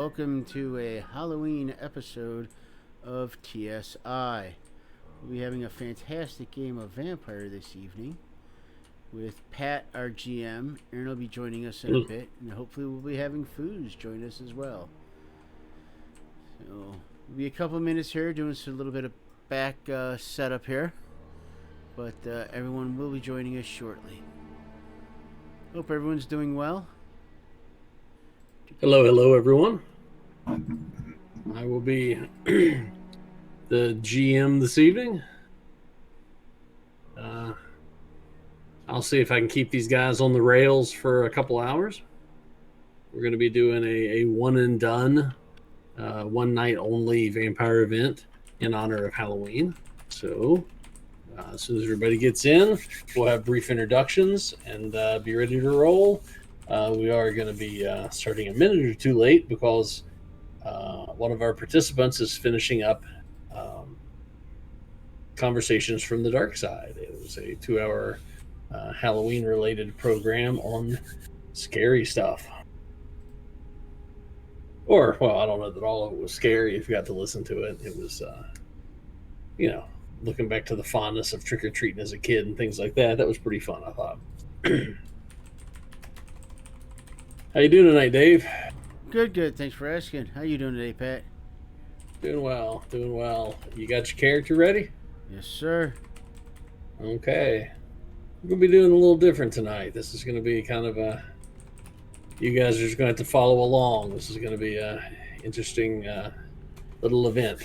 Welcome to a Halloween episode of TSI. We'll be having a fantastic game of Vampire this evening with Pat, our GM. Aaron will be joining us in a bit, and hopefully we'll be having Foos join us as well. So we'll be a couple of minutes here doing a little bit of back setup here, but everyone will be joining us shortly. Hope everyone's doing well. Hello, everyone. I will be the GM this evening. I'll see if I can keep these guys on the rails for a couple hours. We're going to be doing a one and done, one night only vampire event in honor of Halloween. So as soon as everybody gets in, we'll have brief introductions and be ready to roll. We are going to be starting a minute or two late because one of our participants is finishing up Conversations from the Dark Side. It was a 2-hour Halloween-related program on scary stuff. Or, well, I don't know that all of it was scary if you got to listen to it. It was, looking back to the fondness of trick-or-treating as a kid and things like that. That was pretty fun, I thought. How you doing tonight, Dave? Good. Thanks for asking. How you doing today, Pat? Doing well. You got your character ready? Yes, sir. Okay. We're going to be doing a little different tonight. This is going to be kind of a... You guys are just going to have to follow along. This is going to be a interesting little event.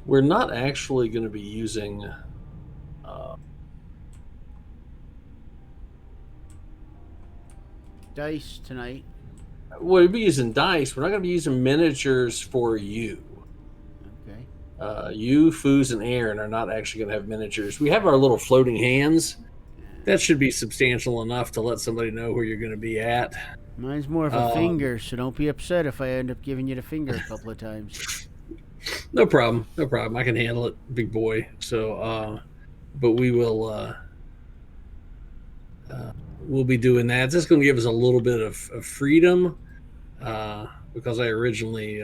We're not actually going to be using Dice tonight. We'll be using dice. We're not going to be using miniatures for you. Okay. You, Foos, and Aaron are not actually going to have miniatures. We have our little floating hands. That should be substantial enough to let somebody know where you're going to be at. Mine's more of a finger, so don't be upset if I end up giving you the finger a couple of times. No problem. I can handle it, big boy. So, but we will... we'll be doing that. This is going to give us a little bit of freedom because I originally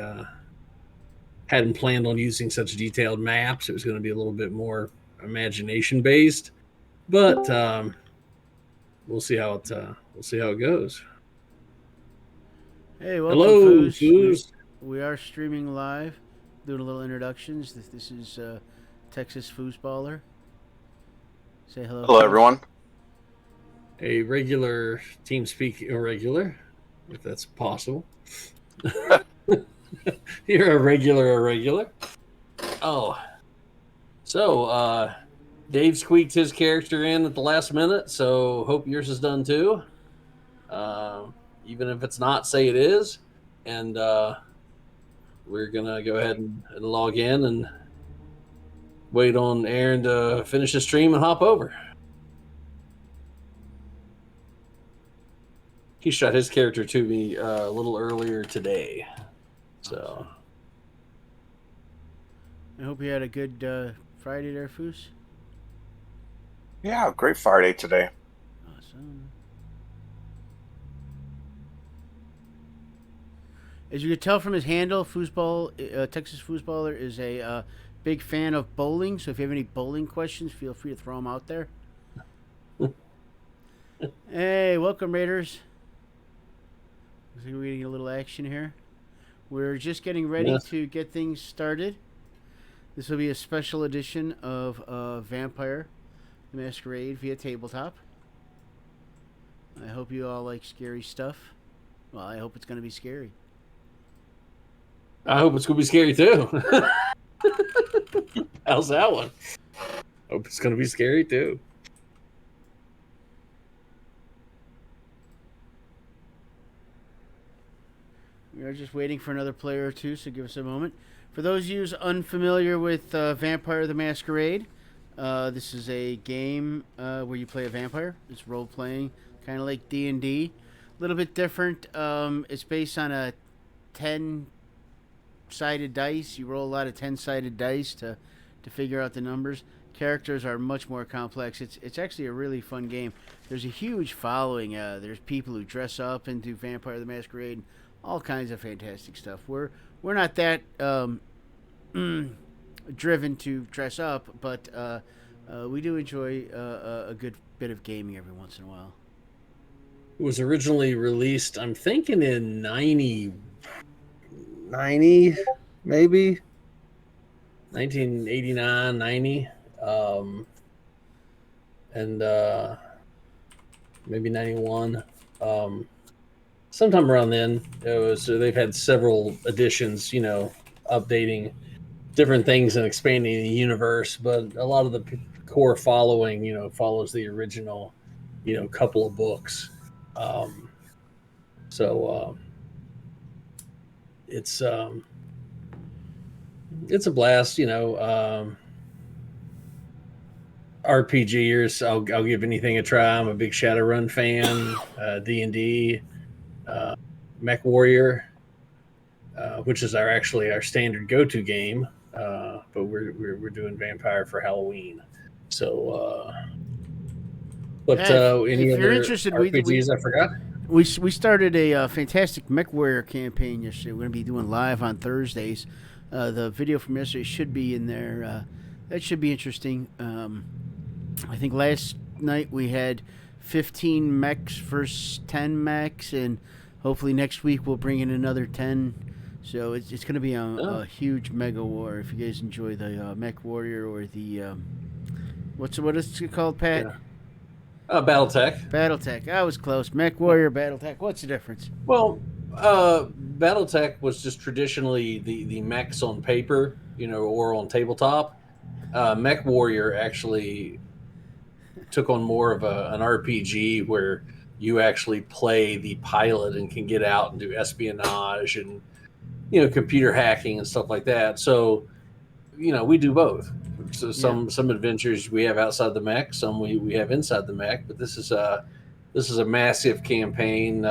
hadn't planned on using such detailed maps. It was going to be a little bit more imagination based, but we'll see how it goes. Hey, welcome, Hello, Foos. We are streaming live, doing a little introductions. This is Texas Foosballer. Say hello. Hello, Foos. everyone. A regular TeamSpeak Irregular, if that's possible. You're a regular. Oh. So, Dave squeaked his character in at the last minute, so hope yours is done too. Even if it's not, say it is. And we're going to go ahead and log in and wait on Aaron to finish the stream and hop over. He shot his character to me a little earlier today. So I hope you had a good Friday there, Foos. Yeah, great Friday today. Awesome. As you can tell from his handle, Texas Foosballer is a big fan of bowling. So if you have any bowling questions, feel free to throw them out there. Hey, welcome, Raiders. Looks like we're getting a little action here. We're just getting ready to get things started. This will be a special edition of Vampire the Masquarade via tabletop. I hope you all like scary stuff. Well, I hope it's going to be scary. I hope it's going to be scary too. How's that one? Hope it's going to be scary too. We are just waiting for another player or two, so give us a moment. For those of you unfamiliar with Vampire the Masquerade, this is a game where you play a vampire. It's role-playing, kind of like D&D. little bit different. It's based on a 10-sided dice. You roll a lot of 10-sided dice to figure out the numbers. Characters are much more complex. It's actually a really fun game. There's a huge following. There's people who dress up and do Vampire the Masquerade, and all kinds of fantastic stuff. We're not that driven to dress up, but we do enjoy a good bit of gaming every once in a while. It was originally released, I'm thinking in 90 maybe 1989, 90, and maybe 91. Sometime around then. They've had several editions, updating different things and expanding the universe, but a lot of the core following, follows the original, couple of books. It's a blast, RPGers. I'll give anything a try. I'm a big Shadowrun fan. D&D, Mech Warrior, which is our standard go-to game. But we're doing Vampire for Halloween. So, any if other you're interested, RPGs I forgot? We started a fantastic Mech Warrior campaign yesterday. We're going to be doing live on Thursdays. The video from yesterday should be in there. That should be interesting. I think last night we had 15 mechs versus 10 mechs, and hopefully next week we'll bring in another 10. So it's going to be a huge mega war. If you guys enjoy the Mech Warrior or the what is it called, Pat? Yeah. Battletech. Battletech. I was close. Mech Warrior, Battletech. What's the difference? Well, Battletech was just traditionally the mechs on paper, or on tabletop. Mech Warrior actually took on more of an RPG where you actually play the pilot and can get out and do espionage and computer hacking and stuff like that. So we do both. So some adventures we have outside the mech, some we have inside the mech. But this is a massive campaign.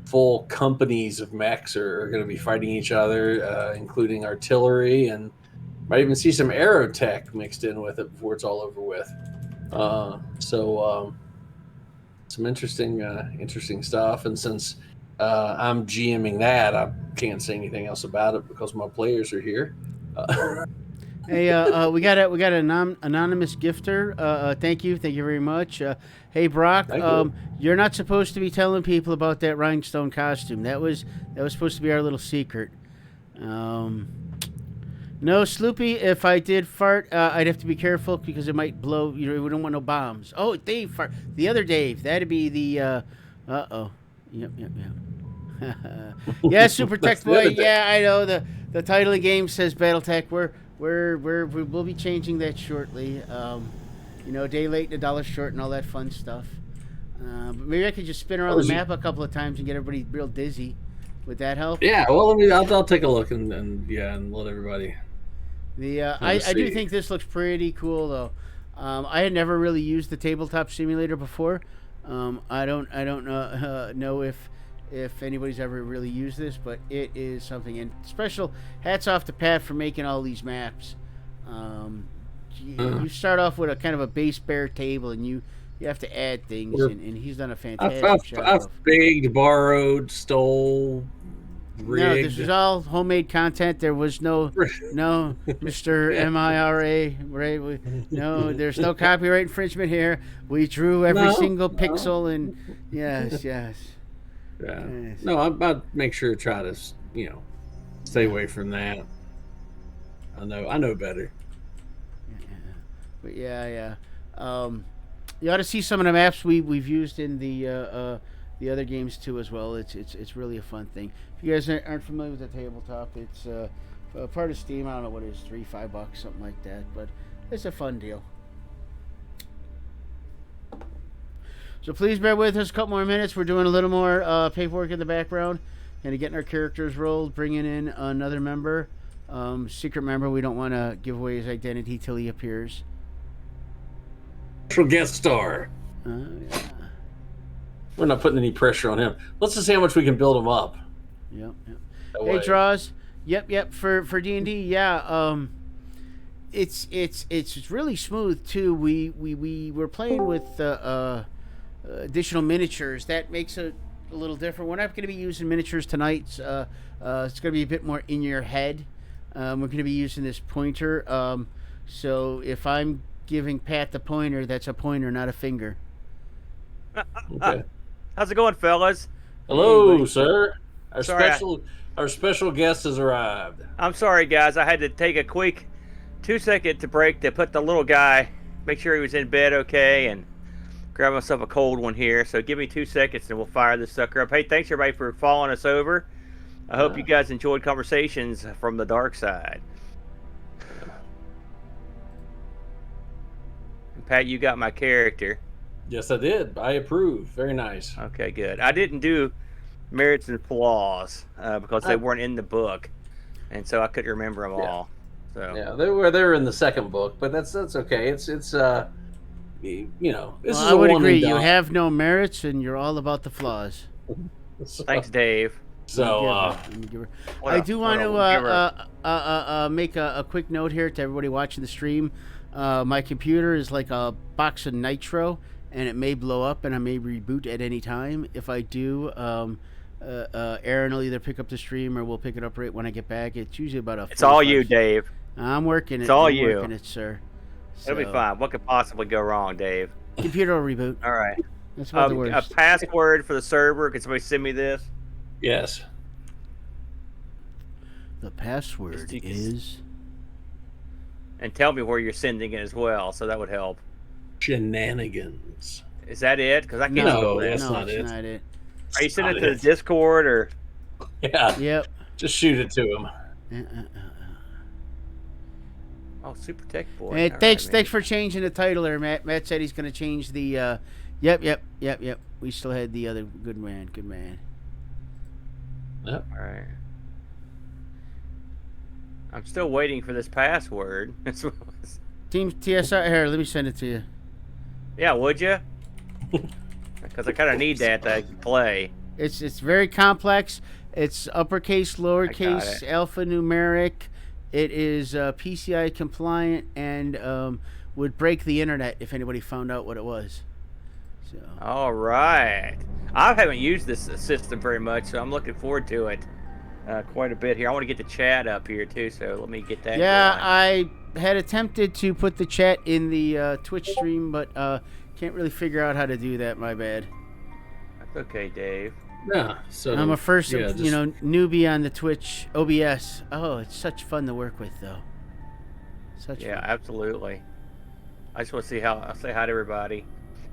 Full companies of mechs are going to be fighting each other, including artillery, and might even see some aerotech mixed in with it before it's all over with. Some interesting stuff. And since I'm GMing that, I can't say anything else about it because my players are here. Hey, we got an anonymous gifter. Thank you very much. Hey, Brock, you're not supposed to be telling people about that rhinestone costume. That was supposed to be our little secret. No, Sloopy, if I did fart, I'd have to be careful because it might blow. We don't want no bombs. Oh, Dave fart. The other Dave. That'd be the. Yep. Yeah, Super Tech Boy. Yeah, I know the title of the game says BattleTech. We'll be changing that shortly. Day late and $1 short and all that fun stuff. But maybe I could just spin around the map a couple of times and get everybody real dizzy. Would that help? Yeah. Well, I'll take a look and let everybody. I do think this looks pretty cool though. I had never really used the tabletop simulator before. I don't know if anybody's ever really used this, but it is something. And special hats off to Pat for making all these maps. You start off with a kind of a base bare table, and you have to add things, and he's done a fantastic job. I've begged, borrowed, stole, rigged. No, this is all homemade content. There was no Mr. MIRA. Right? No, there's no copyright infringement here. We drew every single pixel, and yes. Yeah. Yes. No, I'd make sure to try to, stay away from that. I know better. But yeah. You ought to see some of the maps we've used in the other games too as well. It's really a fun thing. If you guys aren't familiar with the tabletop, it's part of Steam. I don't know what it is, $3-5, something like that. But it's a fun deal. So please bear with us a couple more minutes. We're doing a little more paperwork in the background and getting our characters rolled, bringing in another member, secret member. We don't want to give away his identity till he appears. Special guest star. Yeah. We're not putting any pressure on him. Let's just see how much we can build him up. Yep. That Hey, way. Draws. Yep. For D&D, yeah. It's really smooth too. We were playing with additional miniatures. That makes it a little different. We're not going to be using miniatures tonight. It's going to be a bit more in your head. We're going to be using this pointer. So if I'm giving Pat the pointer, that's a pointer, not a finger. Okay. How's it going, fellas? Hello, Hey, sir. Sorry, Our special guest has arrived. I'm sorry, guys. I had to take a quick 2-second to break to put the little guy, make sure he was in bed okay, and grab myself a cold one here. So give me 2 seconds and we'll fire this sucker up. Hey, thanks everybody for following us over. I hope you guys enjoyed Conversations from the Dark Side. And Pat, you got my character. Yes, I did. I approve. Very nice. Okay, good. I didn't do merits and flaws because they weren't in the book, and so I couldn't remember them all. So Yeah, they were in the second book, but that's okay. It's you know, this is I a would one agree. and You done. have no merits, and you're all about the flaws. thanks, Dave. So Let me give her. What I up? do What want up? to make a quick note here to everybody watching the stream. My computer is like a box of nitro, and it may blow up, and I may reboot at any time. If I do, Aaron will either pick up the stream or we'll pick it up right when I get back. It's usually about a. It's all 45 you, Dave. I'm working it. It's all I'm you. working it, sir. It'll be So, fine. What could possibly go wrong, Dave? Computer will reboot. All right. That's about the A worst. password for the server. Can somebody send me this? yes. The password Just- is. And tell me where you're sending it as well, so that would help. Shenanigans. Is that it? Because I can't No, spell that. that's No, not it's it. not it. Are you sending it not to it. the Discord or? Yeah. Yep. Just shoot it to him. Oh, Super Tech Boy. Hey, All thanks right, man. for changing the title there, Matt. Matt said he's going to change the. Yep. We still had the other good man. Yep. All right. I'm still waiting for this password. Team TSI. Here, let me send it to you. Yeah, would you? Because I kind of need that to play. It's very complex. It's uppercase, I lowercase, got alphanumeric. It is PCI compliant and would break the internet if anybody found out what it was. So. All right. I haven't used this system very much, so I'm looking forward to it quite a bit here. I want to get the chat up here too, so let me get that. Yeah, going. I had attempted to put the chat in the Twitch stream, but can't really figure out how to do that. My bad. That's okay, Dave. Yeah. So I'm a first, yeah, just- newbie on the Twitch OBS. Oh, it's such fun to work with, though. Such Yeah, fun. absolutely. I just want to say hi to everybody.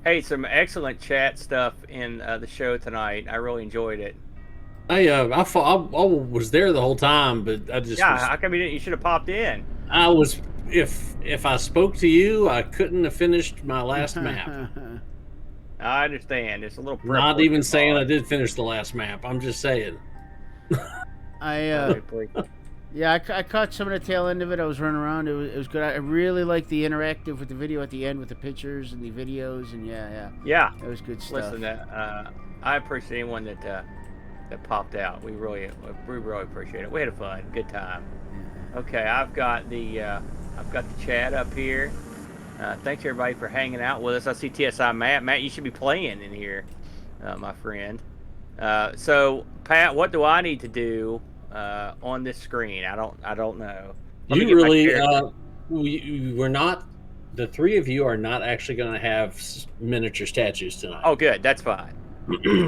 Hey, some excellent chat stuff in the show tonight. I really enjoyed it. I was there the whole time, but I just Yeah, was, how come you didn't? You should have popped in. I was if I spoke to you, I couldn't have finished my last map. I understand. It's a little. prep Not work even saying I involved. did finish the last map. I'm just saying. I Please. yeah, I caught some of the tail end of it. I was running around. It was good. I really liked the interactive with the video at the end with the pictures and the videos, and yeah, Yeah. that was good stuff. Listen, I appreciate anyone that popped out. We really appreciate it. We had fun, good time. Okay, I've got the chat up here. Thanks everybody for hanging out with us. I see TSI Matt. Matt, you should be playing in here, my friend. So Pat, what do I need to do on this screen? I don't know. Let me You get my really character. we're not. The three of you are not actually going to have miniature statues tonight. Oh, good. That's fine.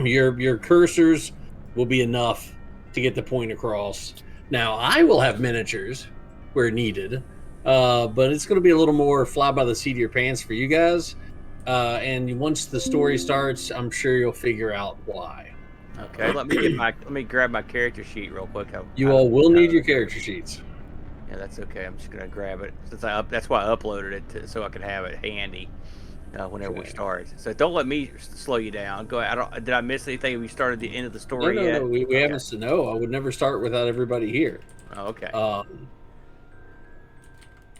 your cursors will be enough to get the point across. Now I will have miniatures where needed, but it's going to be a little more fly by the seat of your pants for you guys. And once the story starts, I'm sure you'll figure out why. Okay, let me grab my character sheet real quick. You all will need your character sheets. Yeah, that's okay. I'm just gonna grab it since that's why I uploaded it so I could have it handy whenever we Okay. start. So don't let me slow you down. Go. Did I miss anything? We started the end of the story yet? No, we Okay. haven't. No, I would never start without everybody here. Oh, okay.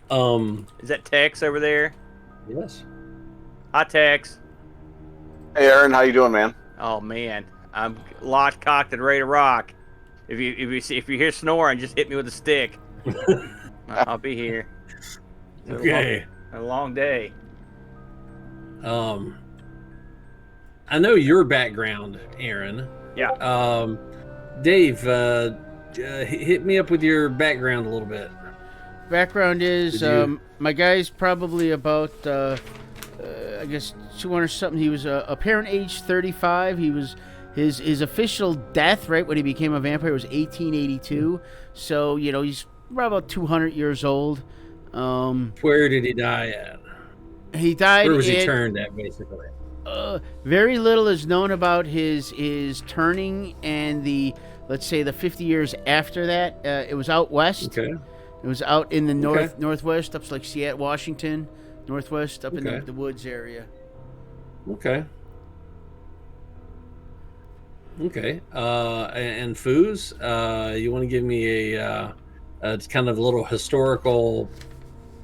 Um. Is that Tex over there? Yes. Hi, Tex. Hey, Aaron, how you doing, man? Oh man, I'm locked, cocked, and ready to rock. If you hear snoring, just hit me with a stick. I'll be here. It's Okay. a long day. I know your background, Aaron. Yeah. Dave, hit me up with your background a little bit. Background is Did you- my guy's probably about I guess 200 something. He was apparent age 35. He was his official death right when he became a vampire was 1882. So he's right about 200 years old. Where did he die at? He died. Where was he turned at, basically? Very little is known about his turning and the, let's say, the 50 years after that. It was out west. Okay. It was out in the northwest, up to like Seattle, Washington, northwest, up in the woods area. Okay. Okay. And Foos, you want to give me a kind of a little historical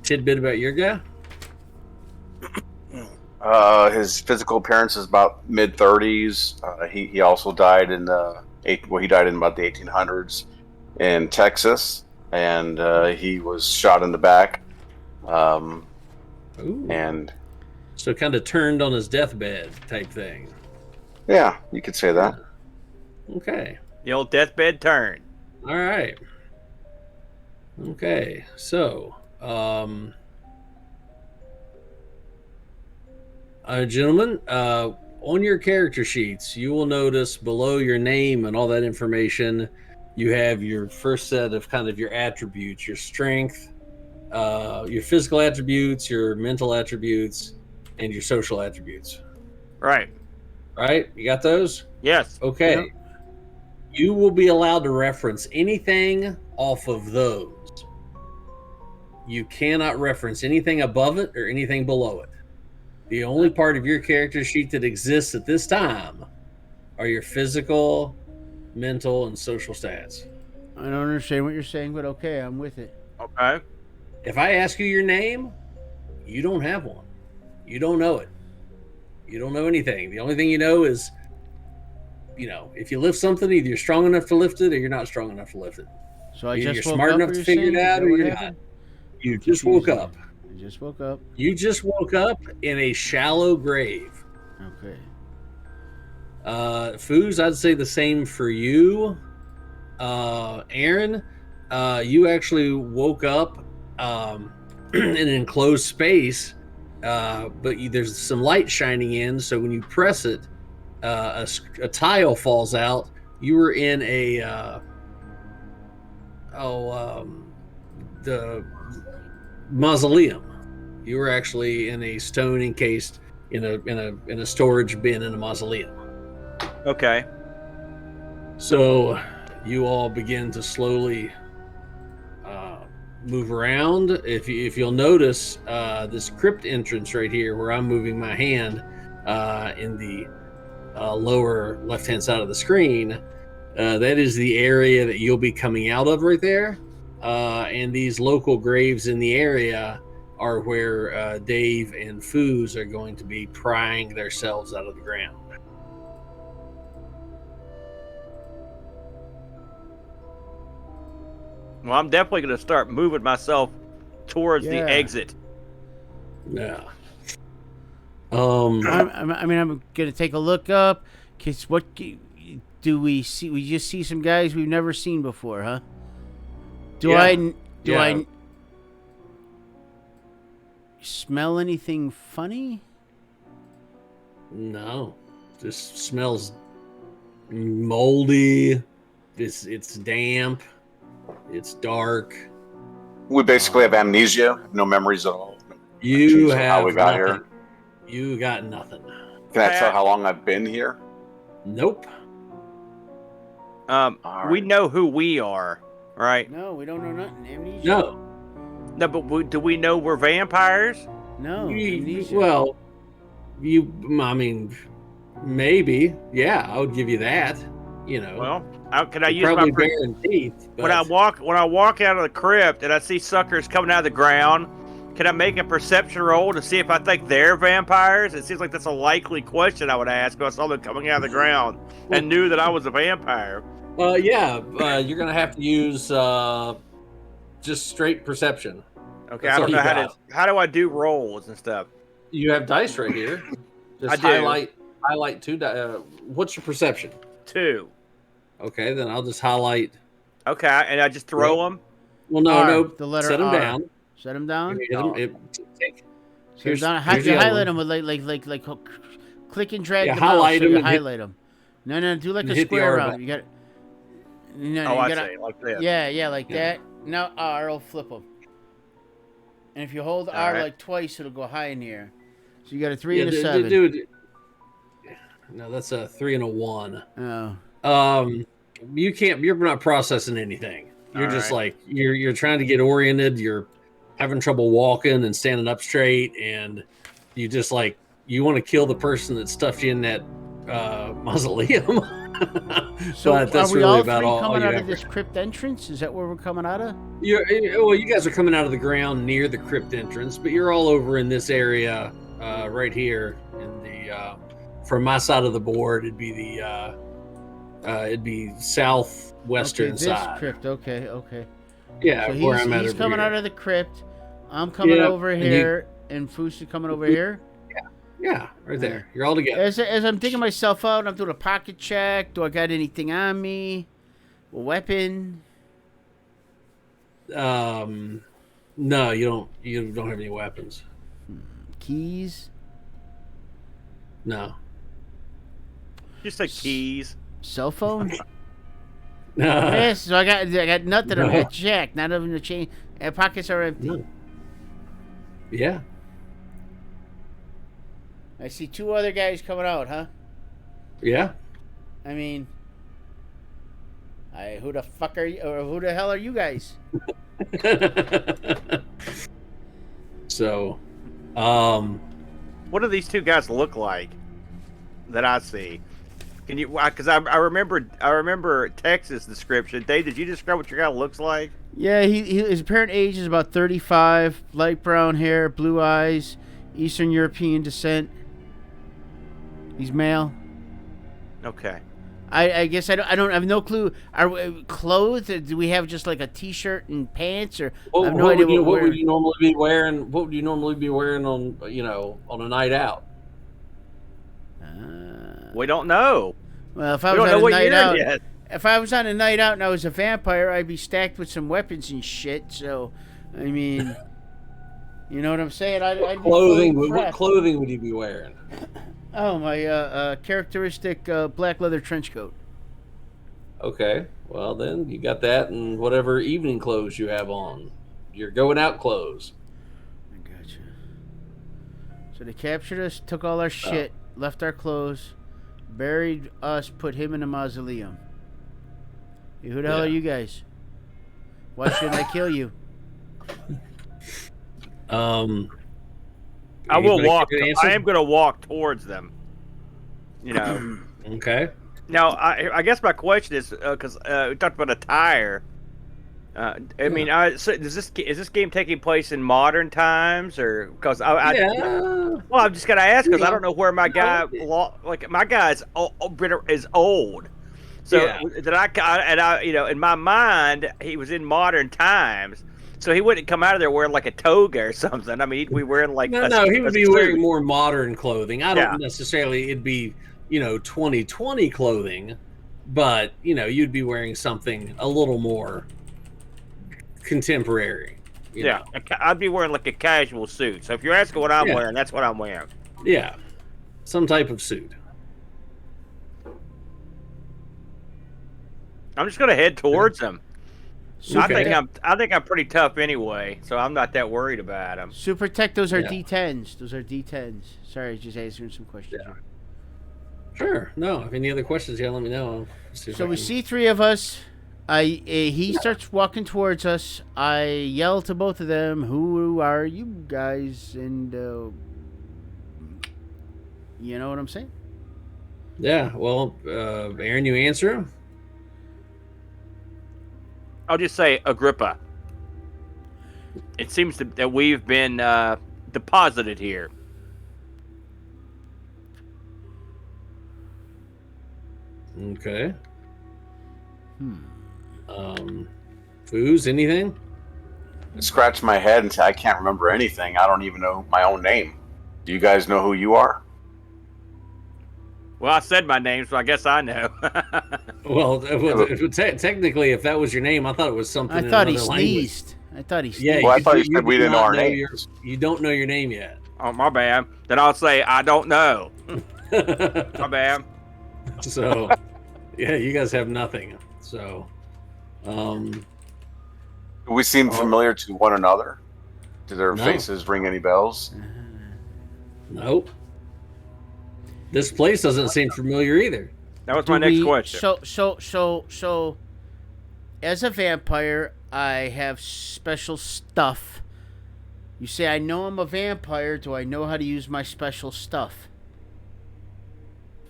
tidbit about your guy? His physical appearance is about mid-30s. He also died in he died in about the 1800s in Texas, and he was shot in the back. And so kind of turned on his deathbed type thing. Yeah, you could say that. Okay. The old deathbed turn. All right. Okay. So, gentlemen, on your character sheets, you will notice below your name and all that information, you have your first set of kind of your attributes, your strength, your physical attributes, your mental attributes, and your social attributes. Right. Right? You got those? Yes. Okay. Yep. You will be allowed to reference anything off of those. You cannot reference anything above it or anything below it. The only part of your character sheet that exists at this time are your physical, mental, and social stats. I don't understand what you're saying, but okay, I'm with it. Okay. If I ask you your name, you don't have one. You don't know it. You don't know anything. The only thing you know is, if you lift something, either you're strong enough to lift it or you're not strong enough to lift it. So I Either just you're woke smart up, enough or to you're figure it saying? out Is or that what you're not. happened? You just woke Confusing. up. I just woke up. You just woke up in a shallow grave. Okay. Foos, I'd say the same for you. Aaron, you actually woke up in an enclosed space, but there's some light shining in, so when you press it, a tile falls out. You were in the mausoleum. You were actually in a stone encased in a storage bin in a mausoleum. Okay. So you all begin to slowly move around. If you'll notice this crypt entrance right here, where I'm moving my hand in the lower left-hand side of the screen, that is the area that you'll be coming out of right there. And these local graves in the area are where Dave and Foos are going to be prying themselves out of the ground. Well, I'm definitely going to start moving myself towards the exit. Yeah. I'm gonna take a look up. Cause what do we see? We just see some guys we've never seen before, huh? Do I smell anything funny? No, just smells moldy. It's damp. It's dark. We basically have amnesia, no memories at all. You of have how we got nothing. here. You got nothing. Can I tell how long I've been here? Nope. All right. We know who we are, right? No, we don't know nothing. Amnesia. No. No, but do we know we're vampires? No. Amnesia. Well, I mean, maybe. Yeah, I would give you that. Well, can I You're use my probably bearing teeth? But when I walk out of the crypt and I see suckers coming out of the ground, Can I make a perception roll to see if I think they're vampires? It seems like that's a likely question I would ask if I saw them coming out of the ground and knew that I was a vampire. You're gonna have to use just straight perception. Okay, That's I all don't know you got. how do I do rolls and stuff. You have dice right here. Just I do. highlight 2 dice. What's your perception? 2. Okay, then I'll just highlight. Okay, and I just throw them. Well, no, R, no. the letter Set them R. down. Set them down. Hit 'em, Here's down. here's You the other highlight one. them with like click and drag Yeah, them out. highlight So them you and hit- highlight them. No, do like and a hit the square R around. button. You got. No, Oh, you I gotta, see, like this. Yeah, like that. Now R will flip them. And if you hold R right. like twice, it'll go high in the air. So you got a 3 Yeah, and a 7. dude. No, that's a 3 and a 1. Oh. You can't. You're not processing anything. You're All just right. like you're trying to get oriented. You're having trouble walking and standing up straight, and you just like you want to kill the person that stuffed you in that mausoleum. So But that's are we really all about three all coming you out have of this crypt entrance? Is that where we're coming out of? You guys are coming out of the ground near the crypt entrance, but you're all over in this area right here. In the from my side of the board, it'd be southwestern this side. crypt. Okay. Yeah, So where I'm at. he's over coming here. out of the crypt. I'm coming Yeah, over and here, and Foose is coming over here. Yeah, right there. You're all together. As I'm digging myself out, I'm doing a pocket check. Do I got anything on me? A weapon? No, you don't. You don't have any weapons. Keys? No. Just like keys. Cell phone? Yes. So I got nothing. I'm gonna check. Not even the chain. And pockets are empty. No. Yeah. I see 2 other guys coming out, huh? Yeah. I mean, who the fuck are you? Or who the hell are you guys? So, What do these 2 guys look like that I see? Can you? Because I remember Texas description. Dave, did you describe what your guy looks like? Yeah, his apparent age is about 35, light brown hair, blue eyes, Eastern European descent. He's male. Okay. I guess I have no clue. Are we clothed? Do we have just like a t-shirt and pants, or I have no idea what would you normally be wearing? What would you normally be wearing on on a night out? We don't know. Well, if I We was don't know on a what night year out, yet. if I was on a night out and I was a vampire, I'd be stacked with some weapons and shit. So, I mean, you know what I'm saying? I'd be fully What prepped. clothing would you be wearing? Oh, my characteristic black leather trench coat. Okay, well then you got that and whatever evening clothes you have on. Your going out clothes. I gotcha. So they captured us, took all our shit, left our clothes, buried us, put him in a mausoleum. Hey, who the hell are you guys? Why shouldn't I kill you? I will walk. give an answer? I am going to walk towards them. You know. Okay. Now, I guess my question is because we talked about attire. I mean, so is this game taking place in modern times, or because well, I'm just gonna ask because I don't know where my guy my guy is old. So did I in my mind he was in modern times, so he wouldn't come out of there wearing like a toga or something. I mean, he'd be wearing like no, he would be suit. wearing more modern clothing. I don't necessarily it'd be 2020 clothing, but you'd be wearing something a little more contemporary. You know? I'd be wearing like a casual suit. So if you're asking what I'm wearing, that's what I'm wearing. Yeah, some type of suit. I'm just gonna head towards them. Okay. I think I'm pretty tough anyway, so I'm not that worried about them. Super Tech, those are D10s. Those are D10s. Sorry, just answering some questions. Yeah. Sure. No. If any other questions, let me know. So we see 3 of us. He starts walking towards us. I yell to both of them, "Who are you guys?" And you know what I'm saying? Yeah. Well, Aaron, you answer him. I'll just say Agrippa. It seems that we've been deposited here. Okay. Foos, anything? I scratch my head and say, I can't remember anything. I don't even know my own name. Do you guys know who you are? Well, I said my name, so I guess I know. Well, technically, if that was your name, I thought it was something. I in thought he another language. sneezed. I thought he sneezed. Yeah, Well, I thought you said we do didn't know not our names. You don't know your name yet. Oh, my bad. Then I'll say I don't know. My bad. So, yeah, you guys have nothing. So, Do we seem familiar to one another? Do their No. faces ring any bells? nope. This place doesn't seem familiar either. That was my next question. So, as a vampire, I have special stuff. You say I know I'm a vampire. Do I know how to use my special stuff?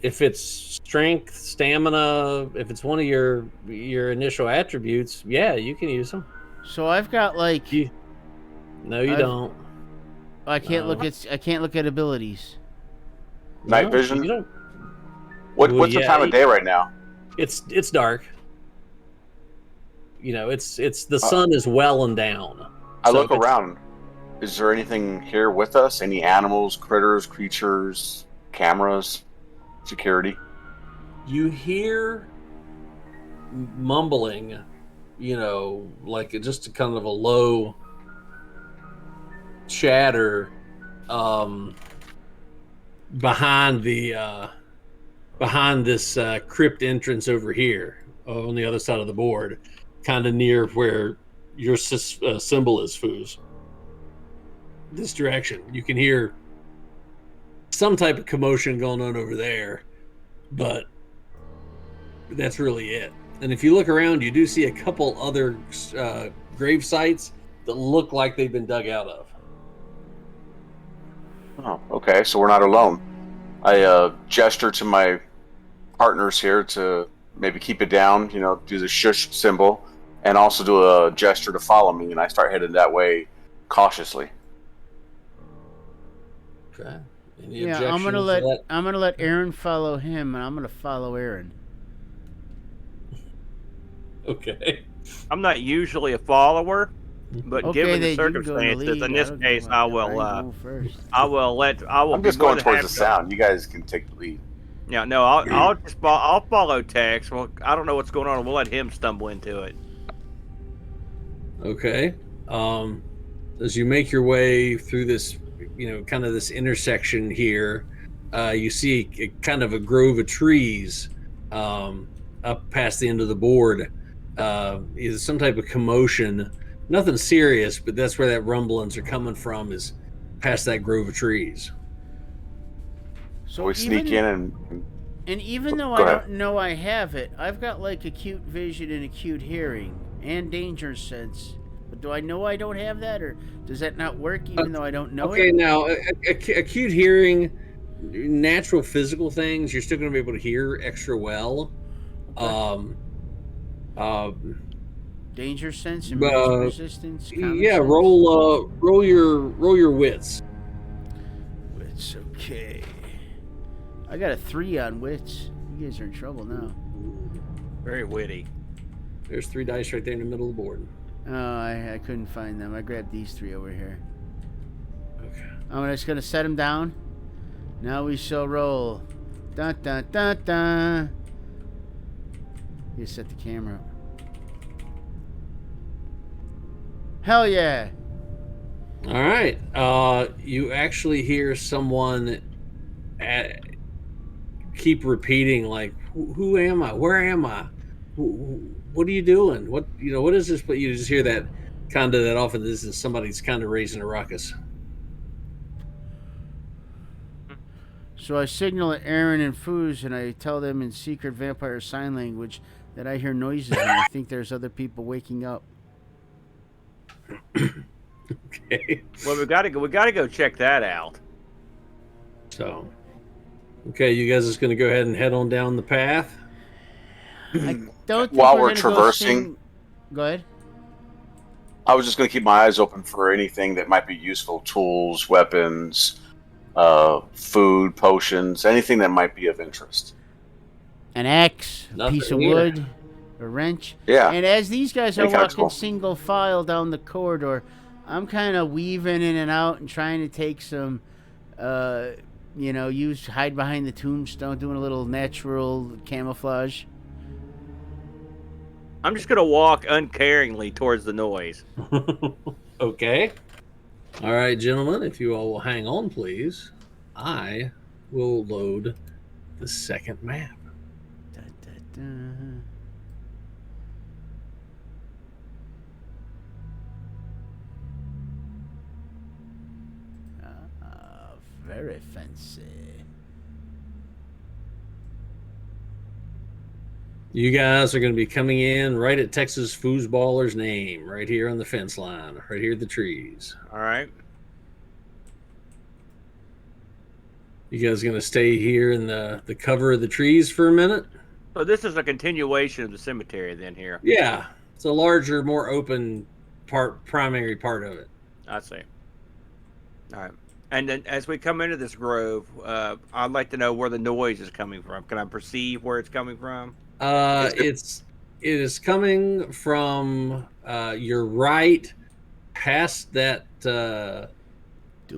If it's strength, stamina, if it's one of your initial attributes, yeah, you can use them. So I've got like No, you don't. I can't look at abilities. Night No, vision? you don't. What's Well, the yeah, time of day right now? It's dark. You know, it's the sun is well and down. I So look if it's- around. Is there anything here with us? Any animals, critters, creatures, cameras, security? You hear mumbling, you know, like just a kind of a low chatter behind this crypt entrance over here on the other side of the board, kind of near where your symbol is, Foos. This direction. You can hear some type of commotion going on over there, but that's really it. And if you look around, you do see a couple other grave sites that look like they've been dug out of. Oh, okay. So we're not alone. I gesture to my partners here to maybe keep it down, you know, do the shush symbol, and also do a gesture to follow me, and I start headed that way cautiously. Okay. Any Yeah, I'm objections to that? gonna let Aaron follow him, and I'm gonna follow Aaron. Okay. I'm not usually a follower, but Okay, given then the you can go in the circumstances, lead. in this don't case, go I in- will. go first. I'm be just more going than towards happy the to- sound. You guys can take the lead. Yeah, no, I'll follow Tex. Well, I don't know what's going on. We'll let him stumble into it. Okay. As you make your way through this, you know, kind of this intersection here, you see kind of a grove of trees up past the end of the board. Is some type of commotion. Nothing serious, but that's where that rumblings are coming from, is past that grove of trees. So We sneak in and even though Go I ahead. don't know I have it, I've got like acute vision and acute hearing and danger sense. But do I know I don't have that, or does that not work even though I don't know Okay, it? now acute hearing, natural physical things, you're still going to be able to hear extra well. Danger sense and Uh, resistance. Common Yeah, sense? roll your wits. Wits, okay. I got a 3 on wits. You guys are in trouble now. Very witty. There's 3 dice right there in the middle of the board. Oh, I couldn't find them. I grabbed these 3 over here. Okay. I'm just gonna set them down. Now we shall roll. Dun dun dun dun. You set the camera up. Hell yeah! All right. You actually hear someone keep repeating, like, "Who am I? Where am I? What are you doing? What is this?" But you just hear that kind of that often. This is somebody's kind of raising a ruckus. So I signal at Aaron and Foos, and I tell them in secret vampire sign language that I hear noises and I think there's other people waking up. Okay. Well, we gotta go check that out. So, okay, you guys just going to go ahead and head on down the path. I don't think While we're we're gonna traversing- Go ahead. I was just going to keep my eyes open for anything that might be useful: tools, weapons, food, potions, anything that might be of interest. An axe, a Nothing piece of here. wood, a wrench. Yeah. And as these guys are Any kind of walking tool. single file down the corridor, I'm kind of weaving in and out and trying to take some, hide behind the tombstone, doing a little natural camouflage. I'm just gonna walk uncaringly towards the noise. Okay. All right, gentlemen, if you all will hang on, please, I will load the second map. Da, da, da. Very fancy. You guys are going to be coming in right at Texas Foosballer's name, right here on the fence line, right here at the trees. All right. You guys going to stay here in the cover of the trees for a minute? So this is a continuation of the cemetery then here. Yeah, it's a larger, more open primary part of it. I see. All right. And then as we come into this grove, I'd like to know where the noise is coming from. Can I perceive where it's coming from? It is coming from your right, past that Do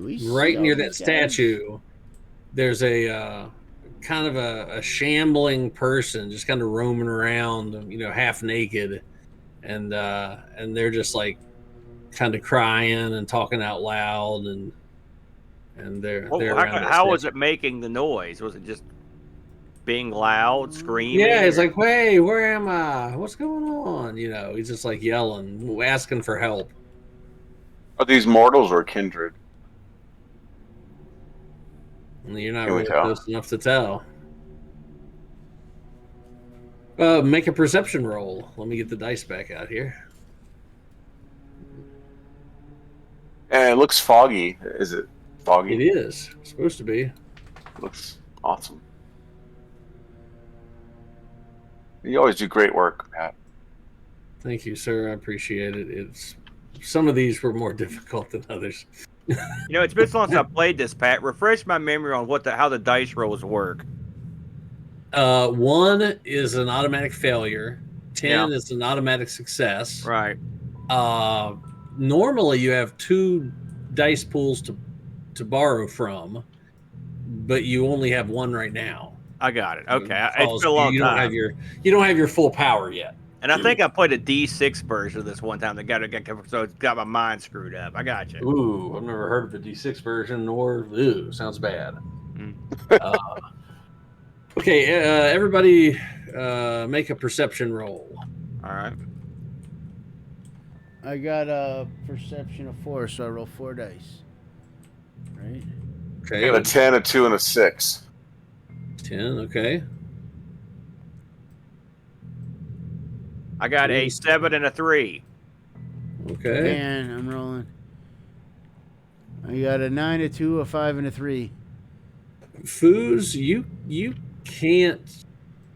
we see right all near these that guys? statue. There's a kind of a shambling person just kind of roaming around, half naked, and they're just like kind of crying and talking out loud, and they're around that How was statue. it making the noise? Was it just being loud, screaming? Yeah, it's or- like, hey, where am I? What's going on? He's just like yelling, asking for help. Are these mortals or kindred? And you're not Can we really tell? close enough to tell. Make a perception roll. Let me get the dice back out here. And it looks foggy. Is it foggy? It is. It's supposed to be. Looks awesome. You always do great work, Pat. Thank you, sir. I appreciate it. Some of these were more difficult than others. It's been so long since I played this, Pat. Refresh my memory on how the dice rolls work. 1 is an automatic failure. 10 Yeah. is an automatic success. Right. Normally, you have 2 dice pools to borrow from, but you only have 1 right now. I got it. Okay. It's Because been a long you don't time. you don't have your full power yet. And I think I played a D6 version of this one time so it's got my mind screwed up. I got you. Ooh, I've never heard of the D6 version, nor sounds bad. Mm. Okay, everybody, make a perception roll. All right. I got a perception of 4, so I roll 4 dice. Right? I Okay, got a 10, a 2, and a 6. 10. Okay, I got a 7 and a 3. okay. And I'm rolling. I got a 9, a 2, a 5, and a 3. Foos, you can't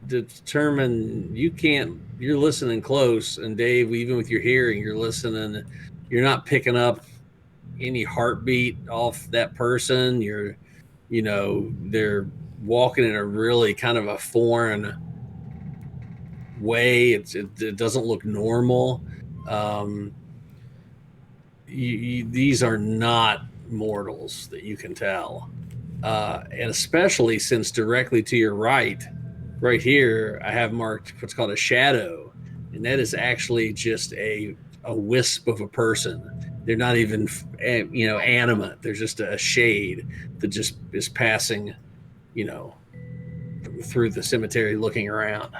determine. You're listening close, and Dave, even with your hearing, you're listening. You're not picking up any heartbeat off that person. They're walking in a really kind of a foreign way. It doesn't look normal. These are not mortals that you can tell, and especially since directly to your right here, I have marked what's called a shadow, and that is actually just a wisp of a person. They're not even animate. They're just a shade that just is passing through the cemetery looking around.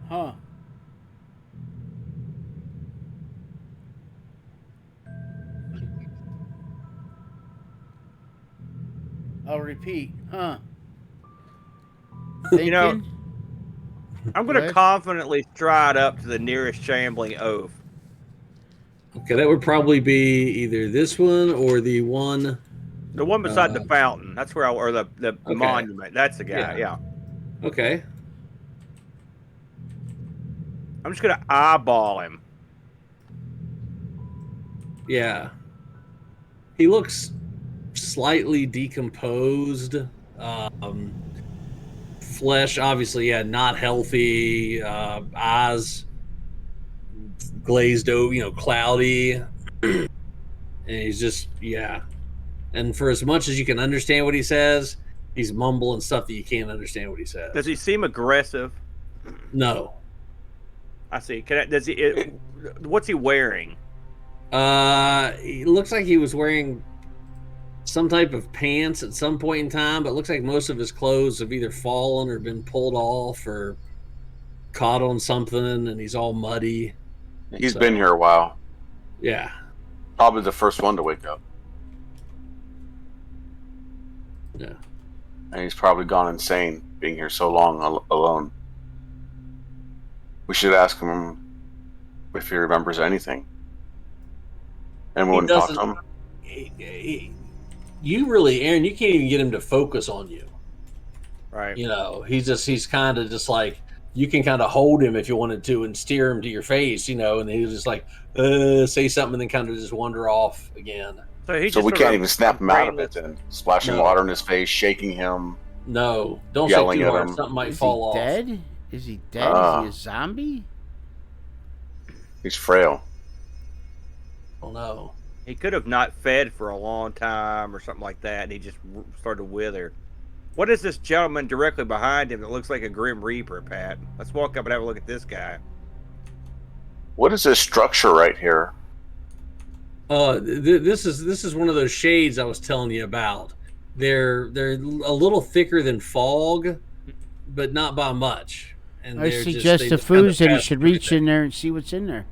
Huh. I'll repeat. Huh. Thinking? I'm going to What? confidently stride up to the nearest shambling oaf. Okay, that would probably be either this one or the one. The one beside the fountain. That's where or the Okay. monument. That's the guy. Yeah. Okay. I'm just gonna eyeball him. Yeah. He looks slightly decomposed. Flesh, obviously, yeah, not healthy. Eyes glazed over, cloudy. And he's just, yeah. And for as much as you can understand what he says, he's mumbling stuff that you can't understand what he says. Does he seem aggressive? No. I see. What's he wearing? He looks like he was wearing some type of pants at some point in time, but it looks like most of his clothes have either fallen or been pulled off or caught on something, and he's all muddy. He's been here a while. Yeah. Probably the first one to wake up. Yeah. And he's probably gone insane being here so long alone. We should ask him if he remembers anything. And we wouldn't talk to him. You really, Aaron, you can't even get him to focus on you. Right. He's kind of just like, you can kind of hold him if you wanted to and steer him to your face, and he'll just like, say something and then kind of just wander off again. So we can't even snap him out of it and splashing water in his face, shaking him. No, don't yelling shake too at hard. him. Something might fall off. Dead? Is he dead? Is he a zombie? He's frail. Oh no. He could have not fed for a long time or something like that, and he just started to wither. What is this gentleman directly behind him that looks like a Grim Reaper, Pat? Let's walk up and have a look at this guy. What is this structure right here? This is one of those shades I was telling you about. They're a little thicker than fog, but not by much. And I suggest to Foos that he should reach in there and see what's in there.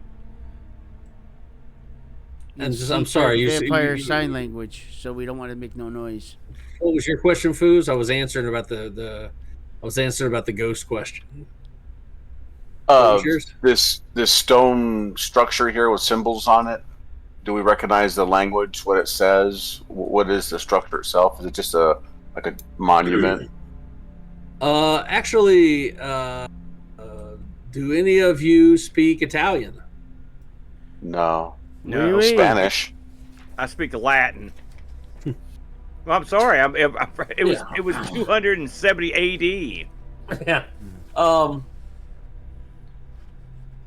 And I'm sorry, vampire sign language, so we don't want to make no noise. What was your question, Foos? I was answering about the ghost question. This stone structure here with symbols on it. Do we recognize the language? What it says? What is the structure itself? Is it just a monument? Actually, do any of you speak Italian? No. No. Spanish. I speak Latin. Well, I'm sorry. It was 270 AD. Yeah.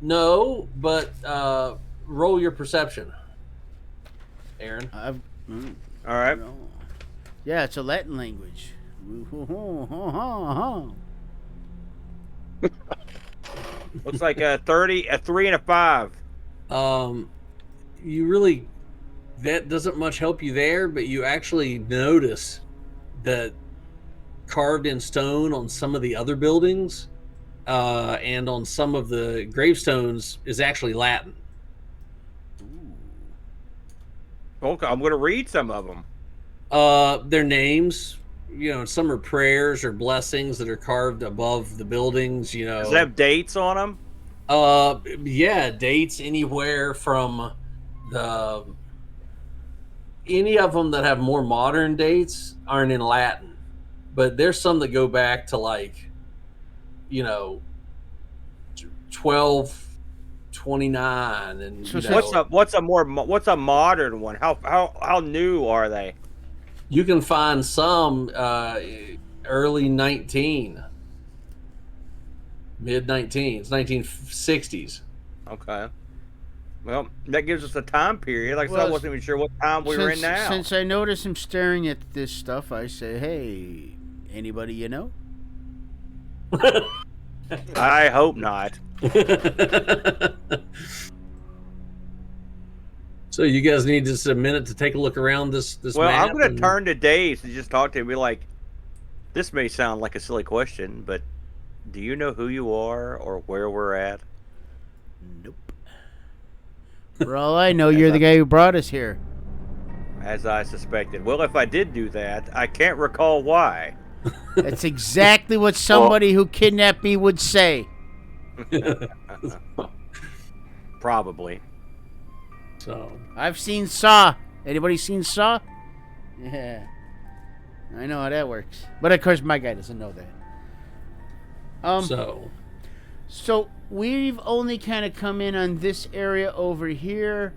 No, but roll your perception, Aaron. All right. Yeah, it's a Latin language. Looks like a 30, a 3, and a 5. That doesn't much help you there, but you actually notice that carved in stone on some of the other buildings and on some of the gravestones is actually Latin. Okay, I'm going to read some of them. Their names, some are prayers or blessings that are carved above the buildings. Does it have dates on them? Yeah, dates anywhere from any of them that have more modern dates aren't in Latin, but there's some that go back to 1229 and what's a modern one? How new are they? You can find some early 19, mid 19s, 1960s. Okay. Well, that gives us a time period. I wasn't even sure what time we were in now. Since I notice him staring at this stuff, I say, "Hey, anybody you know?" I hope not. So you guys need just a minute to take a look around this Well, map. I'm going to turn to Dave and just talk to him. Be like, this may sound like a silly question, but do you know who you are or where we're at? Nope. For all I know, you're the guy who brought us here. As I suspected. Well, if I did do that, I can't recall why. That's exactly what somebody who kidnapped me would say. Probably. So I've seen Saw. Anybody seen Saw? Yeah. I know how that works. But of course my guy doesn't know that. So we've only kind of come in on this area over here.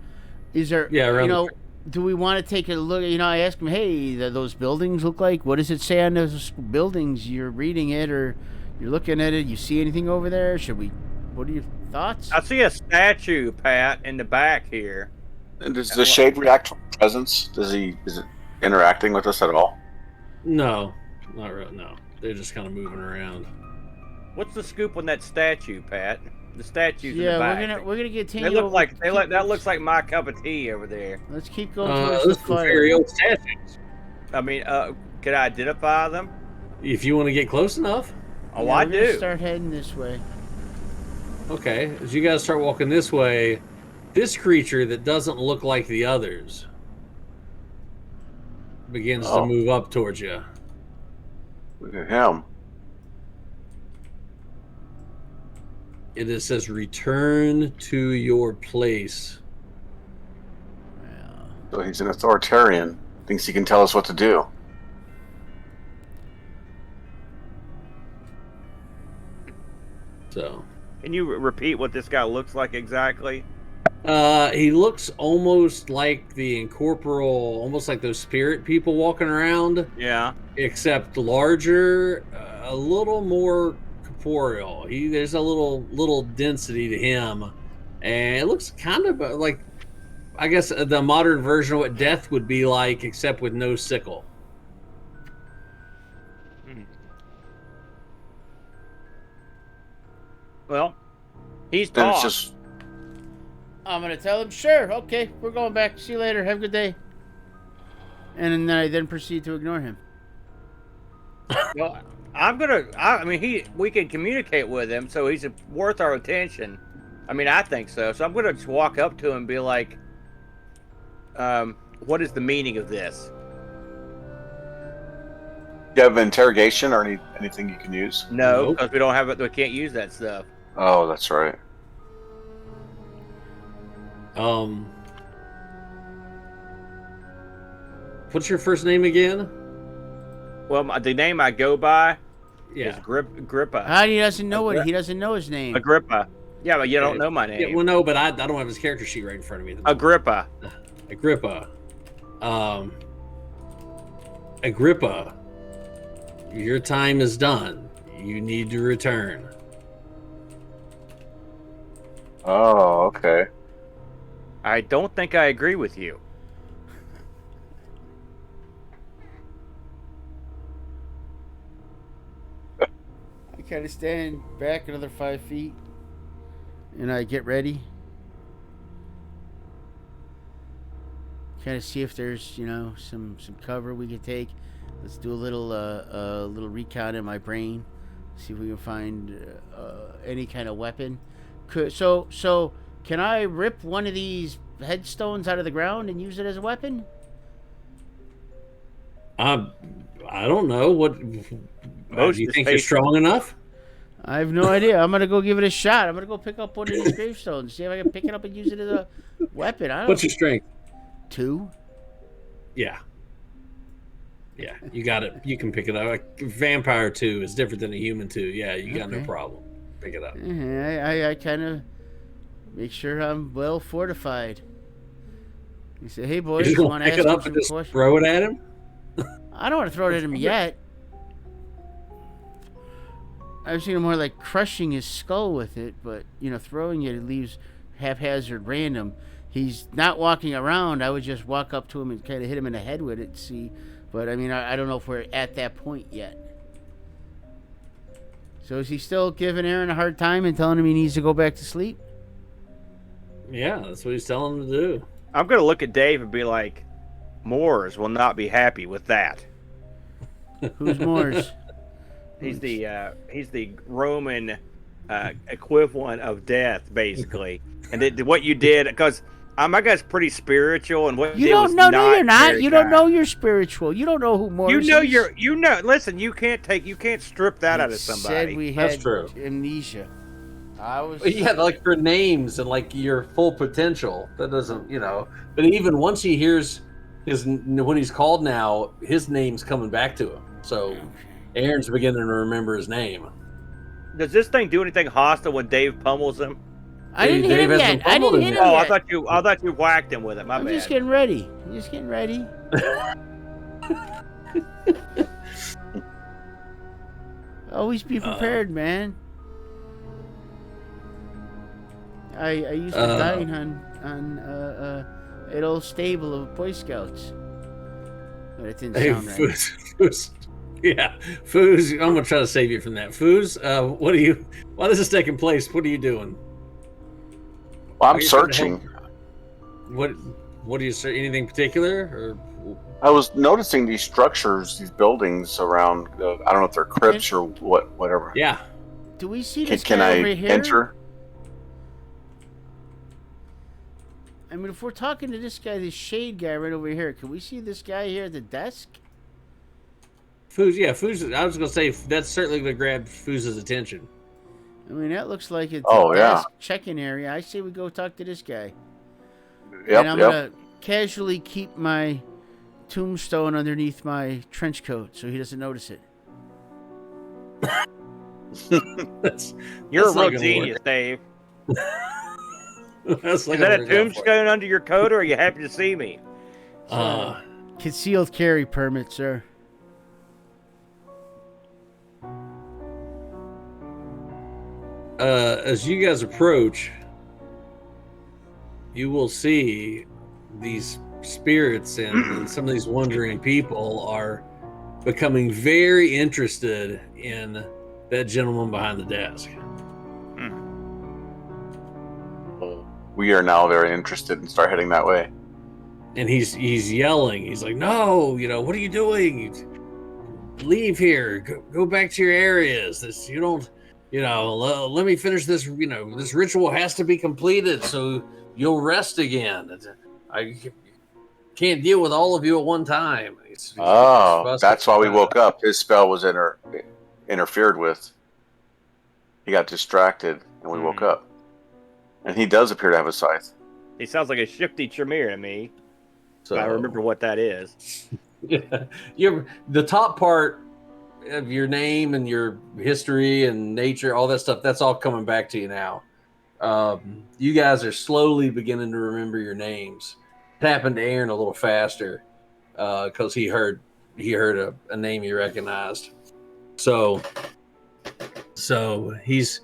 Is there, do we want to take a look? I asked him, hey, those buildings look like? What does it say on those buildings? You're reading it or you're looking at it. You see anything over there? What are your thoughts? I see a statue, Pat, in the back here. And does the shade react to presence? Is it interacting with us at all? No, not really. No, they're just kind of moving around. What's the scoop on that statue, Pat? The statues in the back. We're gonna get Tango. They look like that looks like my cup of tea over there. Let's keep going towards the fire. Very old statues. I mean, can I identify them? If you want to get close enough. Oh, I do. Start heading this way. Okay, as you guys start walking this way, this creature that doesn't look like the others begins to move up towards you. Look at him. It says, return to your place. So he's an authoritarian. Thinks he can tell us what to do. So, can you repeat what this guy looks like exactly? He looks almost like the incorporeal, almost like those spirit people walking around. Yeah. Except larger, a little more corporeal. There's a little density to him, and it looks kind of like, I guess, the modern version of what death would be like, except with no sickle. Well, he's Then tall. it's just I'm gonna tell him, sure, okay, we're going back. See you later. Have a good day. And then I then proceed to ignore him. Well, we can communicate with him, so he's worth our attention. I mean, I think so. So I'm gonna just walk up to him and be like, what is the meaning of this? Do you have interrogation or anything you can use? No, Nope. because we don't have it. We can't use that stuff. Oh, that's right. What's your first name again? Well, the name I go by Yeah. is Agrippa. He doesn't know it. He doesn't know his name. Agrippa. Yeah, but you don't know my name. Yeah, well, no, but I don't have his character sheet right in front of me. Agrippa. Agrippa. Agrippa. Your time is done. You need to return. Oh, okay. I don't think I agree with you. I kind of stand back another 5 feet, and I get ready. Kind of see if there's, some cover we could take. Let's do a little recount in my brain. See if we can find any kind of weapon. So can I rip one of these headstones out of the ground and use it as a weapon? I don't know. What do you think you're strong enough? I have no idea. I'm gonna go give it a shot. I'm gonna go pick up one of these gravestones. See if I can pick it up and use it as a weapon. What's your strength? 2. Yeah, you got it. You can pick it up. A vampire 2 is different than a human 2. Yeah, you got no problem. Pick it up. I kind of make sure I'm well fortified. You say, hey boys, You you want want to to pick ask it him up some and just questions? throw it at him? I don't want to throw it at him yet. I've seen him more like crushing his skull with it, but throwing it leaves haphazard random. He's not walking around. I would just walk up to him and kind of hit him in the head with it, see. But I mean, I don't know if we're at that point yet. So is he still giving Aaron a hard time and telling him he needs to go back to sleep? Yeah, that's what he's telling him to do. I'm going to look at Dave and be like, Moors will not be happy with that. Who's Moors? He's the Roman equivalent of death, basically. And what you did, because my guy's pretty spiritual, and what You did don't was know. not No, you're not. very You don't kind. know you're spiritual. You don't know who Moors is. Listen, you can't strip that out of somebody. Said we That's had true. amnesia. I was. Yeah, like for names and like your full potential. That doesn't, But even once he hears when he's called now, his name's coming back to him. So Aaron's beginning to remember his name. Does this thing do anything hostile when Dave pummels him? I didn't hit Dave him hasn't yet. I pummeled didn't him hit him yet. Oh, yet. I thought you whacked him with it. My I'm bad. just getting ready. I'm just getting ready. Always be prepared, man. I used to dine on an old stable of Boy Scouts, but it didn't sound right. Foos. Yeah, Foos. I'm gonna try to save you from that. Foos, what are you? While this is taking place, what are you doing? Well, Are I'm you trying to searching. What do you search? Anything particular? Or I was noticing these structures, these buildings around. I don't know if they're crypts or whatever. yeah, Do we see this Can guy I over here? enter? I mean, if we're talking to this guy, this shade guy right over here, can we see this guy here at the desk? Foos. Yeah, Foos. I was gonna say that's certainly gonna grab Foos's attention. I mean, that looks like it's Oh, a yeah. desk check-in area. I say we go talk to this guy. Yep, And I'm gonna casually keep my tombstone underneath my trench coat so he doesn't notice it. You're that's a not real gonna genius, Dave. That's Is that a tombstone under your coat, or are you happy to see me? Concealed carry permit, sir. As you guys approach, you will see these spirits and some of these wandering people are becoming very interested in that gentleman behind the desk. We are now very interested and start heading that way. And he's yelling. He's like, "No, what are you doing? Leave here. Go back to your areas. This you don't. Let me finish this. This ritual has to be completed so you'll rest again. I can't deal with all of you at one time." That's why we woke up. His spell was interfered with. He got distracted, and we woke up. And he does appear to have a scythe. He sounds like a shifty Tremere to me. So I remember what that is. Yeah, the top part of your name and your history and nature, all that stuff. That's all coming back to you now. You guys are slowly beginning to remember your names. It happened to Aaron a little faster because he heard a name he recognized. So he's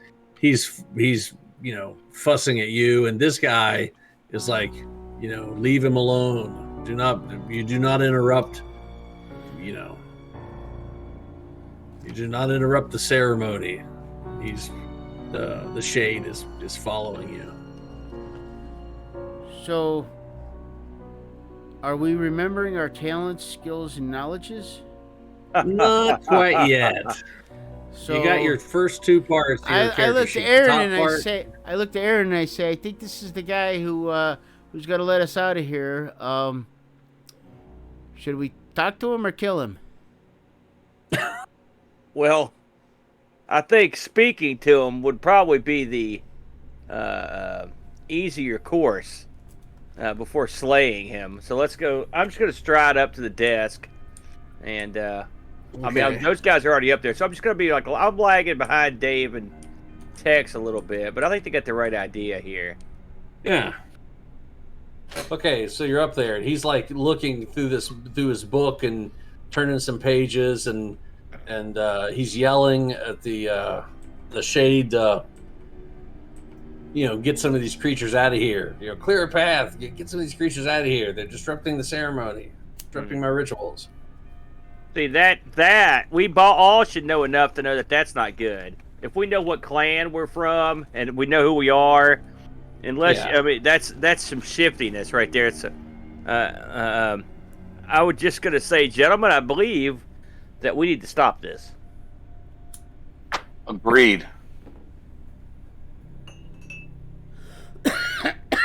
fussing at you, and this guy is like, leave him alone. You do not interrupt. You do not interrupt the ceremony. He's the shade is following you. So, are we remembering our talents, skills, and knowledges? Not quite yet. So You got your first two parts. To your I character look sheet. to The Aaron top and part- I say, I think this is the guy who's gonna let us out of here. Should we talk to him or kill him? Well, I think speaking to him would probably be the easier course before slaying him. So let's go. I'm just going to stride up to the desk. And, those guys are already up there. So I'm just going to be like, I'm lagging behind Dave and Tex a little bit. But I think they got the right idea here. Yeah. Okay, so you're up there, and he's like looking through his book and turning some pages, and he's yelling at the shade. Get some of these creatures out of here. Clear a path. Get some of these creatures out of here. They're disrupting the ceremony, disrupting my rituals. See, that we all should know enough to know that that's not good. If we know what clan we're from and we know who we are, that's some shiftiness right there. It's I was just gonna say, gentlemen, I believe that we need to stop this. Agreed.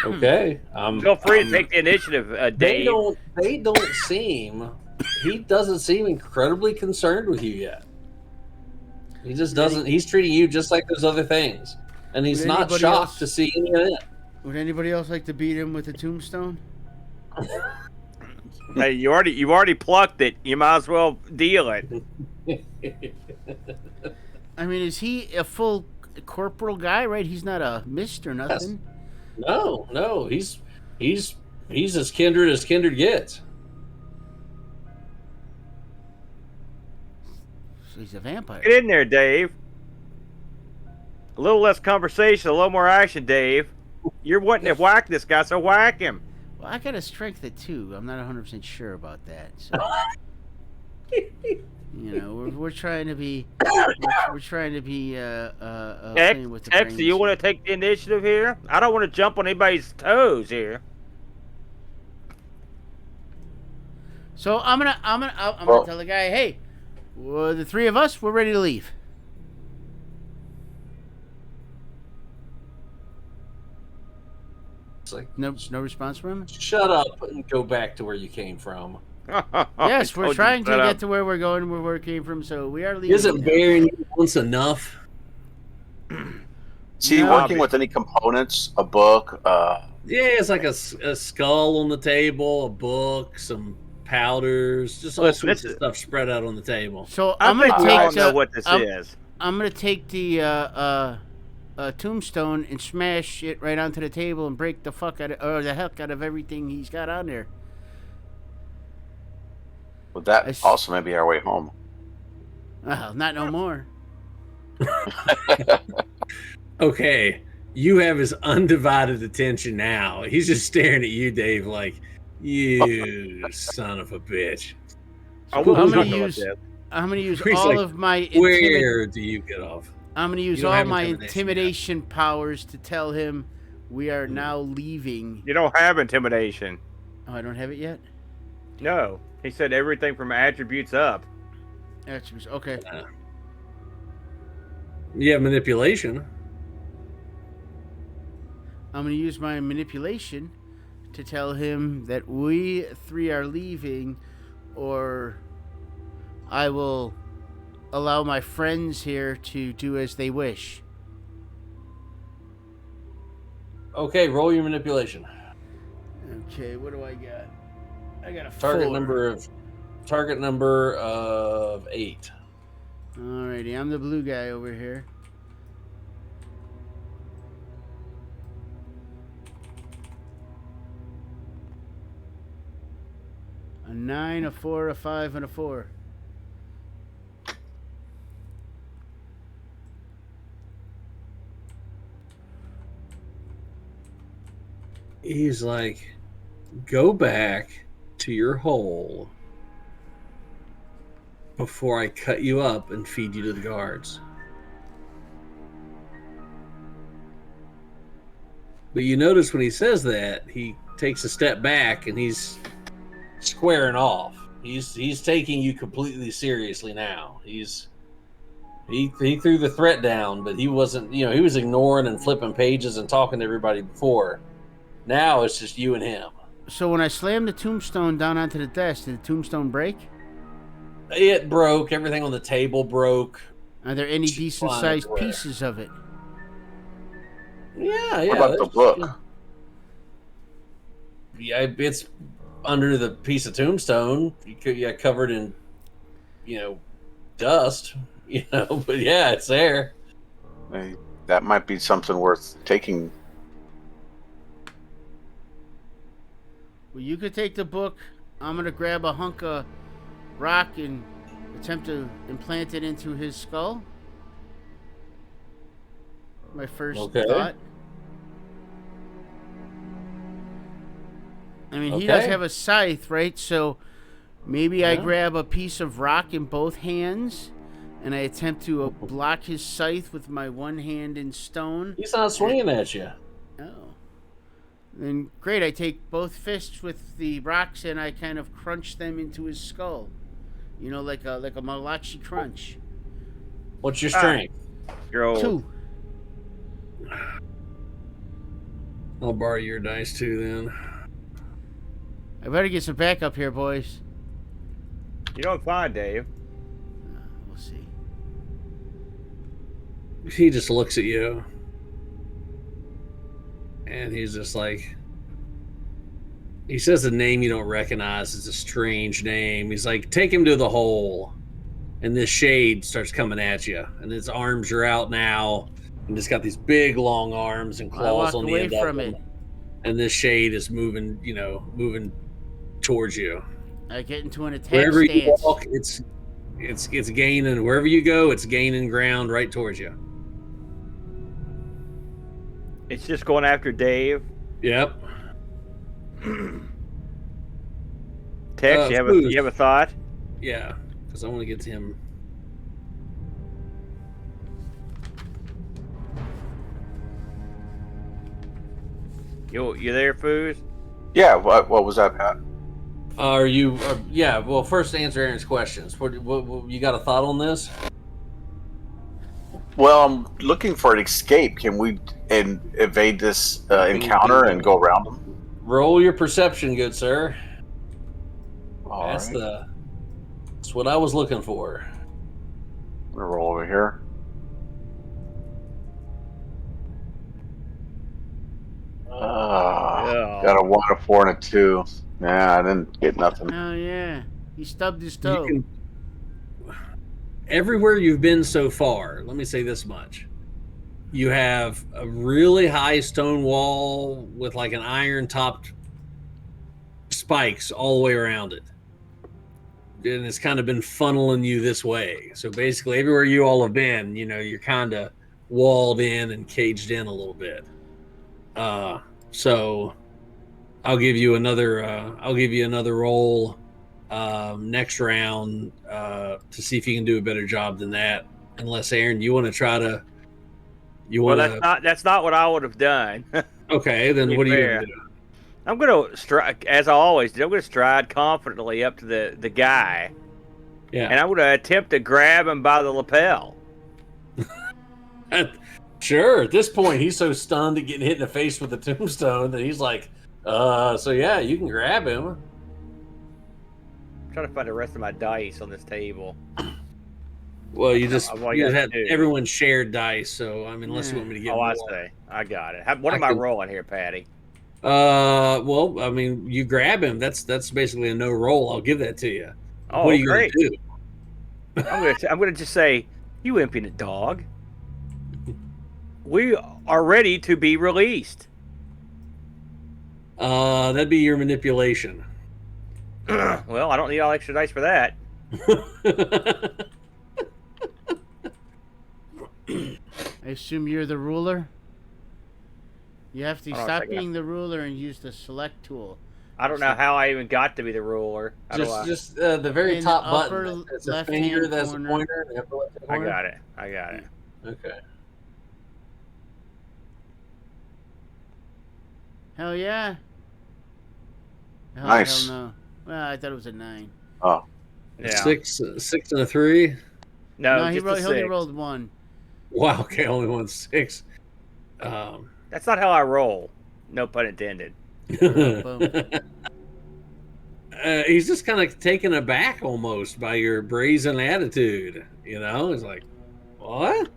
Okay. Feel free to take the initiative, Dave. They don't seem. He doesn't seem incredibly concerned with you yet. He just doesn't. He's treating you just like those other things, and he's not shocked to see any of it. Would anybody else like to beat him with a tombstone? Hey, you already plucked it. You might as well deal it. I mean, is he a full corporal guy? Right? He's not a mist or nothing. No, he's as kindred gets. So he's a vampire. Get in there, Dave. A little less conversation, a little more action, Dave. You're wanting to whack this guy, so whack him. Well, I got a strength of 2. I'm not 100% sure about that. So, we're trying to be we're trying to be playing with the X, brains do you want to take the initiative here? I don't want to jump on anybody's toes here. So I'm gonna tell the guy, hey, the 3 of us, we're ready to leave. It's like, No response from him. shut up and go back to where you came from. Yes, we're trying to get to where we're going, where we came from. So we are leaving. Isn't burying you once enough? Is he working with any components? A book? Yeah, it's like a skull on the table, a book, some powders, just all sorts of stuff spread out on the table. So I I'm gonna think we all take know what this is. I'm gonna take the tombstone and smash it right onto the table and break the heck out of everything he's got on there. Well, that also may be our way home. Well, not no more. Okay, you have his undivided attention now. He's just staring at you, Dave, like, you son of a bitch. I'm gonna use He's all like, of my where do you get off? I'm gonna use You don't all have my intimidation intimidation powers to tell him we are now leaving. You don't have intimidation. Oh, I don't have it yet? No. He said everything from attributes up. Attributes. Okay. You have manipulation. I'm going to use my manipulation to tell him that we 3 are leaving, or I will allow my friends here to do as they wish. Okay, roll your manipulation. Okay, what do I got? I got a Target 4. number of 8. Alrighty, I'm the blue guy over here. A 9, a 4, a 5, and a 4. He's like, go back to your hole before I cut you up and feed you to the guards. But you notice when he says that, he takes a step back and he's squaring off. He's taking you completely seriously now. He threw the threat down, but he wasn't, he was ignoring and flipping pages and talking to everybody before. Now it's just you and him. So when I slammed the tombstone down onto the desk, did the tombstone break? It broke. Everything on the table broke. Are there any decent-sized pieces of it? Yeah. What about the book? Yeah, it's under the piece of tombstone. Covered in, dust. But yeah, it's there. Hey, that might be something worth taking. Well, you could take the book. I'm going to grab a hunk of rock and attempt to implant it into his skull. My first thought. I mean, he does have a scythe, right? So maybe I grab a piece of rock in both hands and I attempt to block his scythe with my one hand in stone. He's not swinging at you. Oh. Then great, I take both fists with the rocks and I kind of crunch them into his skull. Like a Malachi crunch. What's your strength? You're old. 2. I'll borrow your dice too then. I better get some backup here, boys. You don't find Dave. We'll see. He just looks at you. And he's just like, he says a name you don't recognize. It's a strange name. He's like, take him to the hole. and this shade starts coming at you, and its arms are out now, and it's got these big long arms and I claws walk on the away end of from them. it. And this shade is moving, moving towards you. I get into an attack Wherever you stance. walk, it's gaining. Wherever you go, it's gaining ground right towards you. It's just going after Dave. Yep. Tex, you have a thought? Yeah, because I want to get to him. You there, Foos? Yeah. What was that, Pat? Are you? Yeah. Well, first answer Aaron's questions. What you got a thought on this? Well, I'm looking for an escape. Can we evade this encounter and go around them? Roll your perception, good sir. All That's right. that's what I was looking for. I'm gonna roll over here. Got a 1, a 4, and a 2. Nah, I didn't get nothing. Oh yeah, he stubbed his toe. Everywhere you've been so far, let me say this much. You have a really high stone wall with like an iron topped spikes all the way around it. And it's kind of been funneling you this way. So basically everywhere you all have been, you're kind of walled in and caged in a little bit. So I'll give you another roll next round to see if you can do a better job than that. Unless Aaron, you want to try to that's not what I would have done. Okay, then what are you gonna do? I'm gonna stride, as I always do. I'm gonna stride confidently up to the guy. Yeah. And I'm gonna attempt to grab him by the lapel. Sure. At this point, he's so stunned at getting hit in the face with the tombstone that he's like, so yeah, you can grab him. I'm trying to find the rest of my dice on this table. Well, you had everyone shared dice, so I mean, unless you want me to get more. I see. I got it. What am I rolling here, Patty? Well, I mean, you grab him. That's basically a no roll. I'll give that to you. Oh, what are you great. Gonna do? I'm gonna just say, you impudent dog. We are ready to be released. That'd be your manipulation. Well, I don't need all extra dice for that. I assume you're the ruler? You have to stop being the ruler and use the select tool. I don't know how I even got to be the ruler. Just the very top button. It's a finger that's a pointer. I got it. Okay. Hell yeah. Nice. Hell no. Well, I thought it was a 9. Oh. Yeah. 6 and a 3. No, he only rolled 1. Wow. Okay, only 1 6. That's not how I roll. No pun intended. He's just kind of taken aback almost by your brazen attitude. He's like, what?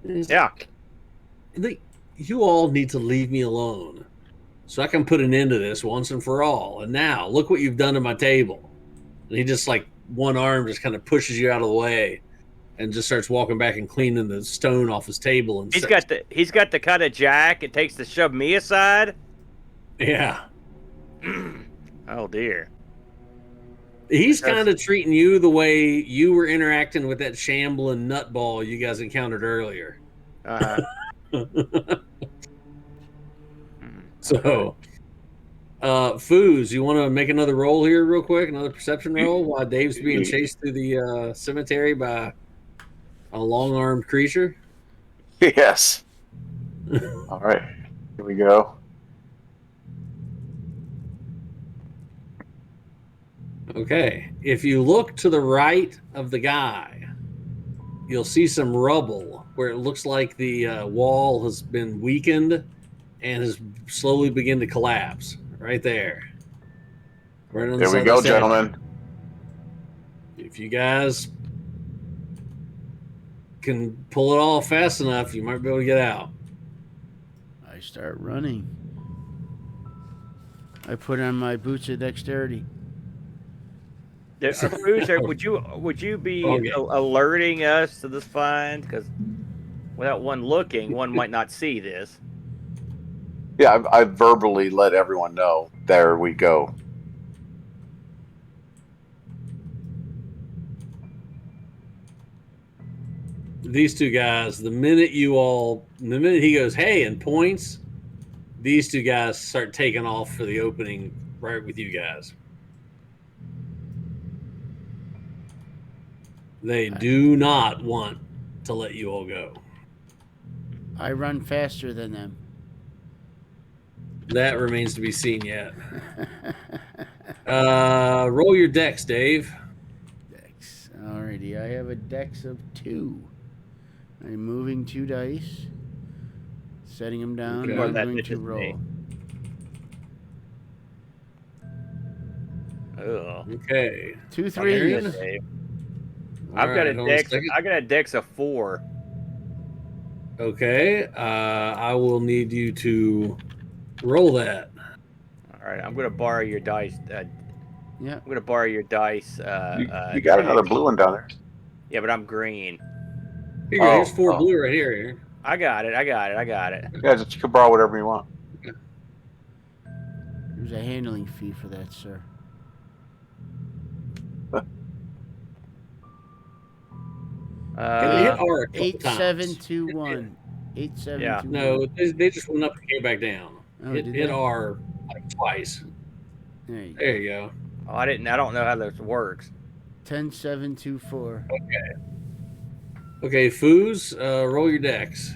Yeah. You all need to leave me alone so I can put an end to this once and for all. And now, look what you've done to my table. And he just like one arm just kind of pushes you out of the way and just starts walking back and cleaning the stone off his table. And he's got the kind of jack it takes to shove me aside. Yeah. Oh dear. He's kind of treating you the way you were interacting with that shambling nutball you guys encountered earlier. So, Foos, you want to make another roll here real quick? Another perception roll while Dave's being chased through the cemetery by a long-armed creature? Yes. All right. Here we go. Okay. If you look to the right of the guy, you'll see some rubble where it looks like the wall has been weakened and has slowly begun to collapse. Right there. Right on there we go, gentlemen. If you guys can pull it off fast enough, you might be able to get out. I start running. I put on my boots of dexterity. Bruiser, would you be Okay. alerting us to this find? Because without one looking, one might not see this. Yeah, I verbally let everyone know. There we go. These two guys, the minute he goes, hey, and points, these two guys start taking off for the opening right with you guys. They do not want to let you all go. I run faster than them. That remains to be seen yet. Roll your dex, Dave. Dex. Alrighty, I have a dex of 2. I'm moving 2 dice, setting them down, Okay. and I'm That going to misses me. roll. Ugh. Okay. 2 Aaron? 3s. Dave. All I've got right, a hold on dex. second. I got a dex of 4. Okay. I will need you to roll that. All right, I'm gonna borrow your dice. Yeah. I'm gonna borrow your dice. You got another Dex. blue one down there. Yeah, but I'm green. Here you go. Here's Oh, 4 oh. blue right here, Aaron. I got it. Yeah, just you can borrow whatever you want. There's a handling fee for that, sir. Can they hit R a couple 8721. 8721. No, they just went up and came back down. Oh, hit did hit they? R like twice. There you go. There you go. Oh, I don't know how this works. 10724. Okay, Foos, roll your dex.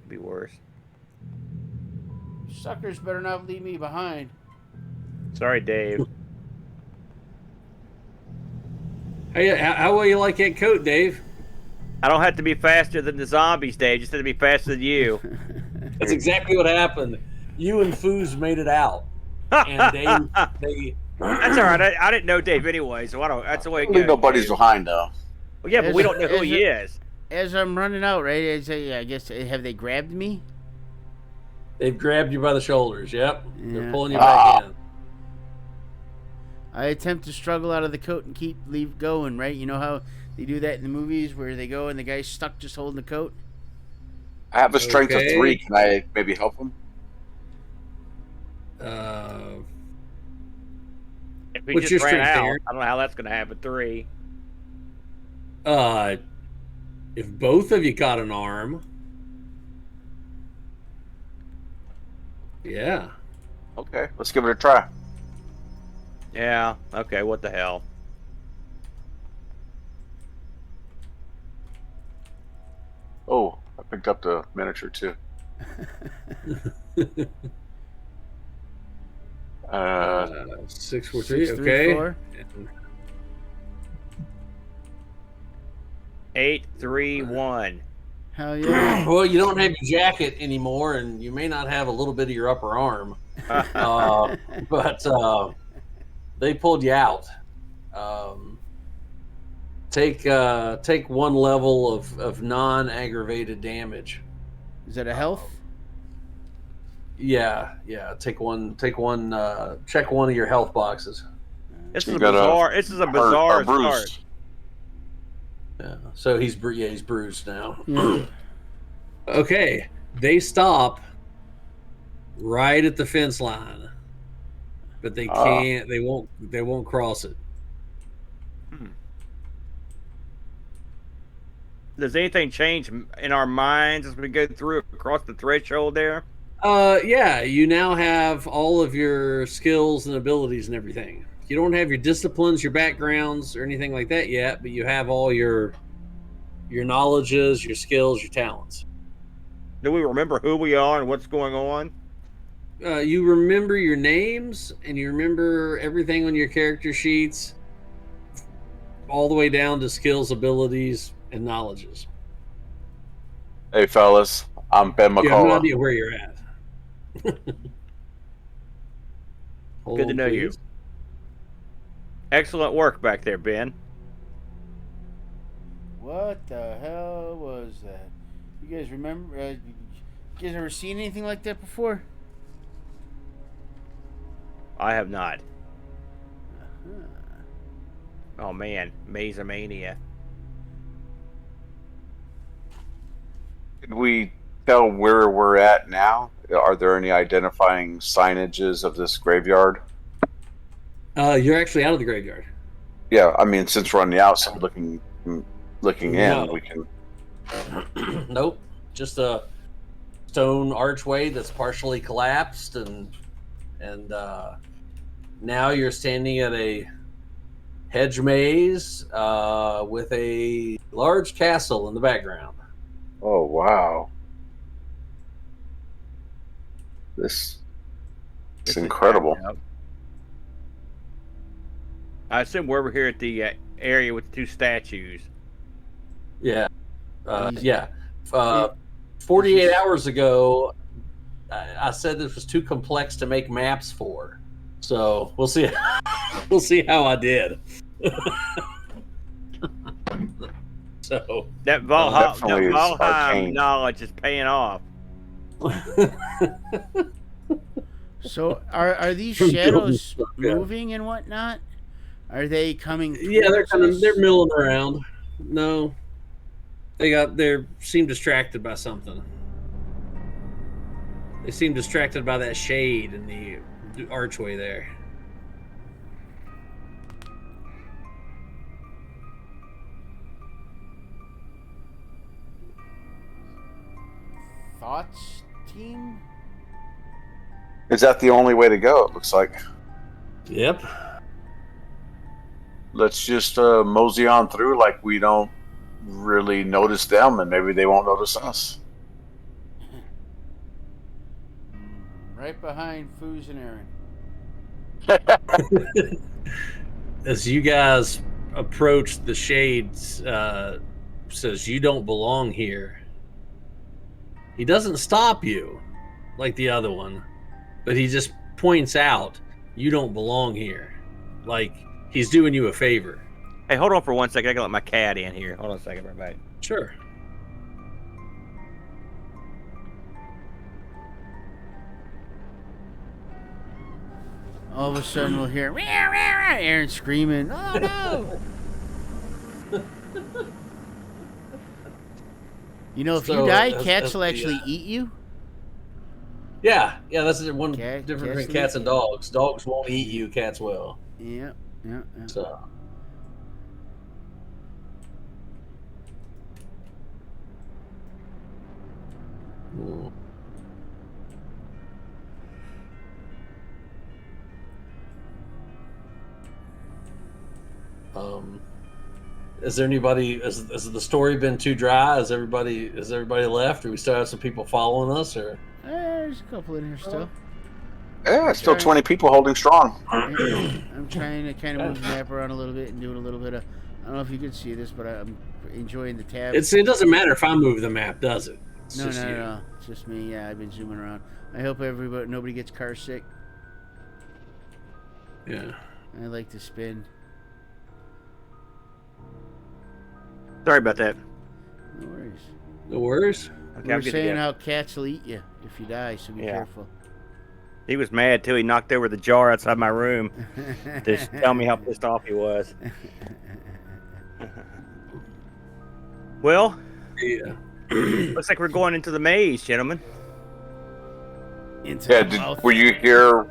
Could be worse. Suckers better not leave me behind. Sorry, Dave. Hey, how well you like that coat, Dave? I don't have to be faster than the zombies, Dave. Just have to be faster than you. That's exactly what happened. You and Foos made it out, and they That's all right. I didn't know Dave anyway, so I don't. That's the way it Leave goes. nobody's Dave. behind though. Well, yeah, but we don't know who As he a- is. As I'm running out, right? I guess, have they grabbed me? they've grabbed you by the shoulders. Yep, Yeah. they're pulling you back in. I attempt to struggle out of the coat and leave going, right? You know how they do that in the movies where they go and the guy's stuck just holding the coat? I have a strength of Okay. 3. Can I maybe help him? If he What's just your ran strength, out, Aaron? I don't know how that's going to happen. 3. If both of you got an arm, yeah. Okay, let's give it a try. Yeah. Okay. What the hell? Oh, I picked up the miniature too. 6, 4, 3. Okay. 634. 8, 3, 1. Hell yeah. Well, you don't have your jacket anymore, and you may not have a little bit of your upper arm, but they pulled you out. Take 1 level of non-aggravated damage. Is that a health? Yeah. Take one. Check one of your health boxes. This is You a got a bizarre. This is a Hurt bizarre or bruised. start. Yeah. So he's bruised now. Yeah. Okay. They stop right at the fence line, but they can't. They won't cross it. Does anything change in our minds as we go through across the threshold there? Yeah, you now have all of your skills and abilities and everything. You don't have your disciplines, your backgrounds, or anything like that yet, but you have all your knowledges, your skills, your talents. Do we remember who we are and what's going on? You remember your names and you remember everything on your character sheets, all the way down to skills, abilities, and knowledges. Hey, fellas, I'm Ben You have no McCullough. idea where you're at. Hold Good to on, know you. please. Excellent work back there, Ben. What the hell was that? You guys remember? You guys ever seen anything like that before? I have not. Oh man, Mazomania. Did we tell where we're at now? Are there any identifying signages of this graveyard? You're actually out of the graveyard. Yeah, I mean, since we're on the outside looking No. in, we can. Nope. Just a stone archway that's partially collapsed, and now you're standing at a hedge maze with a large castle in the background. Oh wow, this This is is incredible. jacked up. I assume we're over here at the area with the 2 statues. Yeah. Easy. Yeah. It- 48 hours ago, I said this was too complex to make maps for. So we'll see. We'll see how I did. So That Definitely is Valheim arcane. knowledge is paying off. So are these shadows moving and whatnot? Are they coming? yeah, they're towards us? they're milling around. No, they seem distracted by something. They seem distracted by that shade in the archway there. Thoughts, team? Is that the only way to go? It looks like. Yep. Let's just mosey on through like we don't really notice them, and maybe they won't notice us. Right behind Foos and Aaron. As you guys approach, the shades says you don't belong here. He doesn't stop you like the other one, but he just points out you don't belong here. Like he's doing you a favor. Hey, hold on for 1 second. I gotta let my cat in here. Hold on a second, everybody. Sure. All of a sudden, we'll hear "Meow, meow, meow," Aaron screaming. Oh no! You know, if you die, cats will actually eat you. Yeah, that's one Cats difference between will cats eat and you. dogs. Dogs won't eat you, cats will. Yeah. So is there anybody? Has the story been too dry? Has everybody left? Or we still have some people following us? Or There's a couple in here still. Yeah, still 20 people holding strong. I'm trying to kind of move the map around a little bit and doing a little bit of. I don't know if you can see this, but I'm enjoying the tab. it doesn't matter if I move the map, does it? It's No, just you. no. It's just me. Yeah, I've been zooming around. I hope nobody gets car sick. Yeah. I like to spin. Sorry about that. No worries. No worries. Okay, We I'm were good to saying go. how cats will eat you if you die, so be Yeah. careful. He was mad too. He knocked over the jar outside my room to tell me how pissed off he was. Well, Yeah. looks like we're going into the maze, gentlemen. Into Yeah, the mouth. were you here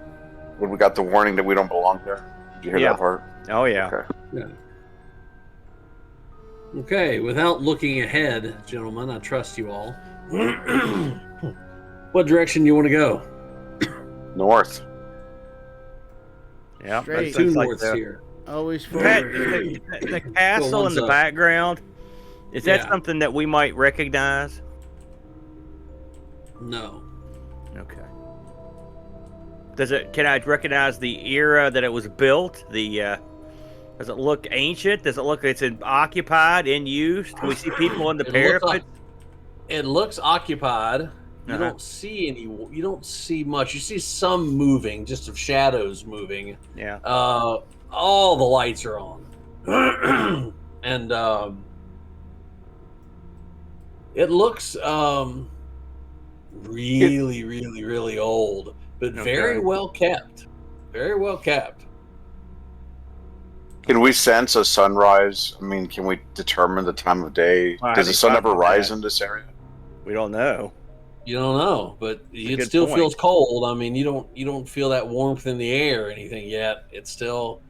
when we got the warning that we don't belong here? Did you hear Yeah. that part? Oh yeah. Okay. Yeah. Okay, without looking ahead, gentlemen, I trust you all. What direction you want to go? North. Yeah. Straight. Two Looks like norths the- here. Always Pat, forward. the castle in one's the up. background. Is that Yeah. something that we might recognize? No. Okay. Can I recognize the era that it was built? Does it look ancient? Does it look it's occupied, in use? Can we see people in the It looks parapet? It looks occupied. You Uh-huh. don't see any. You don't see much. You see some moving, just of shadows moving. Yeah. All the lights are on, and it looks really, really, really old, but very Okay. well kept. Very well kept. Can we sense a sunrise? I mean, can we determine the time of day? I Does the hadn't sun thought ever about rise that. in this area? We don't know. You don't know, but a it good still point. feels cold. I mean, you don't feel that warmth in the air or anything yet. It's still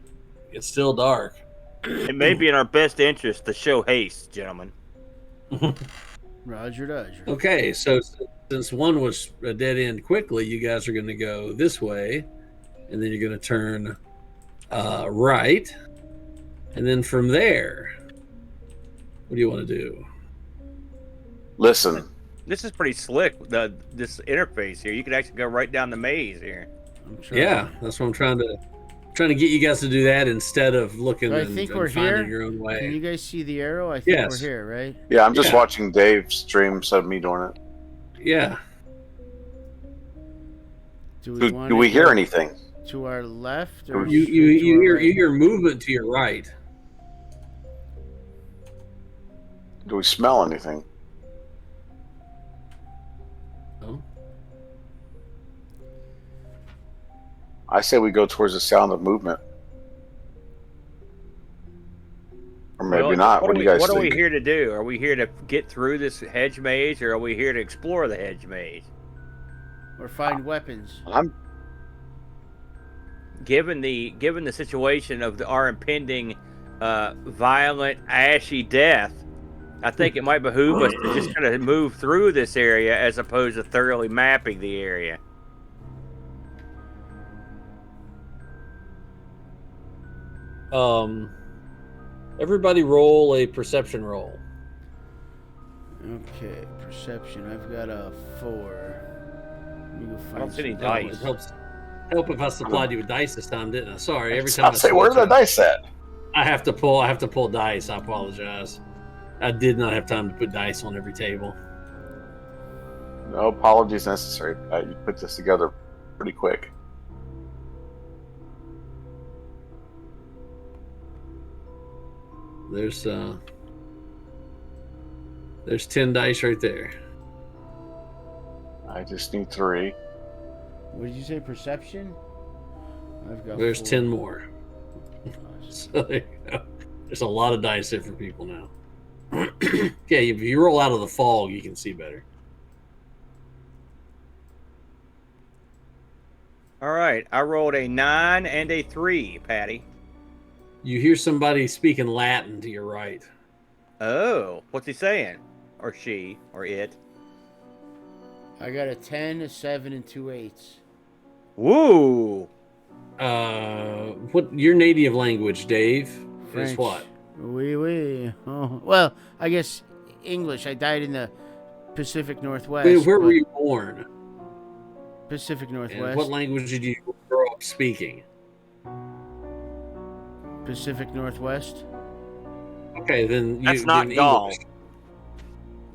dark. It may be in our best interest to show haste, gentlemen. Roger, Roger. Okay, so since one was a dead end quickly, you guys are going to go this way, and then you're going to turn right, and then from there, what do you want to do? Listen, This is pretty slick. This interface here, you can actually go right down the maze here. I'm trying. Yeah, that's what I'm trying to get you guys to do that instead of looking So I and, think and we're finding here. your own way. Can you guys see the arrow? I think Yes. we're here, right? yeah, I'm just Yeah. watching Dave stream instead of me doing it. Yeah. Do Do we hear anything? to our left or You straight to our hear right? you hear movement to your right. Do we smell anything? Oh. I say we go towards the sound of movement. Or maybe Well, not. What do you guys What are think? we here to do? Are we here to get through this hedge maze, or are we here to explore the hedge maze? Or find weapons. I'm Given the situation of our impending violent, ashy death, I think it might behoove us to just kind of move through this area as opposed to thoroughly mapping the area. Everybody roll a perception roll. Okay, perception. I've got a 4. Let me go find I don't see any some- dice. It help if I supplied you with dice this time, didn't I? Sorry, every time I'll say, where are the dice at? I have to pull dice. I apologize. I did not have time to put dice on every table. No apologies necessary. You put this together pretty quick. There's 10 dice right there. I just need 3. What did you say? Perception? I've got There's 4. 10 more. So there you go. There's a lot of dice there for people now. Yeah, if you roll out of the fog, you can see better. All right, I rolled a 9 and a 3, Patty. You hear somebody speaking Latin to your right. Oh, what's he saying? Or she, or it? I got a 10, a 7, and 2 8s. Woo! What your native language, Dave? French. Is what? Oui. Oh, well, I guess English. I died in the Pacific Northwest. Where were but- you born? Pacific And Northwest. what language did you grow up speaking? Pacific Northwest. Okay, then That's not Gaul. English.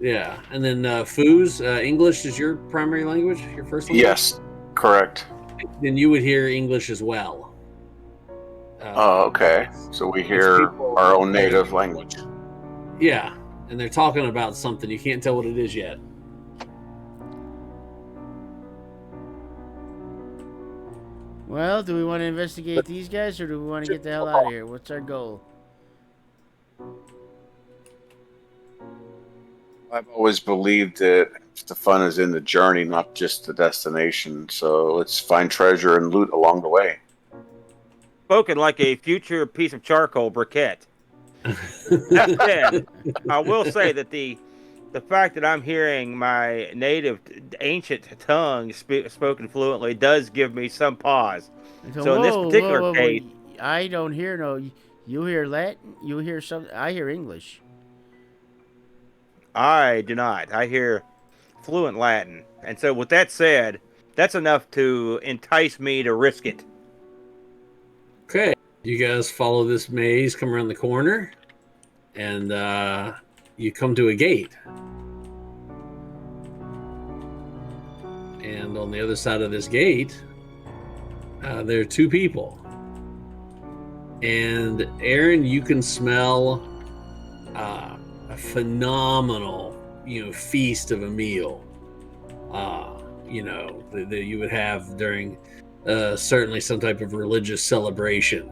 Yeah, and then Foos, English is your primary language, your first language? Yes, correct. Then you would hear English as well. Oh, okay. So we hear people- our own native language. Yeah, and they're talking about something. You can't tell what it is yet. Well, do we want to investigate these guys, or do we want to get the hell out of here? What's our goal? I've always believed that the fun is in the journey, not just the destination. So let's find treasure and loot along the way. Spoken like a future piece of charcoal briquette. That said, I will say that the fact that I'm hearing my native ancient tongue spoken fluently does give me some pause. So in this particular case, I don't hear no. You hear Latin? You hear something? I hear English. I do not. I hear fluent Latin. And so with that said, that's enough to entice me to risk it. Okay, you guys follow this maze, come around the corner, and you come to a gate. And on the other side of this gate, there are 2 people. And Aaron, you can smell a phenomenal, feast of a meal. That you would have during certainly some type of religious celebration.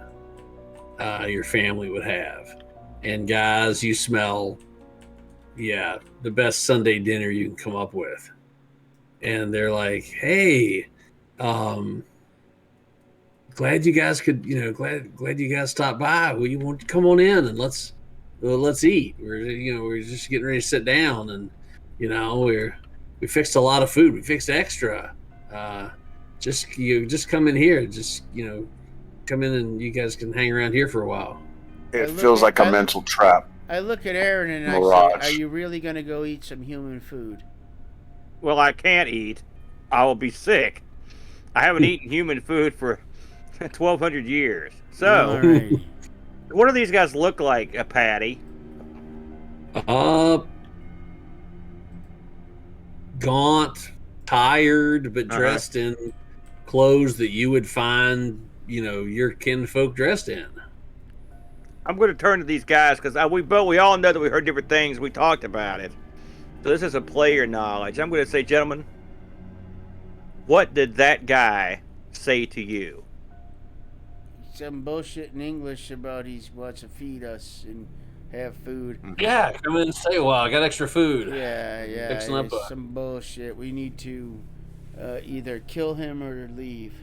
your family would have. And guys, you smell, the best Sunday dinner you can come up with. And they're like, hey, glad you guys could, glad you guys stopped by. Well, you want to come on in and let's eat. We're just getting ready to sit down, and we fixed a lot of food. We fixed extra. Just come in here. Just come in and you guys can hang around here for a while. It feels like a mental trap. I look at Aaron and I Mirage. say, are you really going to go eat some human food? Well, I can't eat. I will be sick. I haven't eaten human food for 1,200 years. So, Alright. what do these guys look like, Patty? Gaunt, tired, but dressed in clothes that you would find, your kinfolk dressed in. I'm going to turn to these guys because we all know that we heard different things. We talked about it. So this is a player knowledge. I'm going to say, gentlemen, what did that guy say to you? Some bullshit in English about he wants to feed us and have food. Yeah, come in and say, well, I got extra food. Yeah, Fixing up it's some bullshit. We need to either kill him or leave.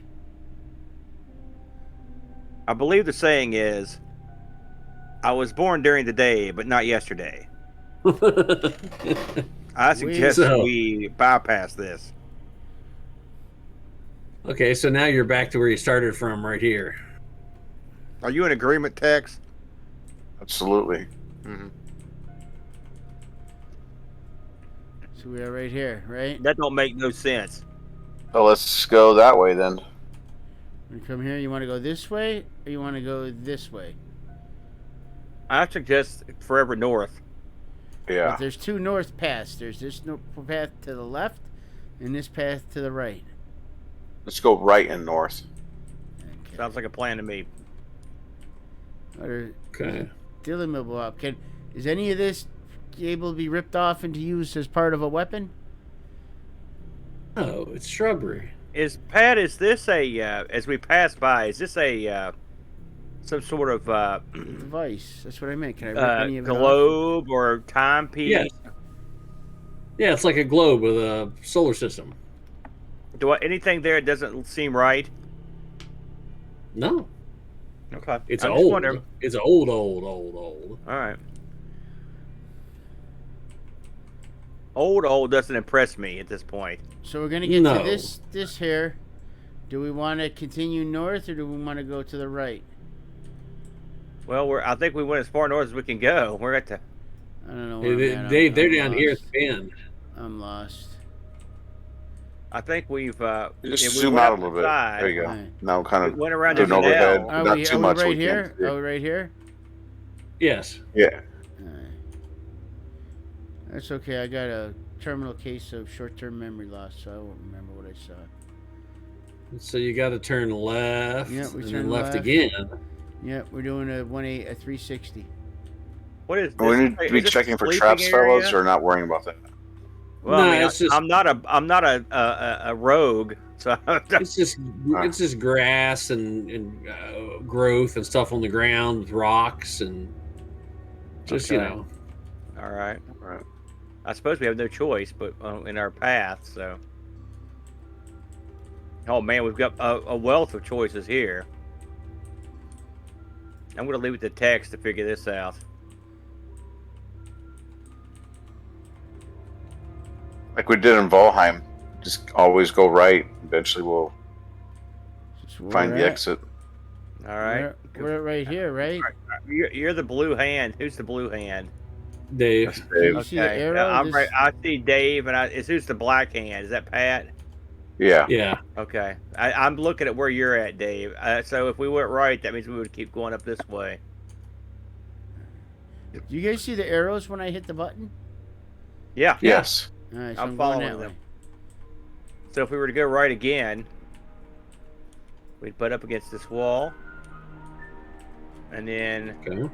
I believe the saying is, I was born during the day, but not yesterday. I suggest we bypass this. Okay, so now you're back to where you started from right here. Are you in agreement, Tex? Absolutely. Mm-hmm. So we are right here, right? That don't make no sense. So let's go that way then. When you come here, you want to go this way or you want to go this way? I suggest forever north. Yeah. But there's two north paths. There's this path to the left and this path to the right. Let's go right and north. Okay. Sounds like a plan to me. Okay. Dylan, is any of this able to be ripped off and used as part of a weapon? Oh, it's shrubbery. Is this a, as we pass by, is this a, some sort of, Device. That's what I meant. Can I rip any of it off? globe or timepiece? Yes. Yeah, it's like a globe with a solar system. Anything there doesn't seem right? No. Okay. It's I'm old. just wondering. It's old. All right. Old doesn't impress me at this point. So we're gonna get to this here. Do we want to continue north or do we want to go to the right? Well, I think we went as far north as we can go. We're at the. I don't know. They're down here at the bend. I'm lost. I think we've. Just zoom out a little bit. There you go. Right. Now kind of went around an overhead. Are Not we too much. right here? Are we right here? Yes. Yeah. Alright. That's okay. I got a terminal case of short-term memory loss, so I won't remember what I saw. So you got to turn left. Yeah, we and turn then left left. again. Yeah, we're doing a 360. What is this? We need to be checking for traps, fellas, or not worrying about that. Well, No, I mean, it's just- I'm not a rogue, so It's just grass and growth and stuff on the ground with rocks and just Okay. you know. all right. All right. I suppose we have no choice, but in our path, so. Oh man, we've got a wealth of choices here. I'm going to leave it to Tex to figure this out. Like we did in Valheim, just always go right. Eventually, we'll That's where find we're the at. exit. All right. We're right here, right? You're the blue hand. Who's the blue hand? Dave. That's Do you Dave. see the arrow? I'm This- right. I see Dave, and who's the black hand? Is that Pat? Yeah. Yeah. Okay. I'm looking at where you're at, Dave. So if we went right, that means we would keep going up this way. Do you guys see the arrows when I hit the button? Yeah. Yes. All right, so I'm I'm going following that them. way. So if we were to go right again, we'd butt up against this wall, and then Okay.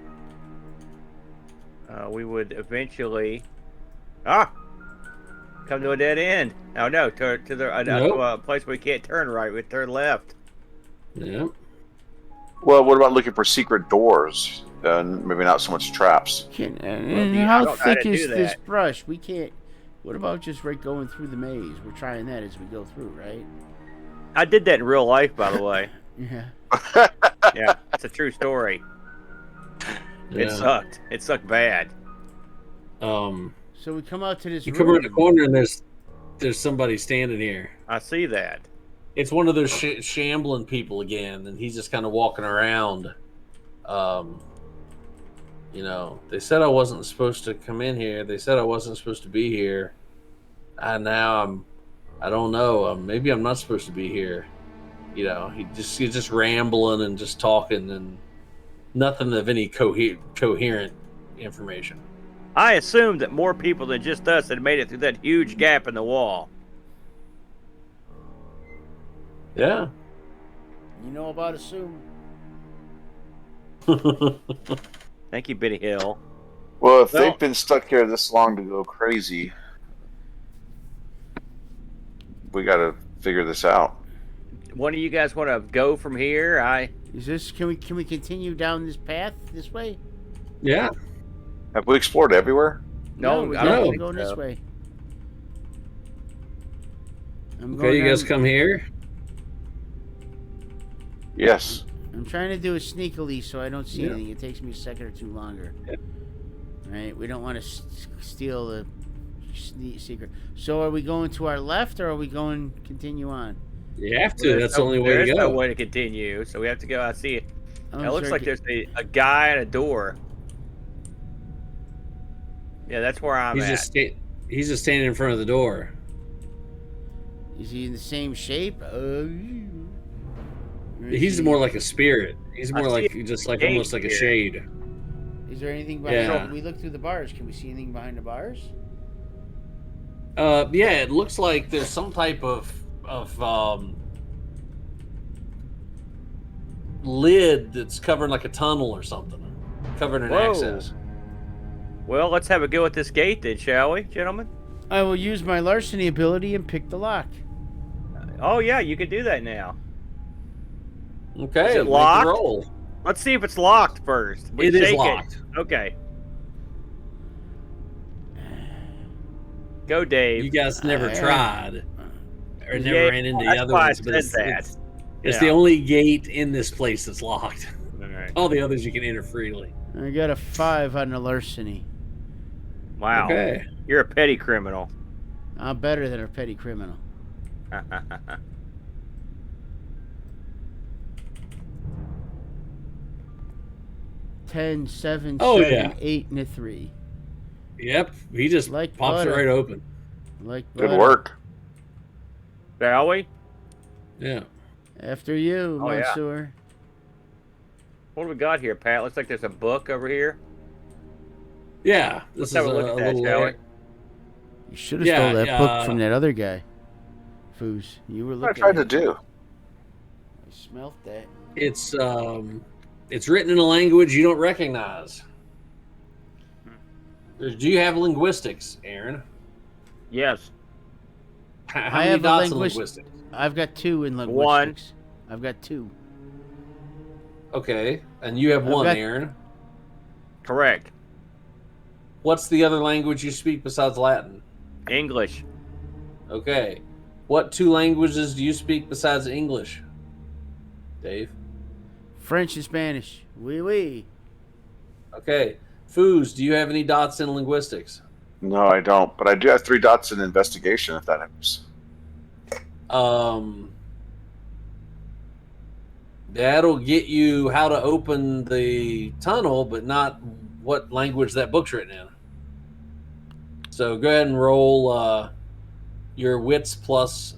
we would eventually come to a dead end. Oh no, to Nope. a place where we can't turn right. We turn left. Yeah. Well, what about looking for secret doors? Maybe not so much traps. How don't know how thick to is do this that. brush? We can't. What about just going through the maze? We're trying that as we go through, right? I did that in real life, by the way. Yeah. Yeah, it's a true story. It sucked. It sucked bad. So we come out to this You room. come around the corner and there's somebody standing here. I see that. It's one of those shambling people again, and he's just kind of walking around. They said I wasn't supposed to come in here. They said I wasn't supposed to be here. And now I don't know. Maybe I'm not supposed to be here. He's just rambling and just talking and nothing of any coherent information. I assumed that more people than just us had made it through that huge gap in the wall. Yeah. You know about assume. Thank you, Benny Hill. Well, if they've been stuck here this long to go crazy, we got to figure this out. One of you guys want to go from here? Can we continue down this path this way? Yeah. Have we explored everywhere? No, we I don't gotta think go so. this way. Okay, you guys come here. Yes. I'm trying to do it sneakily so I don't see anything. It takes me a second or two longer. Yeah. Right? We don't want to steal the secret. So are we going to our left or are we going continue on? You have to. That's the only way to There's go. no way to continue, so we have to go. I see it. Oh, It looks like there's a guy at a door. Yeah, that's where I'm He's at. he's just standing in front of the door. Is he in the same shape? Or He's he- more like a spirit. He's more I like see just like shade almost like a here. shade. Is there anything behind? Yeah. We look through the bars. Can we see anything behind the bars? Yeah, it looks like there's some type of lid that's covering like a tunnel or something, covering an Whoa. access. Well, let's have a go at this gate then, shall we, gentlemen? I will use my larceny ability and pick the lock. Oh, yeah, you can do that now. Okay, Is it make the locked? roll. Let's see if it's locked first. It is Shake locked. Okay. Go, Dave. You guys never tried or never Yeah, ran into that's the other why I ones, but said that. it's Yeah. the only gate in this place that's locked. All right. All the others you can enter freely. I got a 5 on the larceny. Wow. Okay. You're a petty criminal. I'm better than a petty criminal. 10, 7, Oh, 7, yeah. 8, and a 3. Yep, he just Like pops butter. it right open. Like Good butter. work. Shall we? Yeah. After you, Oh, yeah. Monsieur. What do we got here, Pat? Looks like there's a book over here. Yeah, this is Let's have a a look at that, little shall we? You should have Yeah, stole that book from that other guy. Foos. You were What I looking tried to at do. I smelt that. It's written in a language you don't recognize. Do you have linguistics, Aaron? Yes. How I many have a dots in linguist- linguistics? I've got 2 in linguistics. I've got 2. Okay, and you have I've one, got- Aaron. Correct. What's the other language you speak besides Latin? English. Okay. What 2 languages do you speak besides English? Dave? French and Spanish. Oui, oui. Okay. Foos, do you have any dots in linguistics? No, I don't. But I do have 3 dots in investigation, if that helps. That'll get you how to open the tunnel, but not what language that book's written in. So go ahead and roll your wits plus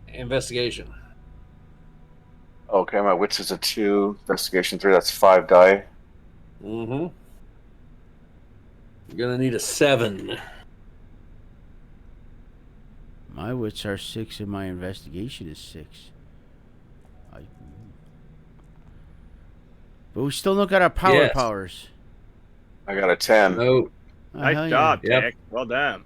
investigation. Okay, my wits is a 2. Investigation 3, that's 5 die. Mm-hmm. You're gonna need a 7. My wits are 6 and my investigation is 6. But we still don't got our power Yes. powers. I got a 10. No. Nice hell job, yeah. Tech. Well done.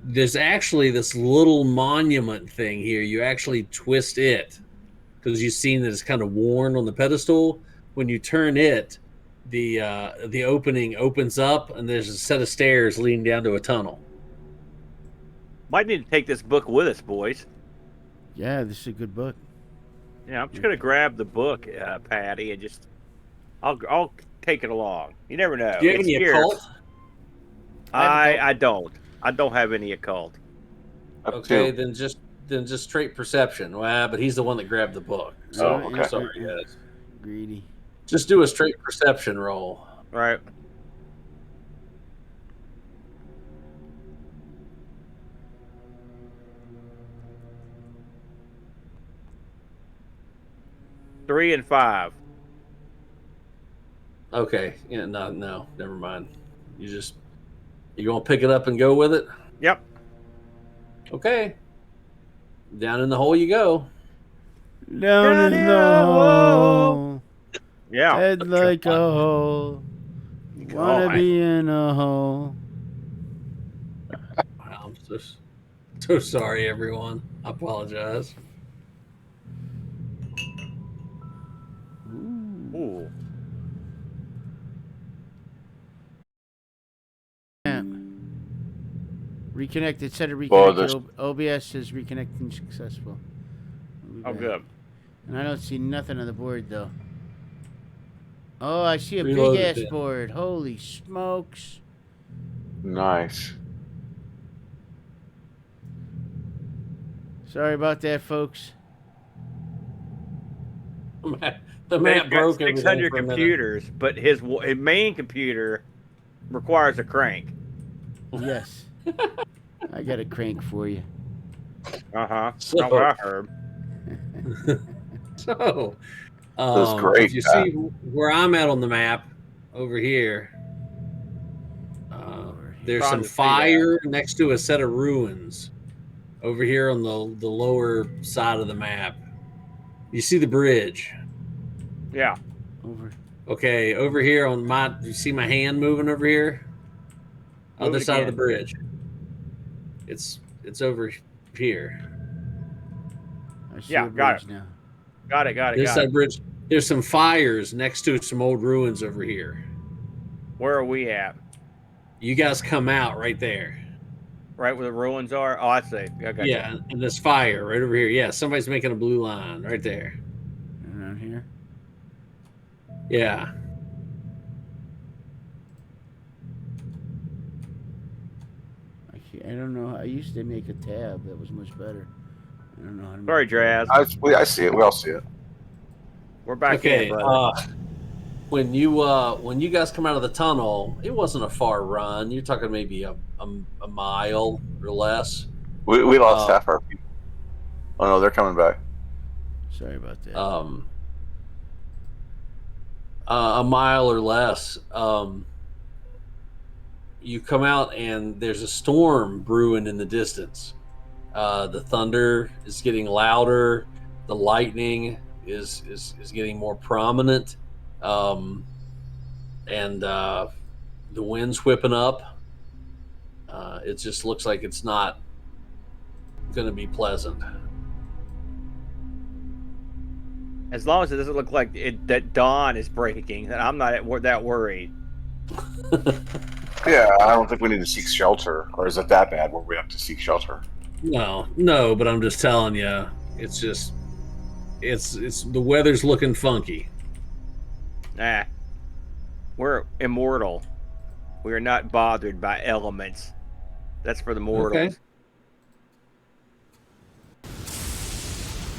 There's actually this little monument thing here. You actually twist it, because you've seen that it's kind of worn on the pedestal. When you turn it, the opening opens up, and there's a set of stairs leading down to a tunnel. Might need to take this book with us, boys. Yeah, this is a good book. Yeah, I'm just gonna grab the book, Patty, and I'll take it along. You never know. Do you have It's any here. occult? I don't. I don't have any occult. Okay, then just straight perception. Well, but he's the one that grabbed the book. So okay. Sorry, guys. Greedy. Just do a straight perception roll. Right. Three and 5. Okay. Yeah, no, never mind. You gonna pick it up and go with it? Yep. Okay. Down in the hole you go. Down in the hole. Yeah. Head like a hole. Wanna God. be in a hole. Wow, I'm so sorry, everyone. I apologize. Ooh. Yeah. Reconnected. Said it Well, reconnected. OBS says reconnecting successful. We'll be Oh, back. good. And I don't see nothing on the board though. Oh, I see a Reload big it ass then. board. Holy smokes. Nice. Sorry about that, folks. The map broke everything 600 for a minute. computers, but his main computer requires a crank. Yes. I got a crank for you. Uh-huh. So- Not what I heard. So, That's great, if you Pat. see where I'm at on the map over here, there's Trying some to see fire next to a set of ruins over here on the lower side of the map. You see the bridge. Yeah. Over. Okay, over here on you see my hand moving over here? Move Other it side of the again. bridge. It's over here. I see Yeah, a got bridge now. Got it. This side bridge. There's some fires next to some old ruins over here. Where are we at? You guys come out right there. Right where the ruins are? Oh, I see. I got Yeah, and this fire right over here. Yeah, somebody's making a blue line right there. Around here. Yeah. I don't know. I used to make a tab that was much better. I don't know how to. Sorry, make a tab. Draz. I see it. We all see it. We're back Okay. in, brother. When you guys come out of the tunnel, it wasn't a far run. You're talking maybe a mile or less. We lost half our people. Oh no, they're coming back. Sorry about that. A mile or less. You come out and there's a storm brewing in the distance. The thunder is getting louder. The lightning is getting more prominent. And the wind's whipping up. It just looks like it's not going to be pleasant. As long as it doesn't look like that dawn is breaking, then I'm not that worried. Yeah, I don't think we need to seek shelter. Or is it that bad where we have to seek shelter? No, but I'm just telling you, it's just, it's the weather's looking funky. Nah. We're immortal. We are not bothered by elements. That's for the mortals. Okay.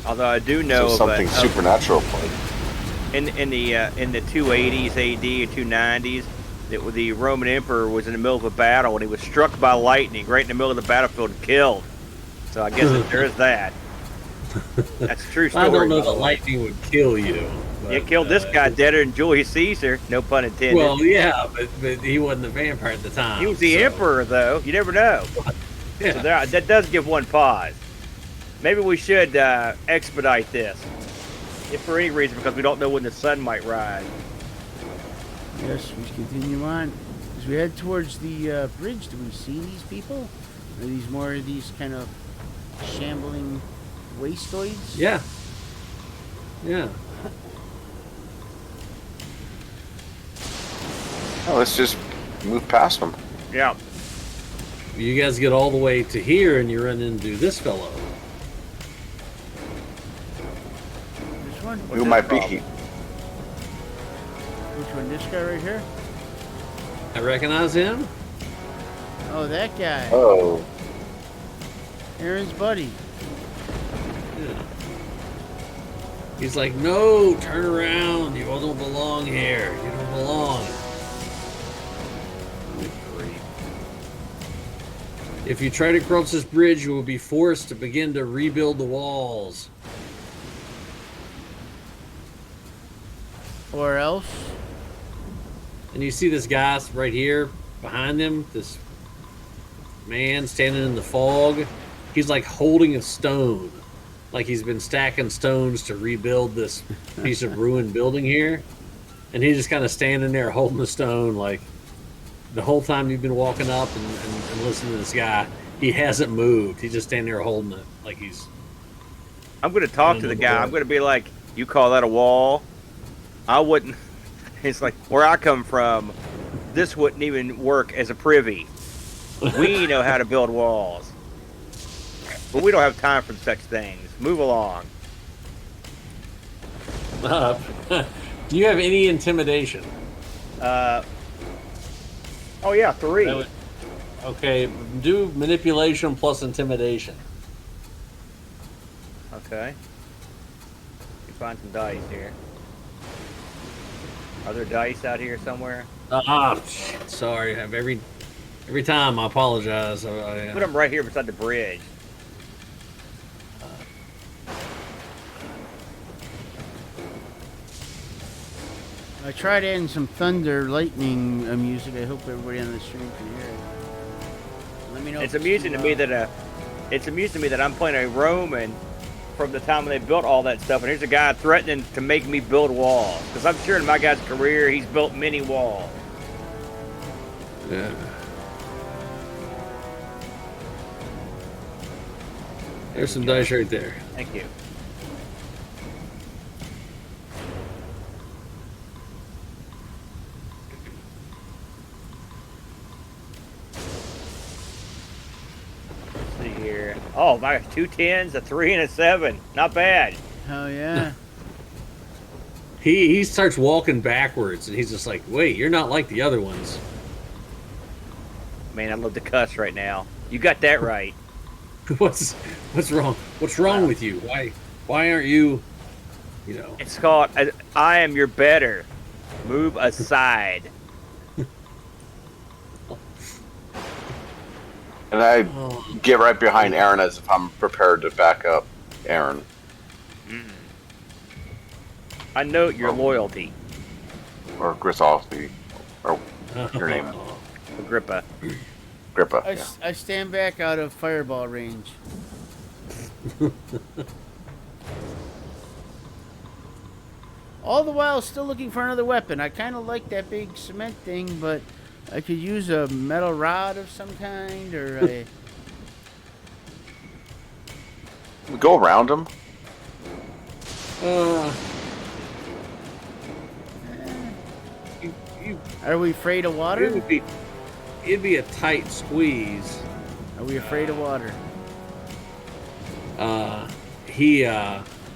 Although I do know So something supernatural played. in the 280s AD or 290s, that the Roman emperor was in the middle of a battle and he was struck by lightning right in the middle of the battlefield and killed. So I guess there's that. That's a true story. I don't know by the that way. lightning would kill you. But, You killed this guy deader than Julius Caesar. No pun intended. Well, yeah, but he wasn't a vampire at the time. He was the emperor, though. You never know. Yeah. So that does give one pause. Maybe we should expedite this, if for any reason, because we don't know when the sun might rise. Yes, we continue on. As we head towards the bridge, do we see these people? Are these more of these kind of shambling wastoids? Yeah. Yeah. Oh, let's just move past them. Yeah. You guys get all the way to here and you run into this fellow. This one? Who might be? Which one? This guy right here? I recognize him. Oh, that guy. Oh, Aaron's buddy. Yeah. He's like, no, turn around. You all don't belong here. You don't belong. If you try to cross this bridge, you will be forced to begin to rebuild the walls. Or else? And you see this guy right here behind him, this man standing in the fog. He's like holding a stone, like he's been stacking stones to rebuild this piece of ruined building here. And he's just kind of standing there holding the stone, like the whole time you've been walking up and listening to this guy. He hasn't moved. He's just standing there holding it, like he's. I'm going to talk to the guy. I'm going to be like, you call that a wall? I wouldn't. It's like, where I come from, this wouldn't even work as a privy. We know how to build walls. But we don't have time for such things. Move along. Do you have any intimidation? Oh, yeah, 3. Okay, do manipulation plus intimidation. Okay. You find some dice here. Are there dice out here somewhere? Shit, sorry. Every time I apologize. Put them right here beside the bridge. I tried adding some thunder, lightning music. I hope everybody on the stream can hear it. Let me know. It's amusing to me that I'm playing a Roman from the time when they built all that stuff, and here's a guy threatening to make me build walls. Because I'm sure in my guy's career, he's built many walls. Yeah. There's some dice right there. Thank you. Let's see here. Oh my gosh, 2 10s, a 3, and a 7. Not bad. Hell yeah. He starts walking backwards, and he's just like, wait, you're not like the other ones. Man, I'd love to cuss right now. You got that right. What's wrong? What's wrong with you? Why aren't you, you know? It's called I am your better. Move aside. and I get right behind Aaron as if I'm prepared to back up Aaron. I note your loyalty. Or Grisolfi. Or your name. Agrippa. Grippa. Yeah. I stand back out of fireball range. All the while still looking for another weapon. I kind of like that big cement thing, but I could use a metal rod of some kind or a... We go around him. Are we afraid of water? It'd be a tight squeeze. Are we afraid of water?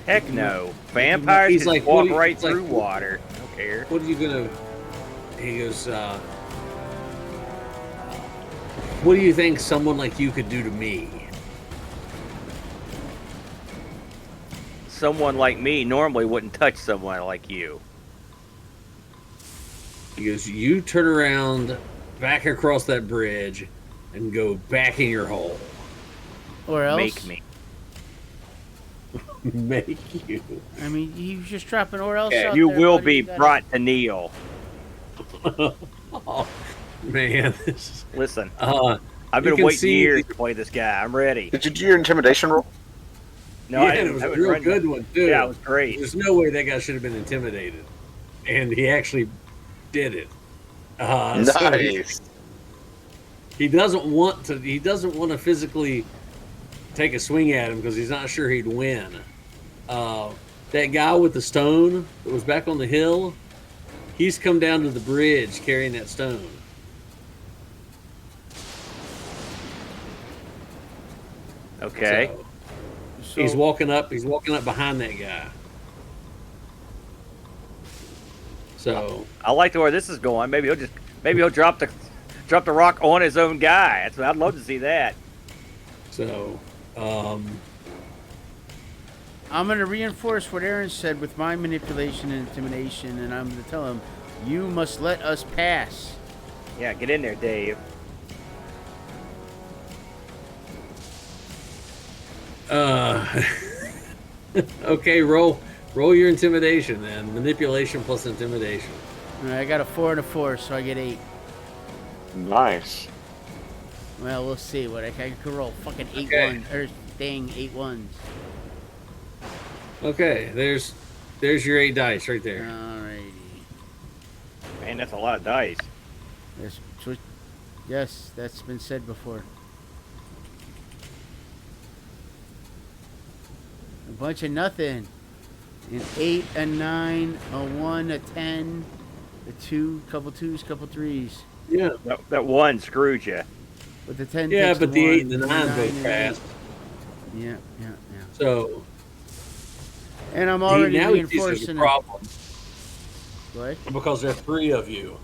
Heck no. Vampires He's can like, walk what do you- right it's like, through water. I don't care. What are you gonna? He goes, what do you think someone like you could do to me? Someone like me normally wouldn't touch someone like you. He goes, you turn around, back across that bridge, and go back in your hole. Or else? Make me. Make you. I mean, he's just dropping or else Okay. out You there, will buddy. be You gotta- brought to kneel. Oh, man, this is, Listen, uh, I've you been can waiting see- years to play this guy. I'm ready. Did you do your intimidation roll? No, yeah, I didn't. it was I a haven't real run good yet. one too. Yeah, it was great. There's no way that guy should have been intimidated, and he actually did it. So Nice. he doesn't want to. He doesn't want to physically take a swing at him because he's not sure he'd win. that guy with the stone that was back on the hill, he's come down to the bridge carrying that stone. Okay. So he's walking up behind that guy. So I like the way this is going. Maybe he'll drop the rock on his own guy. I'd love to see that. So I'm going to reinforce what Aaron said with my manipulation and intimidation, and I'm going to tell him, you must let us pass. Yeah, get in there, Dave. Okay, roll your intimidation then. Manipulation plus intimidation. All right, I got a 4 and a 4, so I get 8. Nice. Well, we'll see what I could roll. Fucking 8 Okay. ones, or dang 8 ones. Okay, there's your 8 dice right there. Alrighty. Man, that's a lot of dice. Yes, that's been said before. A bunch of nothing. An 8, a 9, a 1, a 10, a 2, couple 2s, couple 3s. Yeah. That one screwed you. But the 10 Yeah, takes but the 8 and the 1, 9 both and passed. 8. Yeah. So And I'm already now it's a reinforcing it. problem What? because there are 3 of you.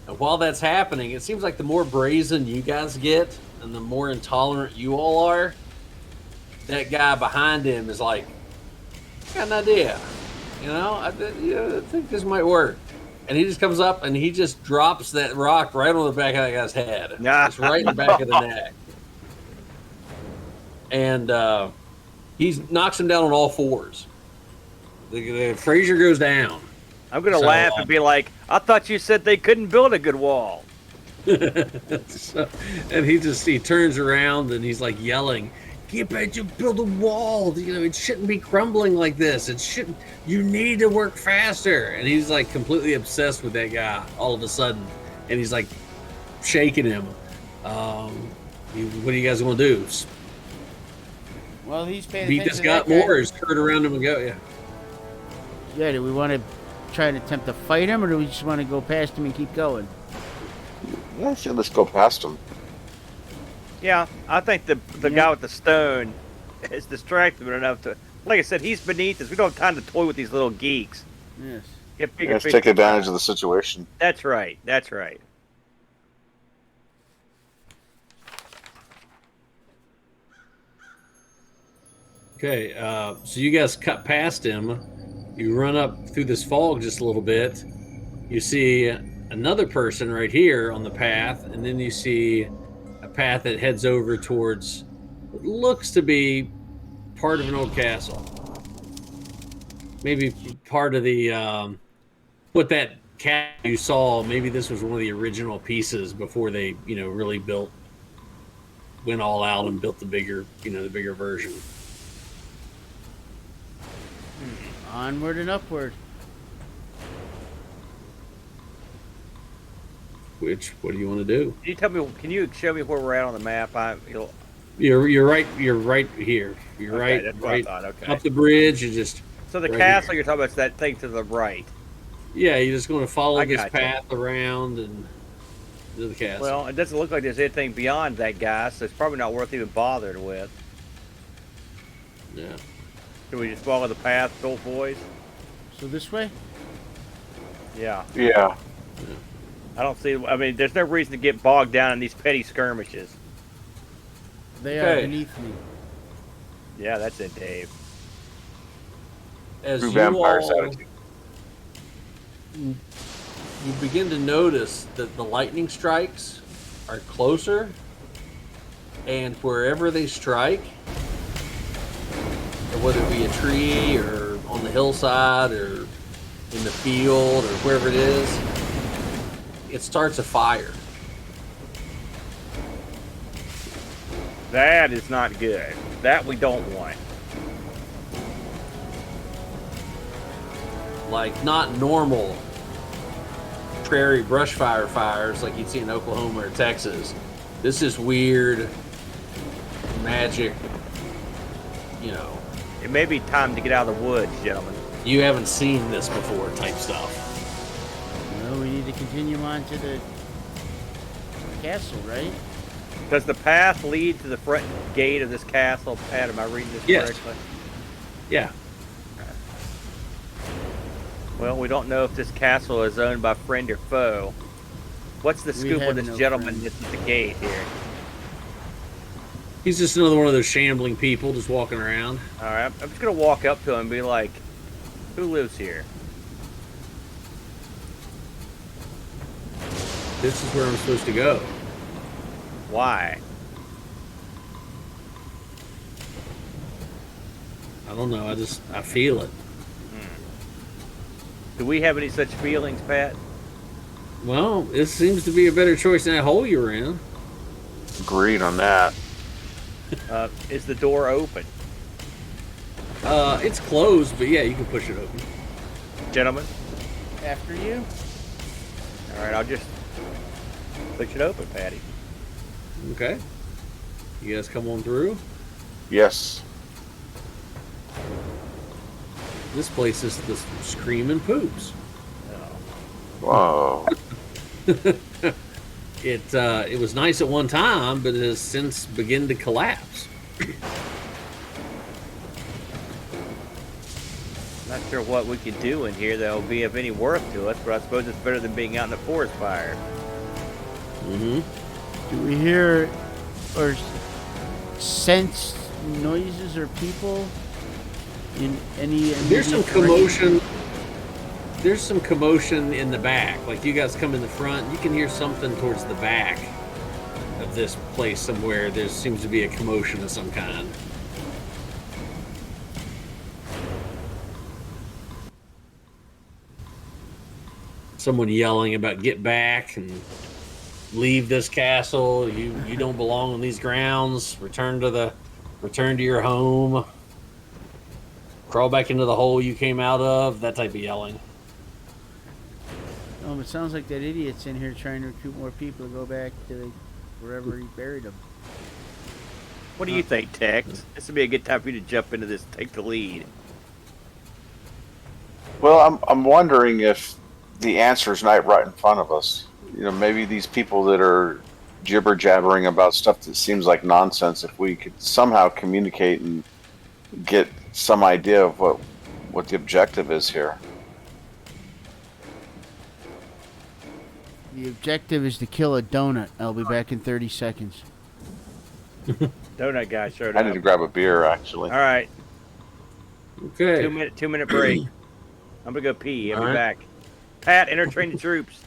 And while that's happening, it seems like the more brazen you guys get and the more intolerant you all are, that guy behind him is like, I got an idea. I think this might work. And he just comes up and he just drops that rock right on the back of that guy's head. It's right in the back of the neck. And he knocks him down on all 4s. The Frazier goes down. I'm gonna laugh and be like, I thought you said they couldn't build a good wall. And he turns around and he's like yelling, "Get back to build a wall! It shouldn't be crumbling like this. You need to work faster." And he's like completely obsessed with that guy all of a sudden, and he's like shaking him. What are you guys gonna do? Well, he's paying Beat attention this to guy that guy. more? Or turn around him and go? Yeah. Yeah, do we want to try and attempt to fight him, or do we just want to go past him and keep going? Yeah, sure, let's go past him. Yeah, I think the guy with the stone is distracted enough to. Like I said, he's beneath us. We don't have time to toy with these little geeks. Yes. Get bigger, Let's bigger. take advantage of the situation. That's right. That's right. Okay, so you guys cut past him. You run up through this fog just a little bit. You see another person right here on the path, and then you see a path that heads over towards what looks to be part of an old castle. Maybe part of the what that cat you saw. Maybe this was one of the original pieces before they, really went all out and built the bigger version. Onward and upward. What do you want to do? Can you tell me? Can you show me where we're at on the map? You're right here. You're Okay, that's what I right thought, okay. up the bridge. You just So the right castle here. you're talking about is that thing to the right. You're just going to follow I this gotcha. path around and to the castle. Well, it doesn't look like there's anything beyond that guy, so it's probably not worth even bothering with. Yeah. Can we just follow the path, old boys? So this way? Yeah. Yeah. I don't see. I mean, there's no reason to get bogged down in these petty skirmishes. They are Okay. beneath me. Yeah, that's it, Dave. As True you vampire's all, attitude. you begin to notice that the lightning strikes are closer, and wherever they strike, whether it be a tree or on the hillside or in the field or wherever it is, it starts a fire. That is not good. That we don't want. Like not normal prairie brush fires like you'd see in Oklahoma or Texas. This is weird magic, It may be time to get out of the woods, gentlemen. you haven't seen this before type stuff. Well, we need to continue on to the castle, right? Does the path lead to the front gate of this castle? Pat, am I reading this Yes. correctly? Yeah. Well, we don't know if this castle is owned by friend or foe. What's the scoop have with this no gentleman friend. that's at the gate here? He's just another one of those shambling people just walking around. All right, I'm just gonna walk up to him and be like, "Who lives here?" This is where I'm supposed to go. Why? I don't know. I feel it. Do we have any such feelings, Pat? Well, this seems to be a better choice than that hole you were in. Agreed on that. Is the door open? It's closed, but yeah, you can push it open. Gentlemen? After you? All right, I'll just push it open, Patty. Okay. You guys come on through. Yes. This place is the screaming poops. Whoa. It was nice at one time, but it has since begun to collapse. Not sure what we can do in here that will be of any worth to us, but I suppose it's better than being out in a forest fire. Mm-hmm. Do we hear or sense noises or people in any? There's some immediate direction? commotion. There's some commotion in the back. Like you guys come in the front, you can hear something towards the back of this place somewhere. There seems to be a commotion of some kind. Someone yelling about get back and leave this castle. You don't belong on these grounds. Return to your home. Crawl back into the hole you came out of. That type of yelling. It sounds like that idiot's in here trying to recruit more people to go back to wherever he buried them. What do you think, Tex? This would be a good time for you to jump into this, take the lead. Well, I'm wondering if the answer is not right in front of us. You know, maybe these people that are jibber jabbering about stuff that seems like nonsense. If we could somehow communicate and get some idea of what the objective is here. The objective is to kill a donut. I'll be back in 30 seconds. Donut guy showed I up. need to grab a beer, actually. All right, Okay. 2 minute break. I'm gonna go pee. I'll be All right. back. Pat, enter train the troops.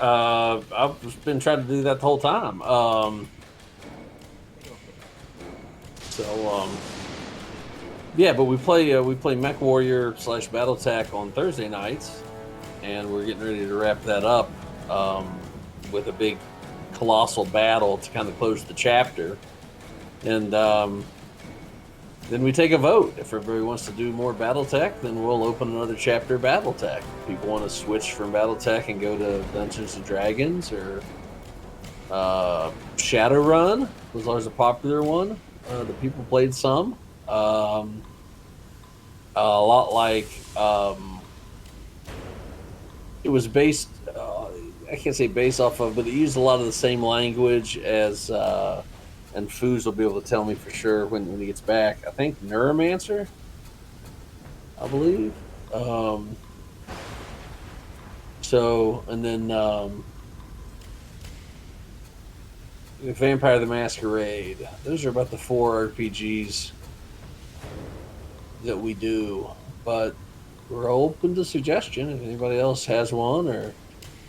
I've just been trying to do that the whole time. Yeah, but we play Mech Warrior / BattleTech on Thursday nights, and we're getting ready to wrap that up with a big colossal battle to kind of close the chapter, and then we take a vote. If everybody wants to do more BattleTech, then we'll open another chapter of BattleTech. If people want to switch from BattleTech and go to Dungeons and Dragons or Shadowrun was always a popular one. The people played some. A lot like it was based. I can't say based off of, but it used a lot of the same language as. And Foos will be able to tell me for sure when he gets back. I think Neuromancer, I believe. And then Vampire the Masquerade. Those are about the 4 RPGs that we do. But we're open to suggestion if anybody else has one, or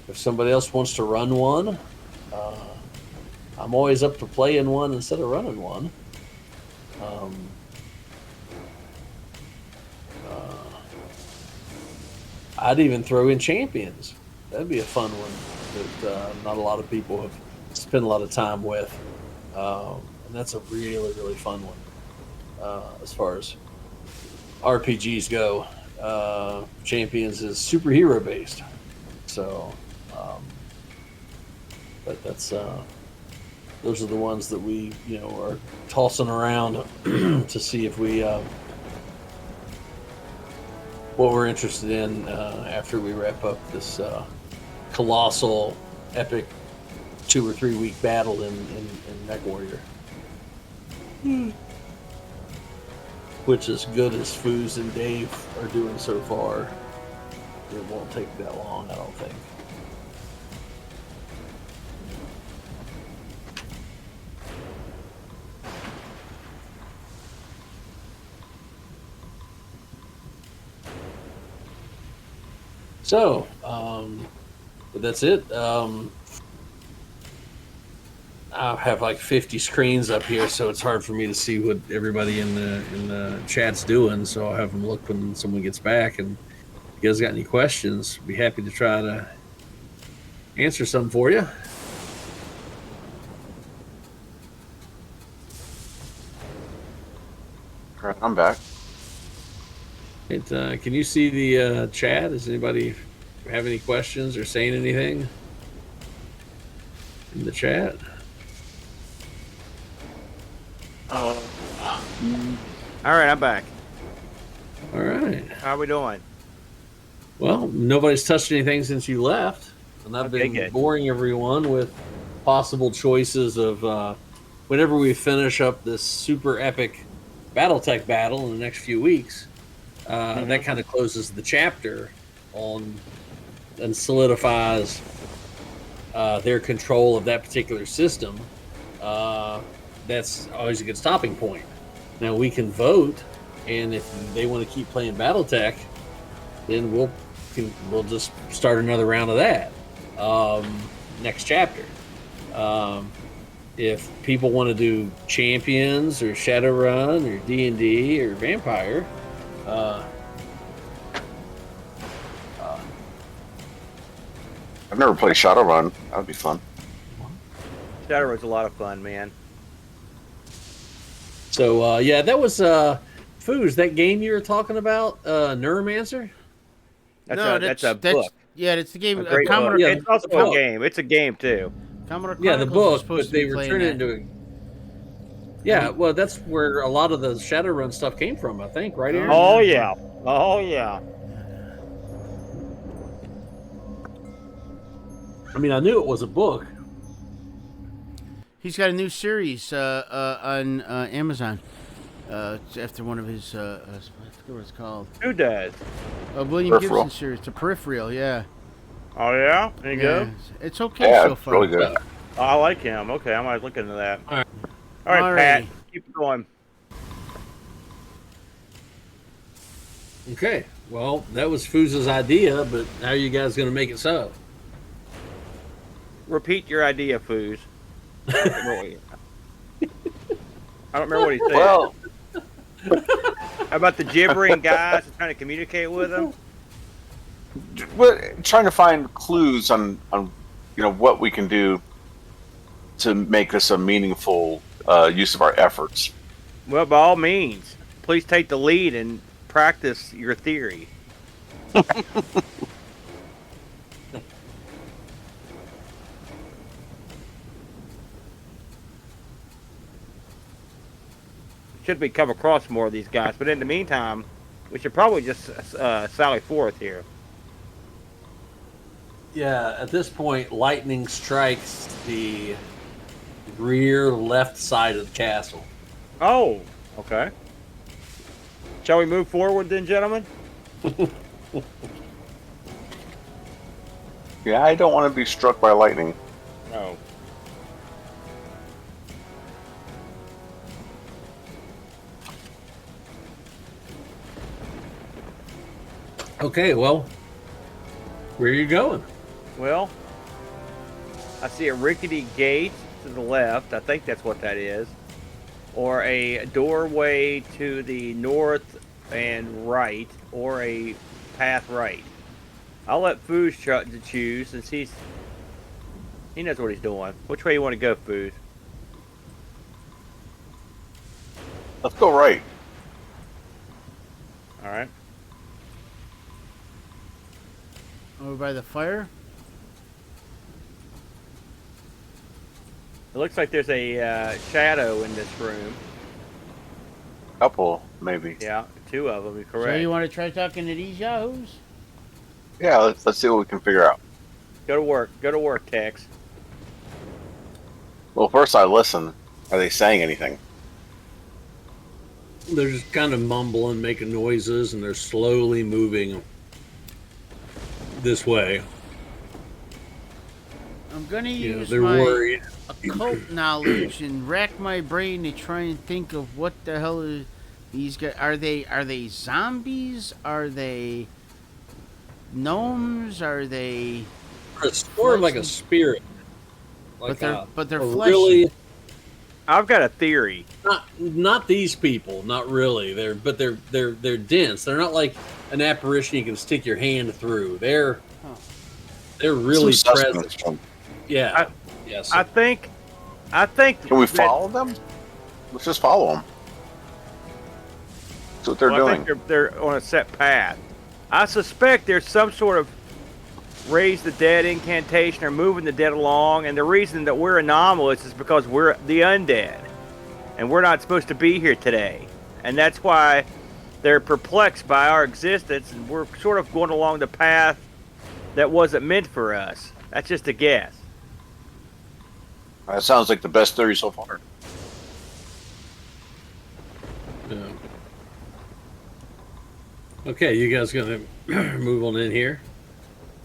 if somebody else wants to run one. I'm always up for playing one instead of running one. I'd even throw in Champions. That'd be a fun one that not a lot of people have spent a lot of time with. And that's a really, really fun one as far as RPGs go. Champions is superhero based. So, but that's... those are the ones that we, are tossing around to see if we what we're interested in after we wrap up this colossal, epic 2 or 3 week battle in Mech Warrior. Which, as good as Foos and Dave are doing so far, it won't take that long, I don't think. So, but that's it. I have like 50 screens up here, so it's hard for me to see what everybody in the chat's doing. So I'll have them look when someone gets back. And if you guys got any questions, be happy to try to answer some for you. All right, I'm back. Can you see the chat? Does anybody have any questions or saying anything in the chat? All right, I'm back. All right. How are we doing? Well, nobody's touched anything since you left, and I've been good. boring everyone with possible choices of whenever we finish up this super epic BattleTech battle in the next few weeks. That kind of closes the chapter on and solidifies their control of that particular system. That's always a good stopping point. Now we can vote, and if they want to keep playing BattleTech, then we'll just start another round of that next chapter. If people want to do Champions or Shadowrun or D&D or Vampire, I've never played Shadowrun. That would be fun. Shadowrun's a lot of fun, man. So yeah, that was Foos, that game you were talking about, Neuromancer. That's a book. Yeah, it's the game. A great Commodore, book. Yeah, It's also book. a game. It's a game too. Commodore Yeah, the Chronicles was book, supposed but to be they were playing turning it that. into a. Yeah, well, that's where a lot of the Shadowrun stuff came from, I think, right, Aaron? Oh yeah. Oh yeah. I mean, I knew it was a book. He's got a new series on Amazon. After one of his, I forget what it's called. Who does? William Peripheral. Gibson series. The Peripheral, yeah. Oh yeah. There you go. It's okay Yeah, so it's far. really good. Oh, I like him. Okay, I might look into that. All right. All right, Pat. Alrighty. Keep going. Okay, well, that was Foos' idea, but how are you guys going to make it so? Repeat your idea, Foos. I don't remember what he said. Well, How about the gibbering guys and trying to communicate with them? we're trying to find clues on what we can do to make this a meaningful use of our efforts. Well, by all means, please take the lead and practice your theory. Should we come across more of these guys? But in the meantime, we should probably just sally forth here. Yeah, at this point, lightning strikes the rear left side of the castle. Oh, okay. Shall we move forward then, gentlemen? Yeah, I don't want to be struck by lightning. No. Okay, well, where are you going? Well, I see a rickety gate to the left. I think that's what that is. Or a doorway to the north and right, or a path right. I'll let Foos choose since he knows what he's doing. Which way you want to go, Foos? Let's go right. All right. Over by the fire. It looks like there's a shadow in this room. Couple, maybe. Yeah, 2 of them. You're So correct. you want to try talking to these yahoos? Yeah, let's see what we can figure out. Go to work. Go to work, Tex. Well, first I listen. Are they saying anything? They're just kind of mumbling, making noises, and they're slowly moving this way. I'm gonna use They're my worried. occult knowledge and rack my brain to try and think of what the hell is these guys. Are they zombies? Are they gnomes? Are they? It's sort of like a spirit. Like But they're a fleshy. really I've got a theory. not these people, not really. They're dense. They're not like an apparition you can stick your hand through. They're really Some present. sustenance. Yeah. Yes. I think. Can we that- follow them? Let's just follow them. That's what they're well, I doing. think they're on a set path. I suspect there's some sort of raise the dead incantation or moving the dead along, and the reason that we're anomalous is because we're the undead, and we're not supposed to be here today, and that's why they're perplexed by our existence, and we're sort of going along the path that wasn't meant for us. That's just a guess. That sounds like the best theory so far. Yeah. Okay, you guys gonna move on in here?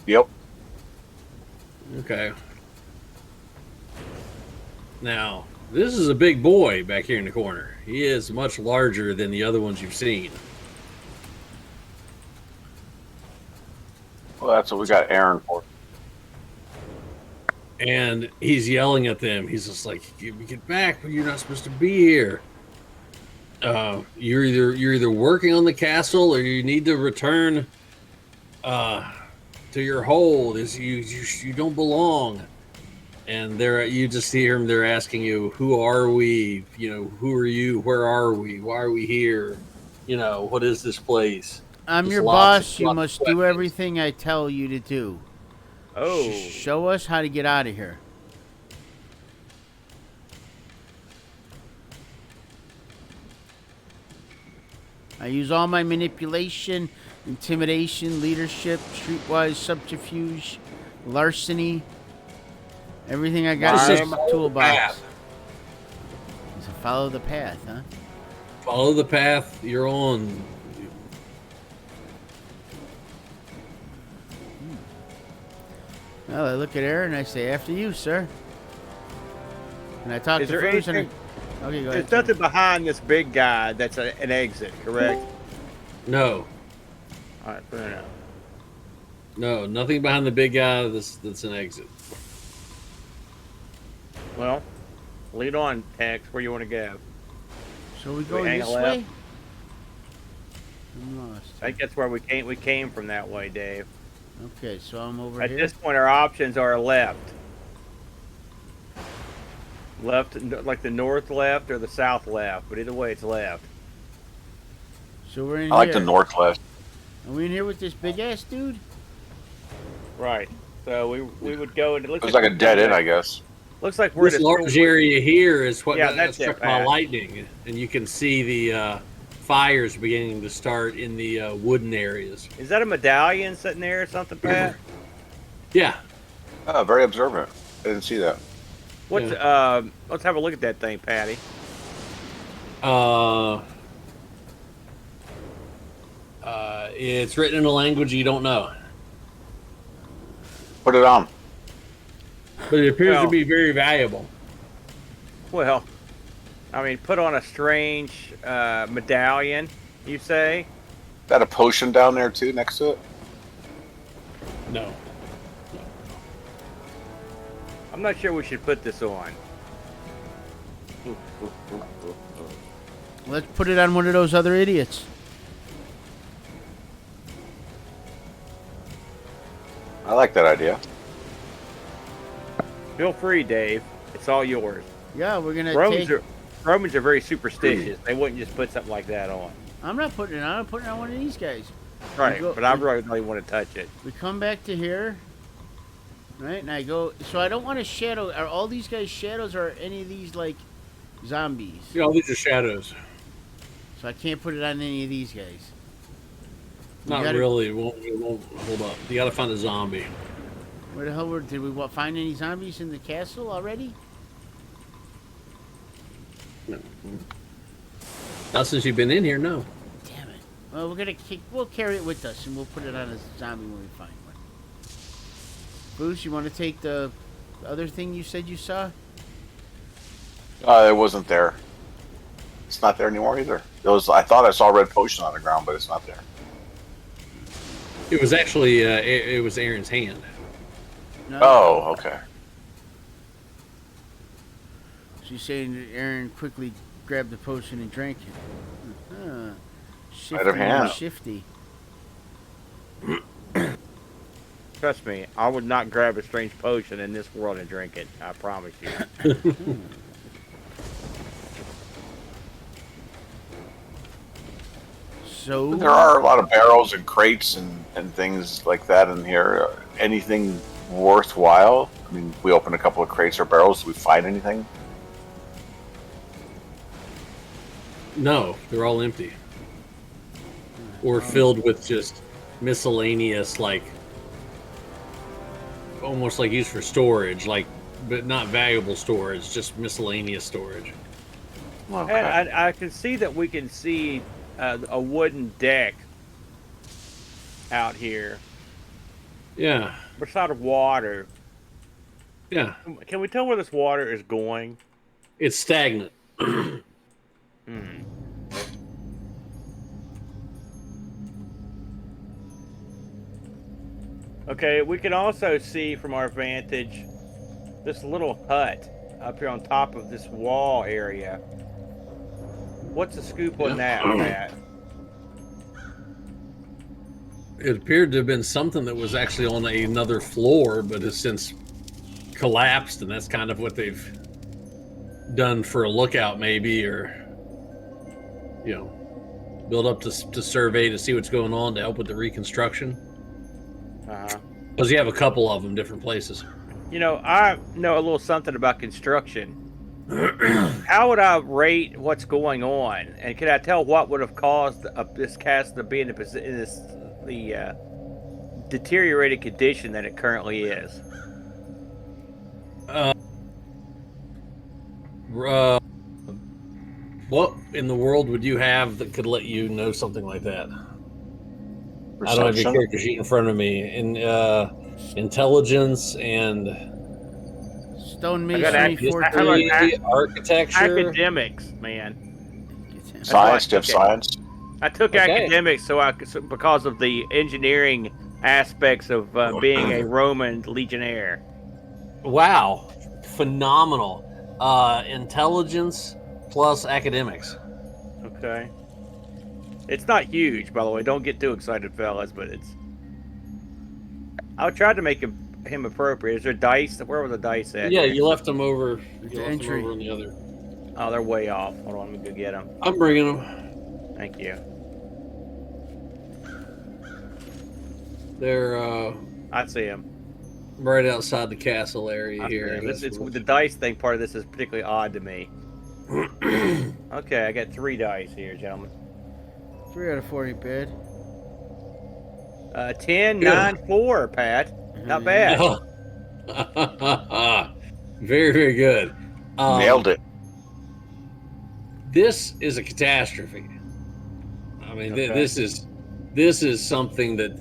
Yep. Okay. Now, this is a big boy back here in the corner. He is much larger than the other ones you've seen. Well, that's what we got Aaron for. And he's yelling at them. He's just like, "Get back! You're not supposed to be here. You're either working on the castle or you need to return to your hole. You don't belong." And you just hear him. They're asking you, "Who are we? Who are you? Where are we? Why are we here? What is this place?" I'm Just your lots boss. of You questions. must do everything I tell you to do. Oh, Show us how to get out of here. I use all my manipulation, intimidation, leadership, streetwise subterfuge, larceny, everything I got Just in my follow the toolbox. path. So follow the path, huh? Follow the path you're on. Well, I look at Aaron and I say, "After you, sir." And I talk Is to there Ferguson. anything- Okay, go ahead. there's nothing behind this big guy that's an exit, correct? No, All right, fair enough. no, nothing behind the big guy. That's an exit. Well, lead on, Tex. Where you want to go? So we go hang this left? way? I'm lost. I think that's where we came. We came from that way, Dave. Okay, so I'm over At here. this point, our options are left. Left, like the north left or the south left, but either way, it's left. So we're in I like here. the northwest. Are we in here with this big ass dude? Right. So we would go and it looks It's like a we're dead end, at- I guess. Looks like we're This at a large area here is what Yeah, got that's it, struck by Pat. lightning, and you can see the fires beginning to start in the wooden areas. Is that a medallion sitting there or something, Pat? Yeah, Oh, very observant. I didn't see that. What's let's have a look at that thing, Patty. It's written in a language you don't know, Put it on. but it appears Well- to be very valuable. Well, I mean, put on a strange medallion, you say? Got a potion down there too, next to it. No, I'm not sure we should put this on. Let's put it on one of those other idiots. I like that idea. Feel free, Dave. It's all yours. Yeah, we're gonna Romans take. are very superstitious. They wouldn't just put something like that on. I'm not putting it on. I'm putting it on one of these guys. Right, go- but I really don't want to touch it. We come back to here, right? And I go. So I don't want to shadow. Are all these guys shadows, or are any of these like zombies? all these are shadows. So I can't put it on any of these guys. Not really. It won't hold up. You got to find a zombie. Where the hell did we find any zombies in the castle already? No. Not since you've been in here, no. Damn it. Well, we'll carry it with us, and we'll put it on a zombie when we find one. Bruce, you want to take the other thing you said you saw? It wasn't there. It's not there anymore either. I thought I saw a red potion on the ground, but it's not there. It was actually it was Aaron's hand. No? Oh, okay. She's saying that Aaron quickly grabbed the potion and drank it. Right of hand. Shifty. Trust me, I would not grab a strange potion in this world and drink it. I promise you. So There are a lot of barrels and crates and things like that in here. Anything worthwhile? I mean, we opened a couple of crates or barrels. Did we find anything? No, they're all empty. Or filled with just miscellaneous, like, almost like used for storage, like, but not valuable storage, just miscellaneous storage. Okay. And I can see that we can see a wooden deck out here Yeah, beside of water. yeah. Can we tell where this water is going? It's stagnant. Okay, we can also see from our vantage this little hut up here on top of this wall area. What's the scoop on that, Matt? It appeared to have been something that was actually on another floor, but has since collapsed, and that's kind of what they've done for a lookout, maybe, or build up to survey to see what's going on to help with the reconstruction. Because you have a couple of them, different places. I know a little something about construction. How would I rate what's going on, and can I tell what would have caused this castle to be in the deteriorated condition that it currently is? What in the world would you have that could let you know something like that? I don't have your character sheet in front of me. In intelligence and stonemasonry, architecture, academics, man. Science, do you have science? I took academics because of the engineering aspects of being a Roman legionnaire. Wow, phenomenal. Intelligence plus academics. Okay. It's not huge, by the way. Don't get too excited, fellas, but it's... I tried to make him appropriate. Is there dice? Where were the dice at? Yeah, you left them over. Entry. Over on the other. Oh, they're way off. Hold on, let me go get them. I'm bringing them. Thank you. They're I see them. right outside the castle area here. The dice thing part of this is particularly odd to me. Okay, I got 3 dice here, gentlemen. 3 out of 4 ain't bad. 10, 9, 4, Pat. Not bad. Very, very good. Nailed it. This is a catastrophe. I mean, Okay. this is something that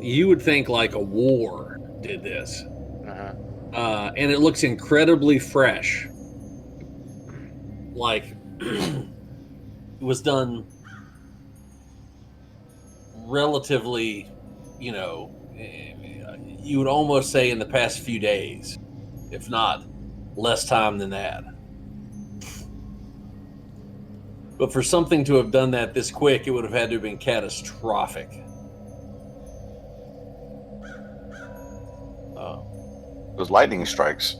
you would think like a war did this. And it looks incredibly fresh. Like it was done relatively, you would almost say in the past few days, if not less time than that. But for something to have done that this quick, it would have had to have been catastrophic. Those lightning strikes.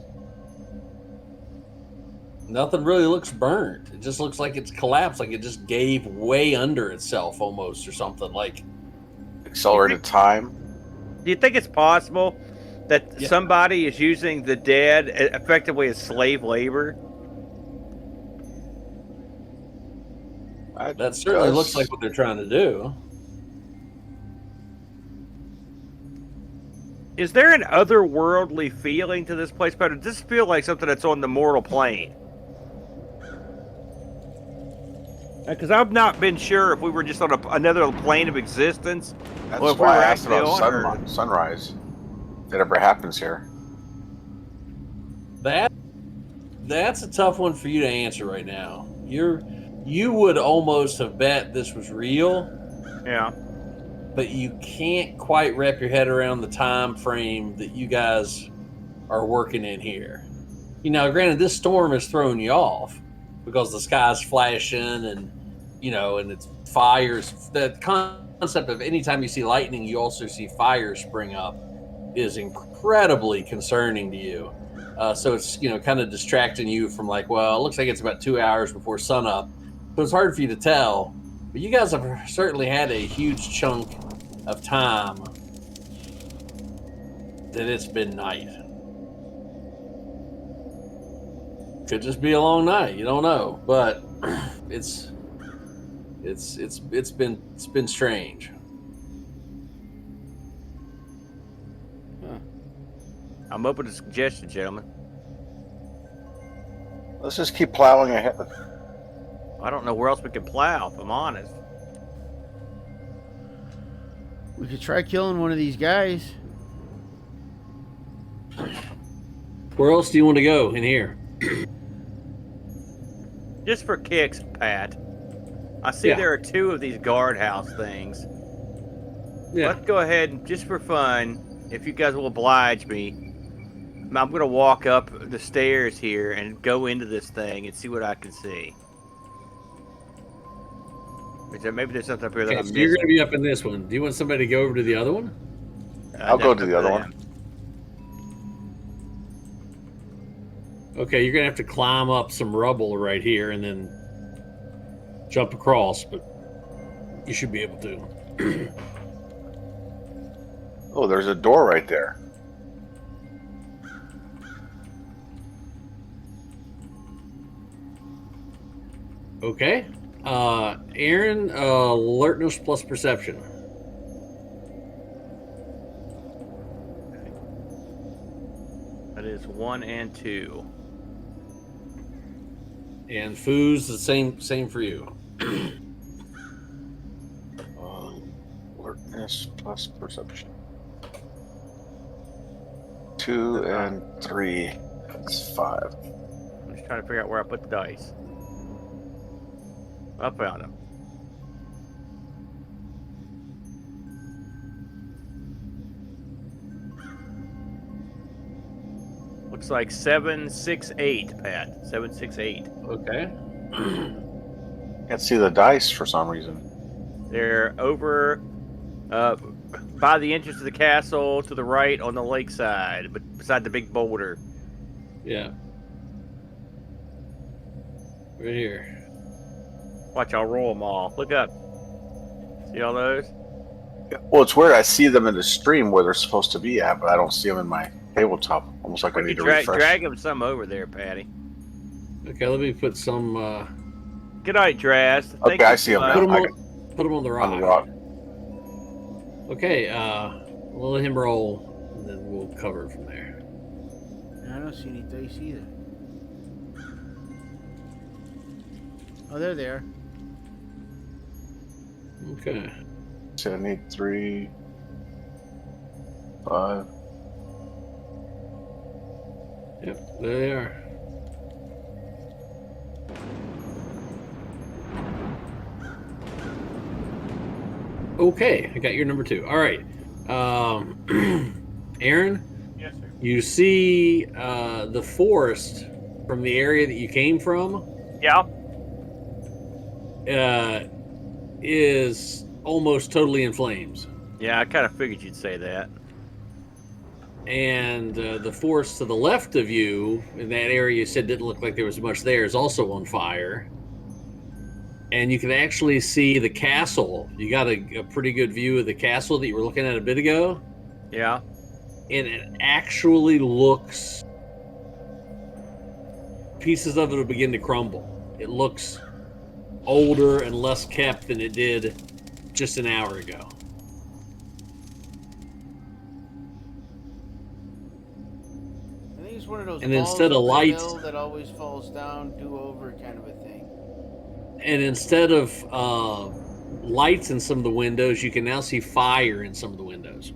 Nothing really looks burnt. It just looks like it's collapsed, like it just gave way under itself almost, or something. Like Accelerated time. Do you think it's possible that somebody is using the dead effectively as slave labor? That certainly looks like what they're trying to do. Is there an otherworldly feeling to this place, but does this feel like something that's on the mortal plane? Because I've not been sure if we were just on another plane of existence. That's Well, if why we were I asked actually about on Earth. sunrise. If it ever happens here. That's a tough one for you to answer right now. You would almost have bet this was real, Yeah. but you can't quite wrap your head around the time frame that you guys are working in here. You know, granted, this storm is throwing you off because the sky's flashing and and it's fires. The concept of anytime you see lightning, you also see fire spring up is incredibly concerning to you. So it's kind of distracting you from like, well, it looks like it's about 2 hours before sunup, so it's hard for you to tell. But you guys have certainly had a huge chunk of time that it's been night. Could just be a long night. You don't know, but it's been strange. I'm open to suggestions, gentlemen. Let's just keep plowing ahead. I don't know where else we can plow, if I'm honest. We could try killing one of these guys. Where else do you want to go in here? Just for kicks, Pat. I see there are 2 of these guardhouse things. Yeah. Let's go ahead and, just for fun, if you guys will oblige me, I'm going to walk up the stairs here and go into this thing and see what I can see. Maybe there's something up here that I'm So missing. you're going to be up in this one. Do you want somebody to go over to the other one? I'll go to the other one. Okay, you're going to have to climb up some rubble right here and then jump across, but you should be able to. Oh, there's a door right there. Okay. Aaron, alertness plus perception. That is 1 and 2. And Foo's the same for you. Alertness plus perception. 2 and 3. That's 5. I'm just trying to figure out where I put the dice. I found them. Looks like 7, 6, 8, Pat. 7, 6, 8. Okay. Can't see the dice for some reason. They're over by the entrance to the castle to the right on the lakeside, but beside the big boulder. Yeah. Right here. Watch, I'll roll them all. Look up. See all those? Well, it's weird. I see them in the stream where they're supposed to be at, but I don't see them in my tabletop. Almost like I need to refresh. Drag them some over there, Patty. Okay, let me put some. Good night, Draz. Okay, I see them now. Put them on the rock. On the rock. Okay, we'll let him roll, and then we'll cover it from there. I don't see any dice either. Oh, there they are. Okay. So I need 3, 5. Yep, there they are. Okay, I got your number 2. All right. Aaron? Yes, sir. You see the forest from the area that you came from Yeah. is almost totally in flames. Yeah, I kind of figured you'd say that. And the forest to the left of you, in that area you said didn't look like there was much there, is also on fire. And you can actually see the castle. You got a pretty good view of the castle that you were looking at a bit ago. Yeah. And it actually looks... pieces of it will begin to crumble. It looks older and less kept than it did just an hour ago. I think it's one of those And balls instead of up the lights- hill that always falls down, do over kind of a thing. And instead of lights in some of the windows, you can now see fire in some of the windows.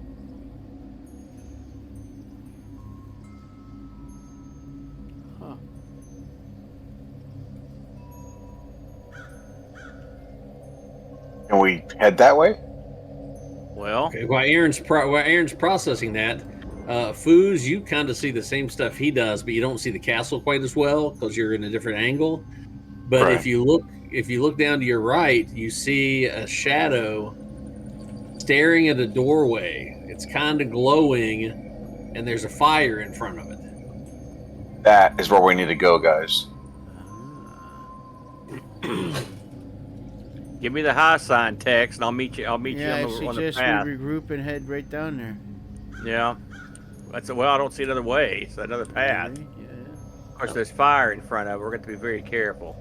Huh. Can we head that way? Well, Okay, while Aaron's processing that, Foos, you kind of see the same stuff he does, but you don't see the castle quite as well because you're in a different angle. But Right. if you look down to your right, you see a shadow staring at a doorway. It's kind of glowing, and there's a fire in front of it. That is where we need to go, guys. give me the high sign, Tex, and I'll meet you. I'll meet Yeah, I you on the suggest path. we regroup and head right down there. Yeah. Well, I don't see another way. It's another path. Right? Yeah. Of course, there's fire in front of it. We're going to be very careful.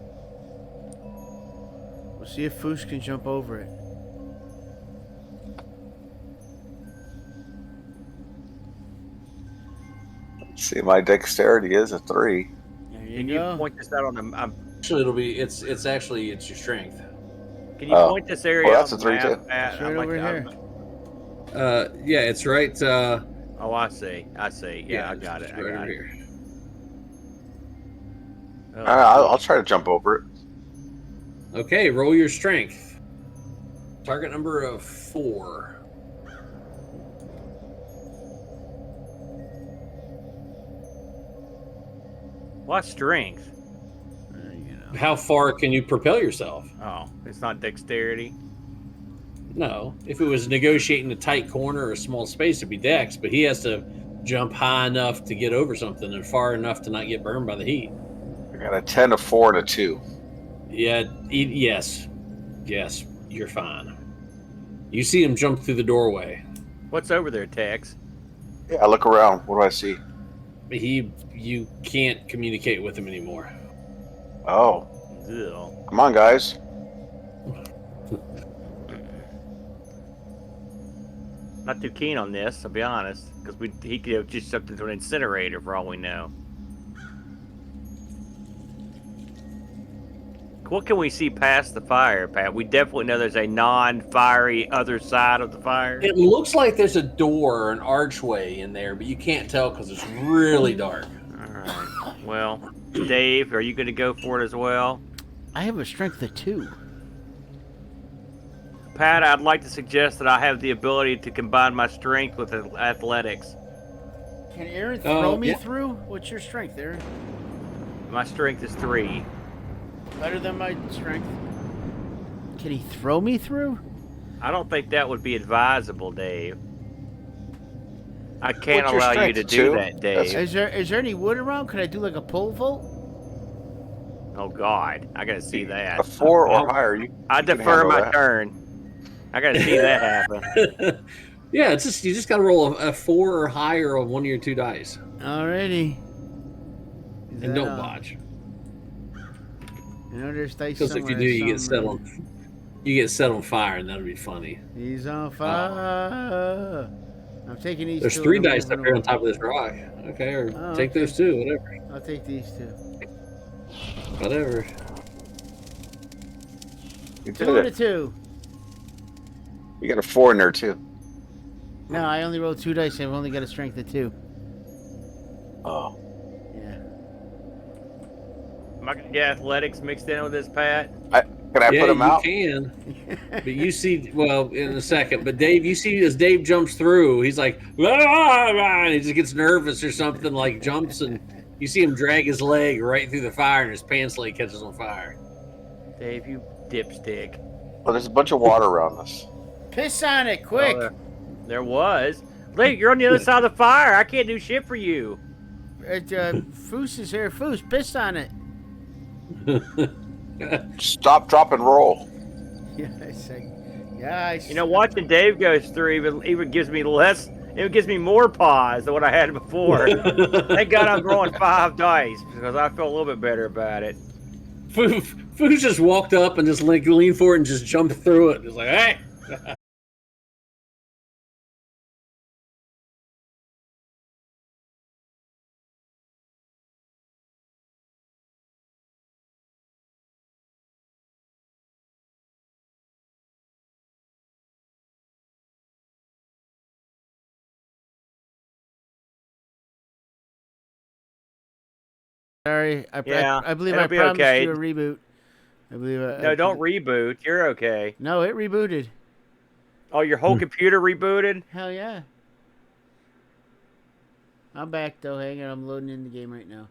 We'll see if Foos can jump over it. See, my dexterity is a 3. There Can you point this out on the? Actually, it's actually your strength. Can you point this area Well, out that's on a the 3 map, too. Pat? It's right over here. Yeah, it's right. Oh, I see. I see. Yeah, I got it. it's I right got over it. here. Oh, I'll try to jump over it. Okay, roll your strength. Target number of 4. what strength? You know. How far can you propel yourself? Oh, it's not dexterity. No. If it was negotiating a tight corner or a small space, it'd be dex, but he has to jump high enough to get over something and far enough to not get burned by the heat. I got a 10, a 4, and a 2. Yeah, yes. Yes, you're fine. You see him jump through the doorway. What's over there, Tex? Yeah, I look around. What do I see? You can't communicate with him anymore. Oh, Ugh. come on, guys. Not too keen on this, I'll be honest, because he could have just jumped into an incinerator for all we know. What can we see past the fire, Pat? We definitely know there's a non-fiery other side of the fire. It looks like there's a door or an archway in there, but you can't tell because it's really dark. All right. Well, Dave, are you going to go for it as well? I have a strength of 2. Pat, I'd like to suggest that I have the ability to combine my strength with athletics. Can Aaron throw me yeah. through? What's your strength, Aaron? My strength is 3. Better than my strength. Can he throw me through? I don't think that would be advisable, Dave. I can't What's your allow you strength, to do 2? that, Dave. Is there any wood around? Could I do like a pole vault? Oh, God. I got to see that. A 4 or higher. I you can defer handle my that. turn. I got to see that happen. Yeah, it's just you just got to roll a 4 or higher on one of your 2 dice, Alrighty. and don't botch. You know, there's dice Because if you do, you get set on fire, and that'll be funny. He's on fire. I'm taking these. There's 2 3 and I'm dice up moving here on over. top of this rock. Okay, or Oh, take okay. those 2, whatever. I'll take these 2. Whatever. You 2 did and a it. 2. You got a 4 in there, too. No, I only rolled 2 dice. I've only got a strength of 2. Oh. Yeah. Am I going to get athletics mixed in with this, Pat? Can I put him out? You can. But you see, well, in a second. But Dave, you see as Dave jumps through, he's like, and he just gets nervous or something, like jumps, and you see him drag his leg right through the fire, and his pants leg catches on fire. Dave, you dipstick. Well, there's a bunch of water around us. Piss on it, quick! Oh, there was. Look, you're on the other side of the fire. I can't do shit for you. Foos is here. Foos, piss on it. Stop, drop, and roll. Yeah, I say. Yeah, You know, watching Dave goes through even gives me less. It gives me more pause than what I had before. Thank God I'm rolling 5 dice because I feel a little bit better about it. Foo just walked up and just leaned forward and just jumped through it. It's like, hey. Sorry, I believe it'll I be promised okay. you a reboot. I believe. No, don't reboot. You're okay. No, it rebooted. Oh, your whole computer rebooted? Hell yeah. I'm back though. Hang on, I'm loading in the game right now.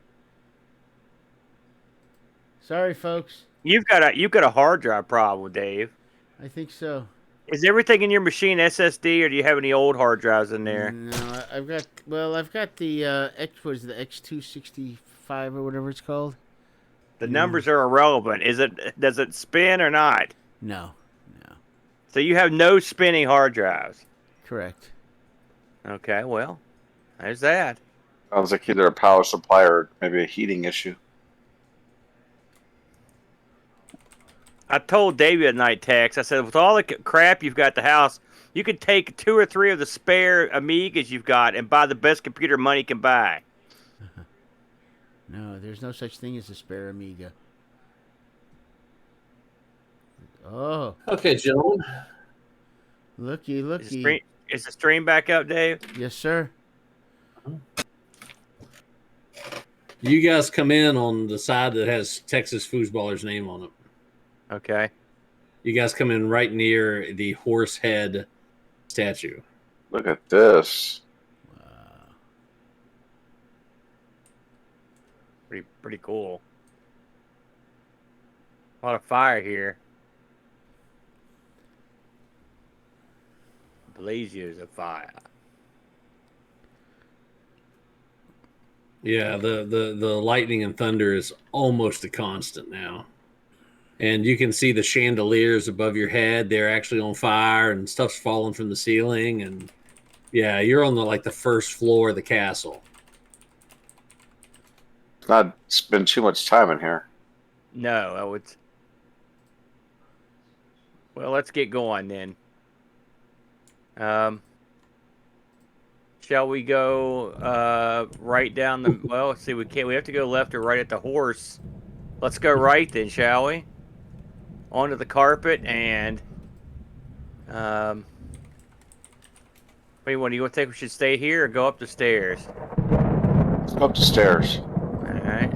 Sorry, folks. You've got a hard drive problem, Dave. I think so. Is everything in your machine SSD, or do you have any old hard drives in there? No, I've got the the X265 or whatever it's called. The numbers are irrelevant. Does it spin or not? No. So you have no spinning hard drives. Correct. Okay, well, there's that. Sounds like either a power supply or maybe a heating issue. I told Davey at night text, I said, with all the crap you've got at the house, you could take 2 or 3 of the spare Amigas you've got and buy the best computer money can buy. No, there's no such thing as a spare Amiga. Oh. Okay, gentlemen. Looky. Is the stream back up, Dave? Yes, sir. You guys come in on the side that has Texas Foosballer's name on it. Okay. You guys come in right near the horse head statue. Look at this. Wow. Pretty cool. A lot of fire here. Blazes of fire. Yeah, the lightning and thunder is almost a constant now. And you can see the chandeliers above your head. They're actually on fire and stuff's falling from the ceiling. And yeah, you're on the first floor of the castle. Not spend too much time in here. No, I would. Well, let's get going then. Shall we go right down the? Well, let's see. We have to go left or right at the horse. Let's go right then, shall we? Onto the carpet and. What do you want? Do you think we should stay here or go up the stairs? Let's go up the stairs. All right.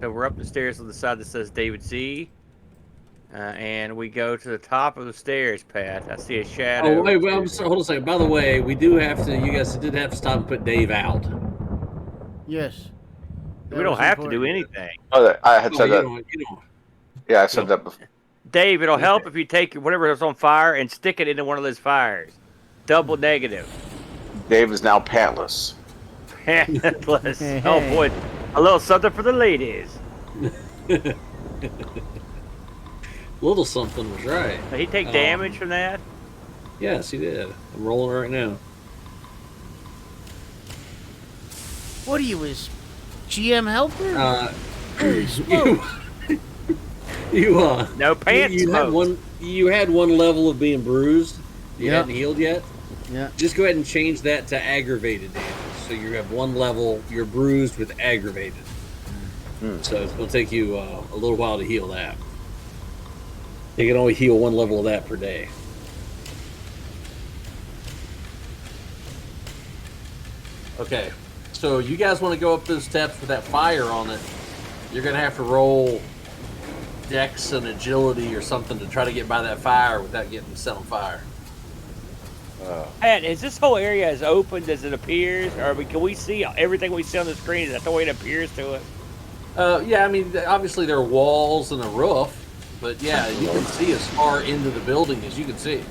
So we're up the stairs on the side that says David C. And we go to the top of the stairs, Pat. I see a shadow. Oh, wait, well, hold on a second. By the way, we do have to, you guys did have to stop and put Dave out. Yes. We don't have to do anything. Oh, I had said that. You don't. Yeah, I said that before. Dave, it'll help if you take whatever is on fire and stick it into one of those fires. Double negative. Dave is now pantless. Pantless. Oh, boy. A little something for the ladies. Little something was right. Did he take damage from that? Yes, he did. I'm rolling right now. What are you, his GM helper? Holy You, smokes. No pants. you had one level of being bruised. You Yeah. hadn't healed yet. Yeah. Just go ahead and change that to aggravated damage. So you have one level. You're bruised with aggravated. So it's going to take you a little while to heal that. You can only heal one level of that per day. Okay, so you guys want to go up those steps with that fire on it. You're going to have to roll dex and agility or something to try to get by that fire without getting set on fire. Pat, is this whole area as open as it appears? Or can we see everything we see on the screen? Is that the way it appears to us? Yeah, I mean, obviously there are walls and a roof, but yeah, you can see as far into the building as you can see.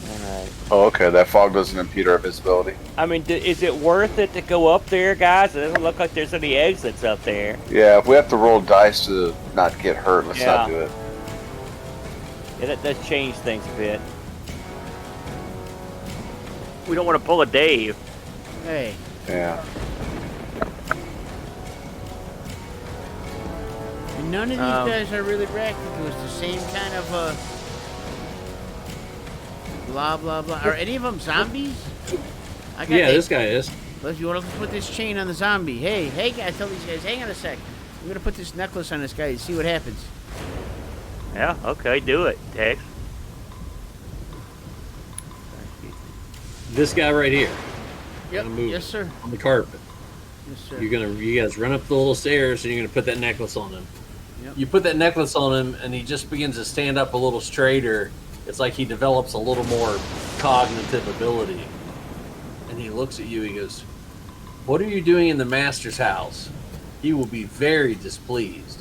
Alright. Oh, okay. That fog doesn't impede our visibility. I mean, is it worth it to go up there, guys? It doesn't look like there's any exits up there. Yeah, if we have to roll dice to not get hurt, let's not do it. Yeah, that does change things a bit. We don't want to pull a Dave. Hey. Yeah. none of these guys are really reacting to us. The same kind of blah blah blah. Are any of them zombies? This guy is. Well, if you want to put this chain on the zombie, hey guys, tell these guys, hang on a sec. I'm gonna put this necklace on this guy and see what happens. Yeah, okay, do it, Tex. This guy right here. Yep. Yes, sir. On the carpet. Yes, sir. You guys run up the little stairs and you're gonna put that necklace on him. Yep. You put that necklace on him, and he just begins to stand up a little straighter. It's like he develops a little more cognitive ability. And he looks at you. He goes, "What are you doing in the master's house? He will be very displeased."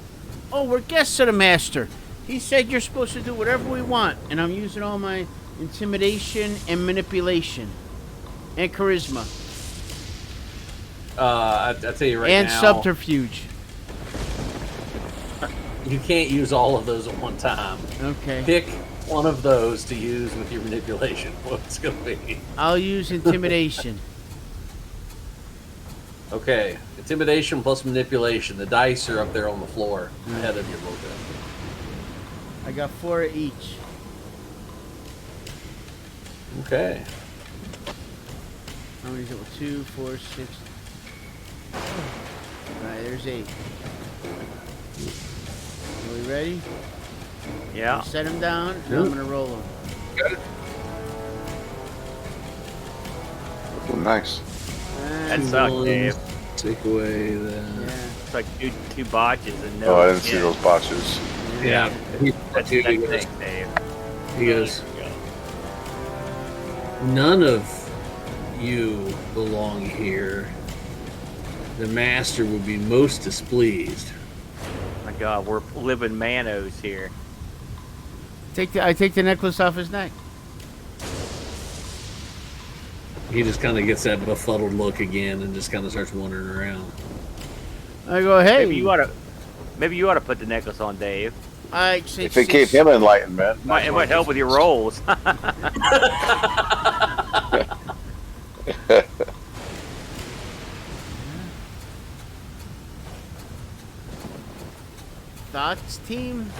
Oh, we're guests of the master. He said you're supposed to do whatever we want, and I'm using all my intimidation and manipulation and charisma I tell you right and now, subterfuge. you can't use all of those at one time. Okay. Pick one of those to use with your manipulation. What's going to be? I'll use intimidation. Okay, intimidation plus manipulation. The dice are up there on the floor ahead of you a little bit. I got 4 each. Okay. How many is it? 2, 4, 6. Alright, there's 8. Are we ready? Yeah. Set him down, and I'm gonna roll him. Oh, nice. That sucked, Dave. Take away the. Yeah. It's like two botches and no. Oh, I didn't see those botches. Yeah. That's He thing, goes, Dave. he goes, "None of you belong here. The master would be most displeased." My God, we're living manos here. I take the necklace off his neck. He just kind of gets that befuddled look again and just kind of starts wandering around. I go, hey. Maybe you ought to put the necklace on, Dave. If it gave him enlightenment, It might help with your rolls. Thoughts, team?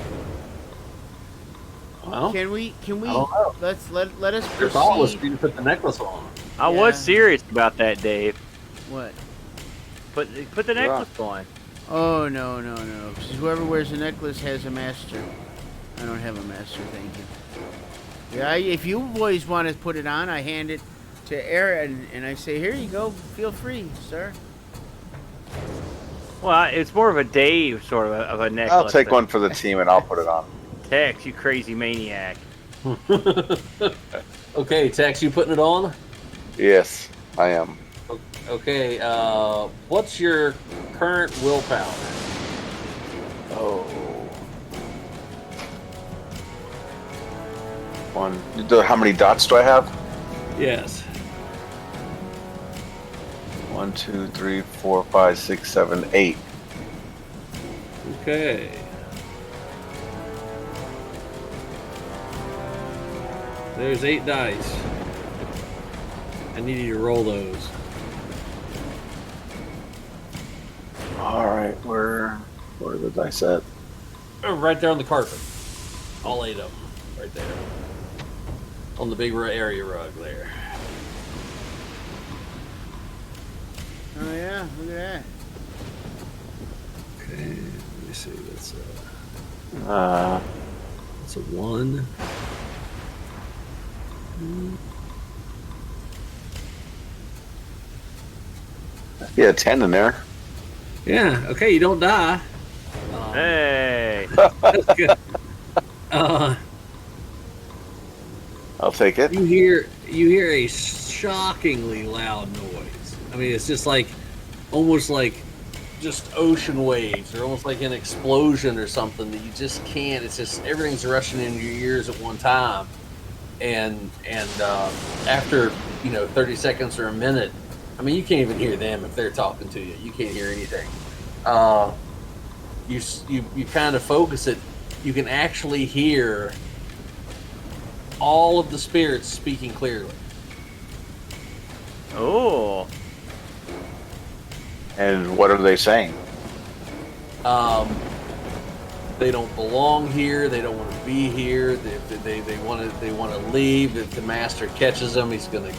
Well, Can we? I don't know. Let us Your thought was proceed. to put the necklace on. I was serious about that, Dave. What? Put the necklace on. Oh no. 'Cause whoever wears the necklace has a master. I don't have a master, thank you. Yeah, if you boys want to put it on, I hand it to Aaron and I say, here you go, feel free, sir. Well, it's more of a Dave sort of a necklace. I'll take one for the team and I'll put it on. Tex, you crazy maniac. Okay, Tex, you putting it on? Yes, I am. Okay, what's your current willpower? Oh. How many dots do I have? Yes. 1, 2, 3, 4, 5, 6, 7, 8. Okay. There's 8 dice. I need you to roll those. All right, where are the dice at? Right there on the carpet. All 8 of them. Right there. On the big area rug there. Oh yeah, look at that. Okay, let me see. That's a 1. Yeah, 10 in there. Yeah. Okay, you don't die. Hey. That's good. I'll take it. You hear a shockingly loud noise. I mean, it's just like almost like Just ocean waves, or almost like an explosion or something that you just can't. It's just everything's rushing into your ears at one time, and after 30 seconds or a minute, I mean, you can't even hear them if they're talking to you. You can't hear anything. You kind of focus it. You can actually hear all of the spirits speaking clearly. Oh. And what are they saying? They don't belong here. They don't want to be here. They want to leave. If the master catches them, he's gonna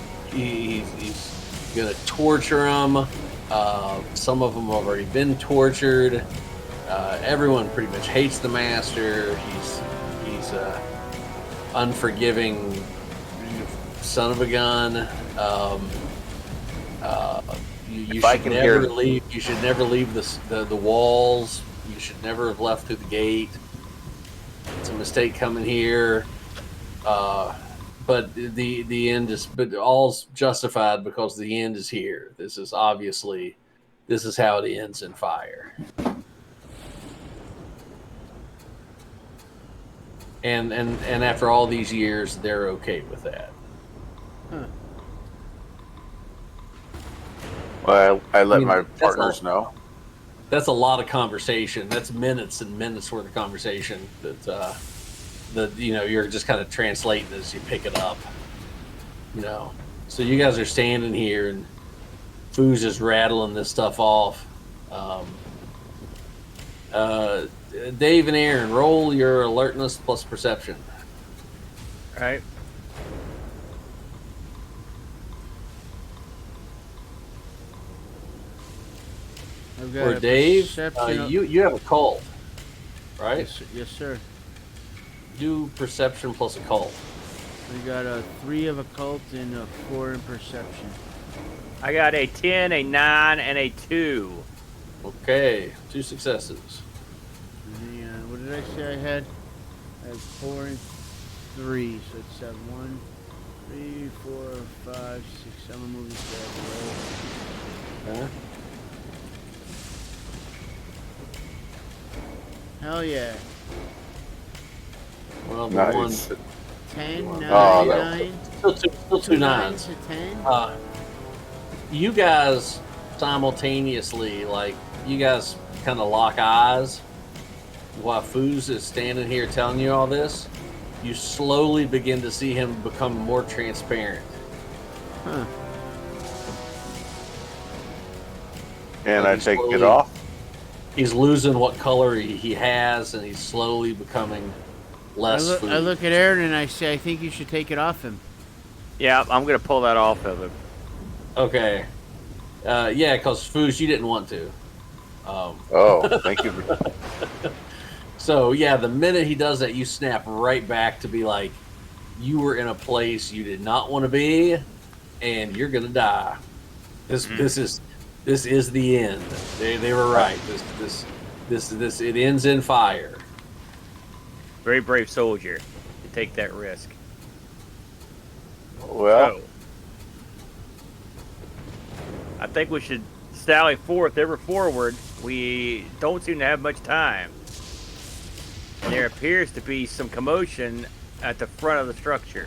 torture them. Some of them have already been tortured. Everyone pretty much hates the master. He's unforgiving son of a gun. You should never leave. You should never leave the walls. You should never have left through the gate. It's a mistake coming here. But the end is, but all's justified because the end is here. This is how it ends in fire. And after all these years, they're okay with that. Huh. Well, I let my partners know. That's a lot of conversation. That's minutes and minutes worth of conversation that you're just kind of translating as you pick it up. So you guys are standing here and Foo's just rattling this stuff off. Dave and Aaron, roll your alertness plus perception. All right. I've got Or a Dave, perception you have a cult, right? Yes, sir. Do perception plus occult. We got a 3 of occult and a 4 in perception. I got a 10, a 9, and a 2. Okay, 2 successes. And what did I say I had? I have 4 and 3, so it's 1, 3, 4, 5, 6. I'm gonna move this guy. Okay. Hell yeah. Well, the Nice. 10, 9, Oh, 9. still two nines. To 10. You guys simultaneously, you guys kind of lock eyes while Foos is standing here telling you all this. You slowly begin to see him become more transparent. Huh. And I take slowly- it off. He's losing what color he has, and he's slowly becoming less food. I look at Aaron and I say, I think you should take it off him. Yeah, I'm gonna pull that off of him. Okay. Yeah, because Foos, you didn't want to. Oh, thank you. So, yeah, the minute he does that, you snap right back to be like, you were in a place you did not want to be, and you're going to die. This is the end. They were right. This it ends in fire. Very brave soldier to take that risk. Well, So, I think we should sally forth ever forward. We don't seem to have much time. And there appears to be some commotion at the front of the structure.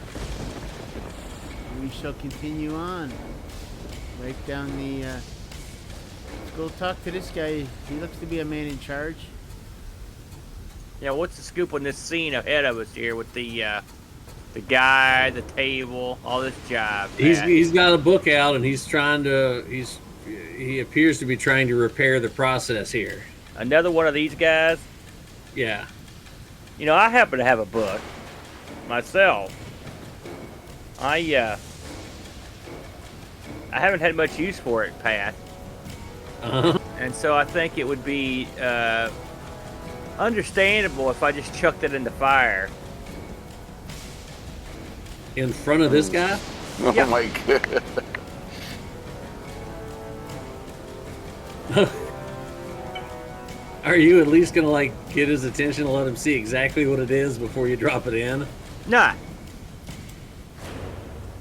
We shall continue on. Right down the, let's go talk to this guy. He looks to be a man in charge. Yeah, what's the scoop on this scene ahead of us here with the guy, the table, all this jive? He's got a book out and he appears to be trying to repair the process here. Another one of these guys? Yeah. I happen to have a book myself. I haven't had much use for it, Pat. Uh-huh. And so I think it would be understandable if I just chucked it in the fire. In front of this guy? oh Yeah. my god. Are you at least gonna get his attention and let him see exactly what it is before you drop it in? Nah.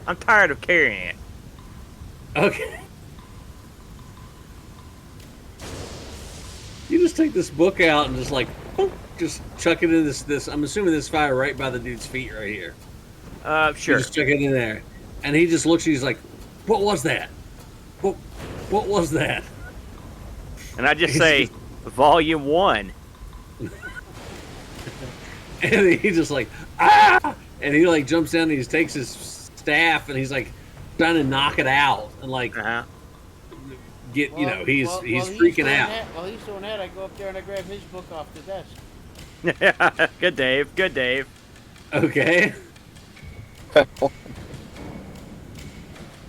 I'm tired of carrying it. Okay. You just take this book out and just boom, just chuck it in this. I'm assuming this fire right by the dude's feet right here. Sure. You just chuck it in there, and he just looks at you. He's like, "What was that? What was that?" And I just say, Volume 1. And he just ah! And he jumps down and he takes his staff and he's trying to knock it out and he's freaking out. While he's doing that, I go up there and I grab his book off the desk. Good, Dave. Good, Dave. Okay.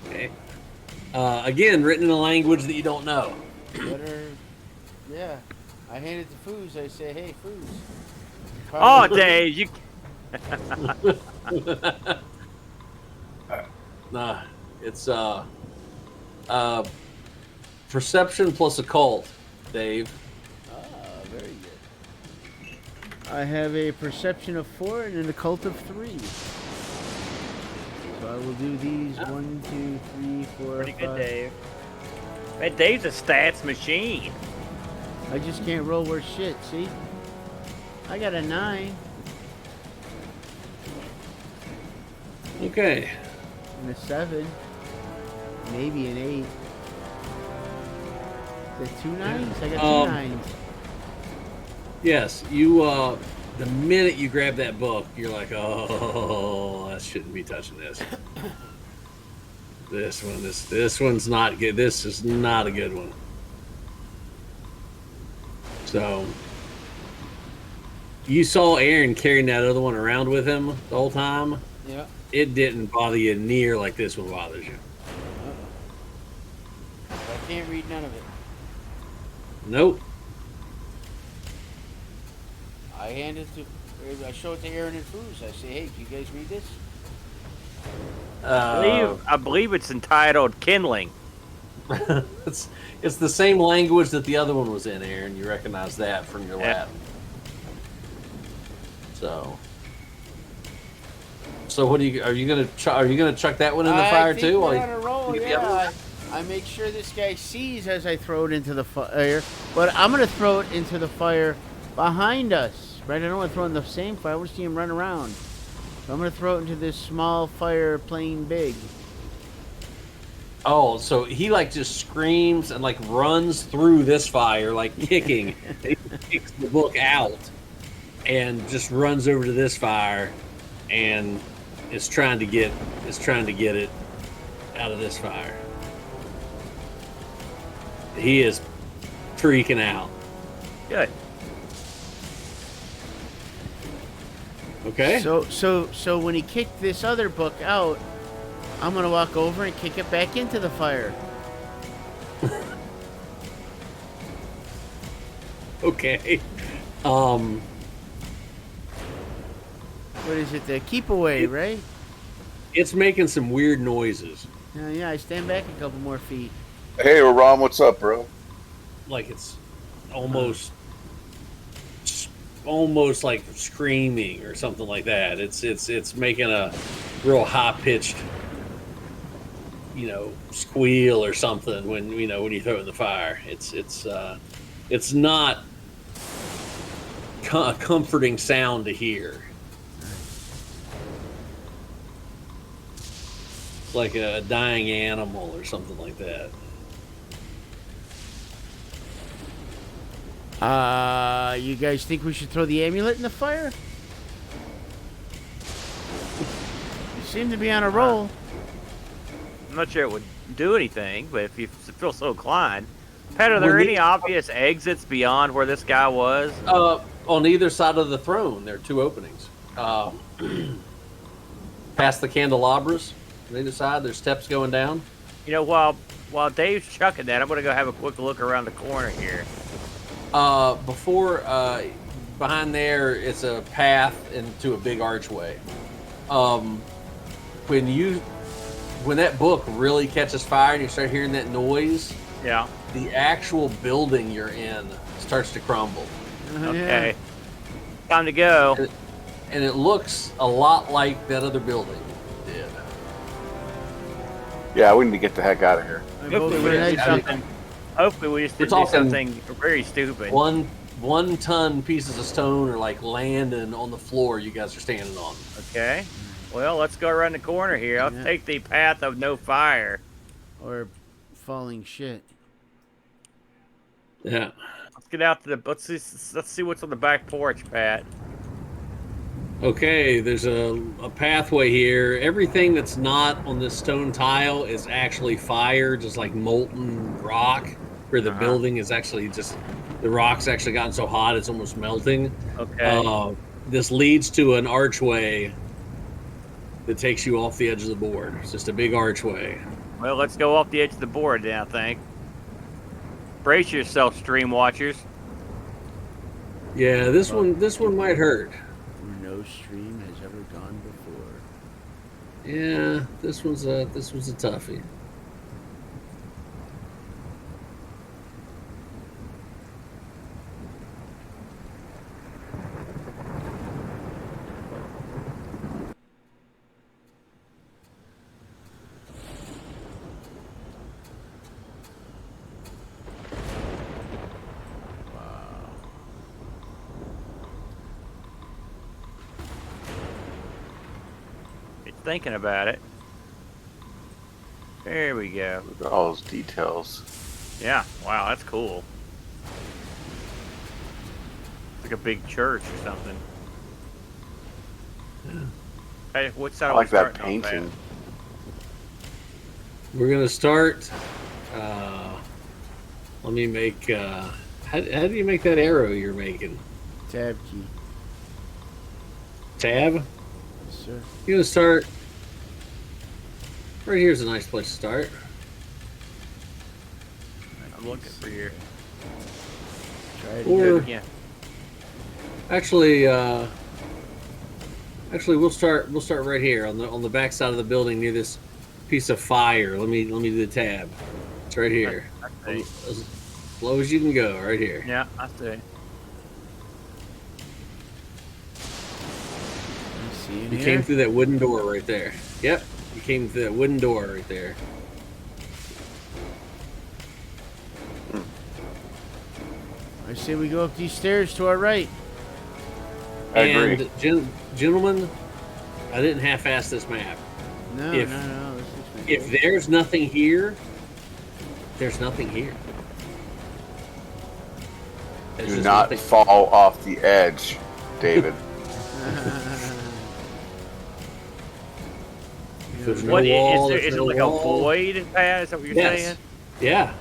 Okay. Again, written in a language that you don't know. Yeah. I hand it to Foos. I say, hey, Foos. Oh, Dave, you. Nah, it's perception plus occult, Dave. Very good. I have a perception of 4 and an occult of 3. So I will do these 1, 2, 3, 4, Pretty 5. good, Dave. Man, Dave's a stats machine. I just can't roll worth shit, see? I got a 9 Okay. and a 7. Maybe an 8. Is that 2 9s? I got 2 9s. Yes, you. The minute you grab that book, you're like, oh, I shouldn't be touching this. This one's not good. This is not a good one. So, you saw Aaron carrying that other one around with him the whole time. Yeah. It didn't bother you near like this one bothers you. I can't read none of it. Nope. I hand it to, I show it to Aaron and Foos. I say, hey, do you guys read this? I believe it's entitled Kindling. it's the same language that the other one was in, Aaron. You recognize that from your lab. So what are you gonna chuck that one in the fire too? We're on a roll, yeah. I make sure this guy sees as I throw it into the fire, but I'm gonna throw it into the fire behind us, right? I don't want to throw it in the same fire. I want to see him run around. So I'm gonna throw it into this small fire, playing big. Oh, so he like just screams and like runs through this fire, like kicking. He kicks the book out and just runs over to this fire and is trying to get it out of this fire. He is freaking out. Good. Okay. So when he kicked this other book out, I'm gonna walk over and kick it back into the fire. Okay. What is it? The keep away, right? It's making some weird noises. Yeah, I stand back a couple more feet. Hey, Ron, what's up, bro? Like it's almost like screaming or something like that. It's making a real high pitched, squeal or something when when you throw it in the fire. It's not a comforting sound to hear. It's like a dying animal or something like that. You guys think we should throw the amulet in the fire? You seem to be on a roll. I'm not sure it would do anything, but if you feel so inclined. Pat, are there any obvious exits beyond where this guy was? On either side of the throne, there are two openings. Past the candelabras, on either side, there's steps going down. While Dave's chucking that, I'm going to go have a quick look around the corner here. Behind there, it's a path into a big archway. When that book really catches fire and you start hearing that noise, yeah, the actual building you're in starts to crumble. Okay, time to go. And it looks a lot like that other building did. Yeah, we need to get the heck out of here. Hopefully we just didn't do something very stupid. 1 ton pieces of stone are like landing on the floor you guys are standing on. Okay. Well, let's go around the corner here. I'll take the path of no fire. Or falling shit. Yeah. Let's get out to let's see what's on the back porch, Pat. Okay, there's a pathway here. Everything that's not on this stone tile is actually fire, just like molten rock. where the building is actually just the rock's actually gotten so hot it's almost melting. Okay. This leads to an archway that takes you off the edge of the board. It's just a big archway. Well, let's go off the edge of the board then, I think. Brace yourself, stream watchers. Yeah, this one might hurt. No stream has ever gone before. Yeah, this one's a toughie. Thinking about it. There we go. Look at all those details. Yeah. Wow, that's cool. It's like a big church or something. Yeah. Hey, what side I are like we that starting off painting. We're gonna start. Let me make. How do you make that arrow you're making? Tab key. Tab. Yes, sir. You're gonna start. Right here's a nice place to start. I'm looking for your. Try it Or again. Yeah. actually, we'll start right here on the back side of the building near this piece of fire. Let me do the tab. It's right here. I see. As low as you can go, right here. Yeah, I see. You see in You here? came through that wooden door right there. Yep, you came through that wooden door right there. I say we go up these stairs to our right. I agree. And gentlemen, I didn't half-ass this map. No, If- no. If there's nothing here, there's nothing here. There's Do just not nothing. fall off the edge, David. There's no What wall, is there's there? Is it no like wall. a void, Pat? Is that what you're Yes. saying? Yeah.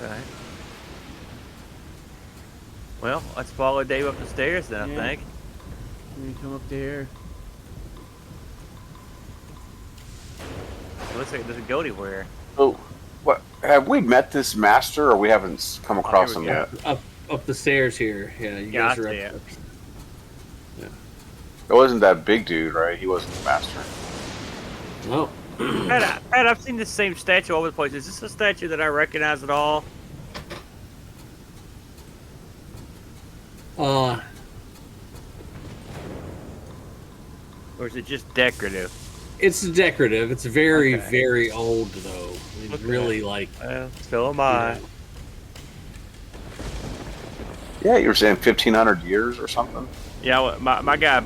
Okay. Well, let's follow Dave up the stairs then. Yeah. I think. Let me come up there. It looks like it doesn't go anywhere. Oh, what? Have we met this master, or we haven't come across here him we go. yet? Up the stairs here. Yeah, you Yeah, guys I are see up. it. It wasn't that big dude, right? He wasn't the master. No. Pat, I've seen this same statue all over the place. Is this a statue that I recognize at all? Or is it just decorative? It's decorative. It's very, Okay. very old though. It's Okay. really like. Well, so am I. you know, Yeah, you were saying 1,500 years or something? Yeah, well, my guy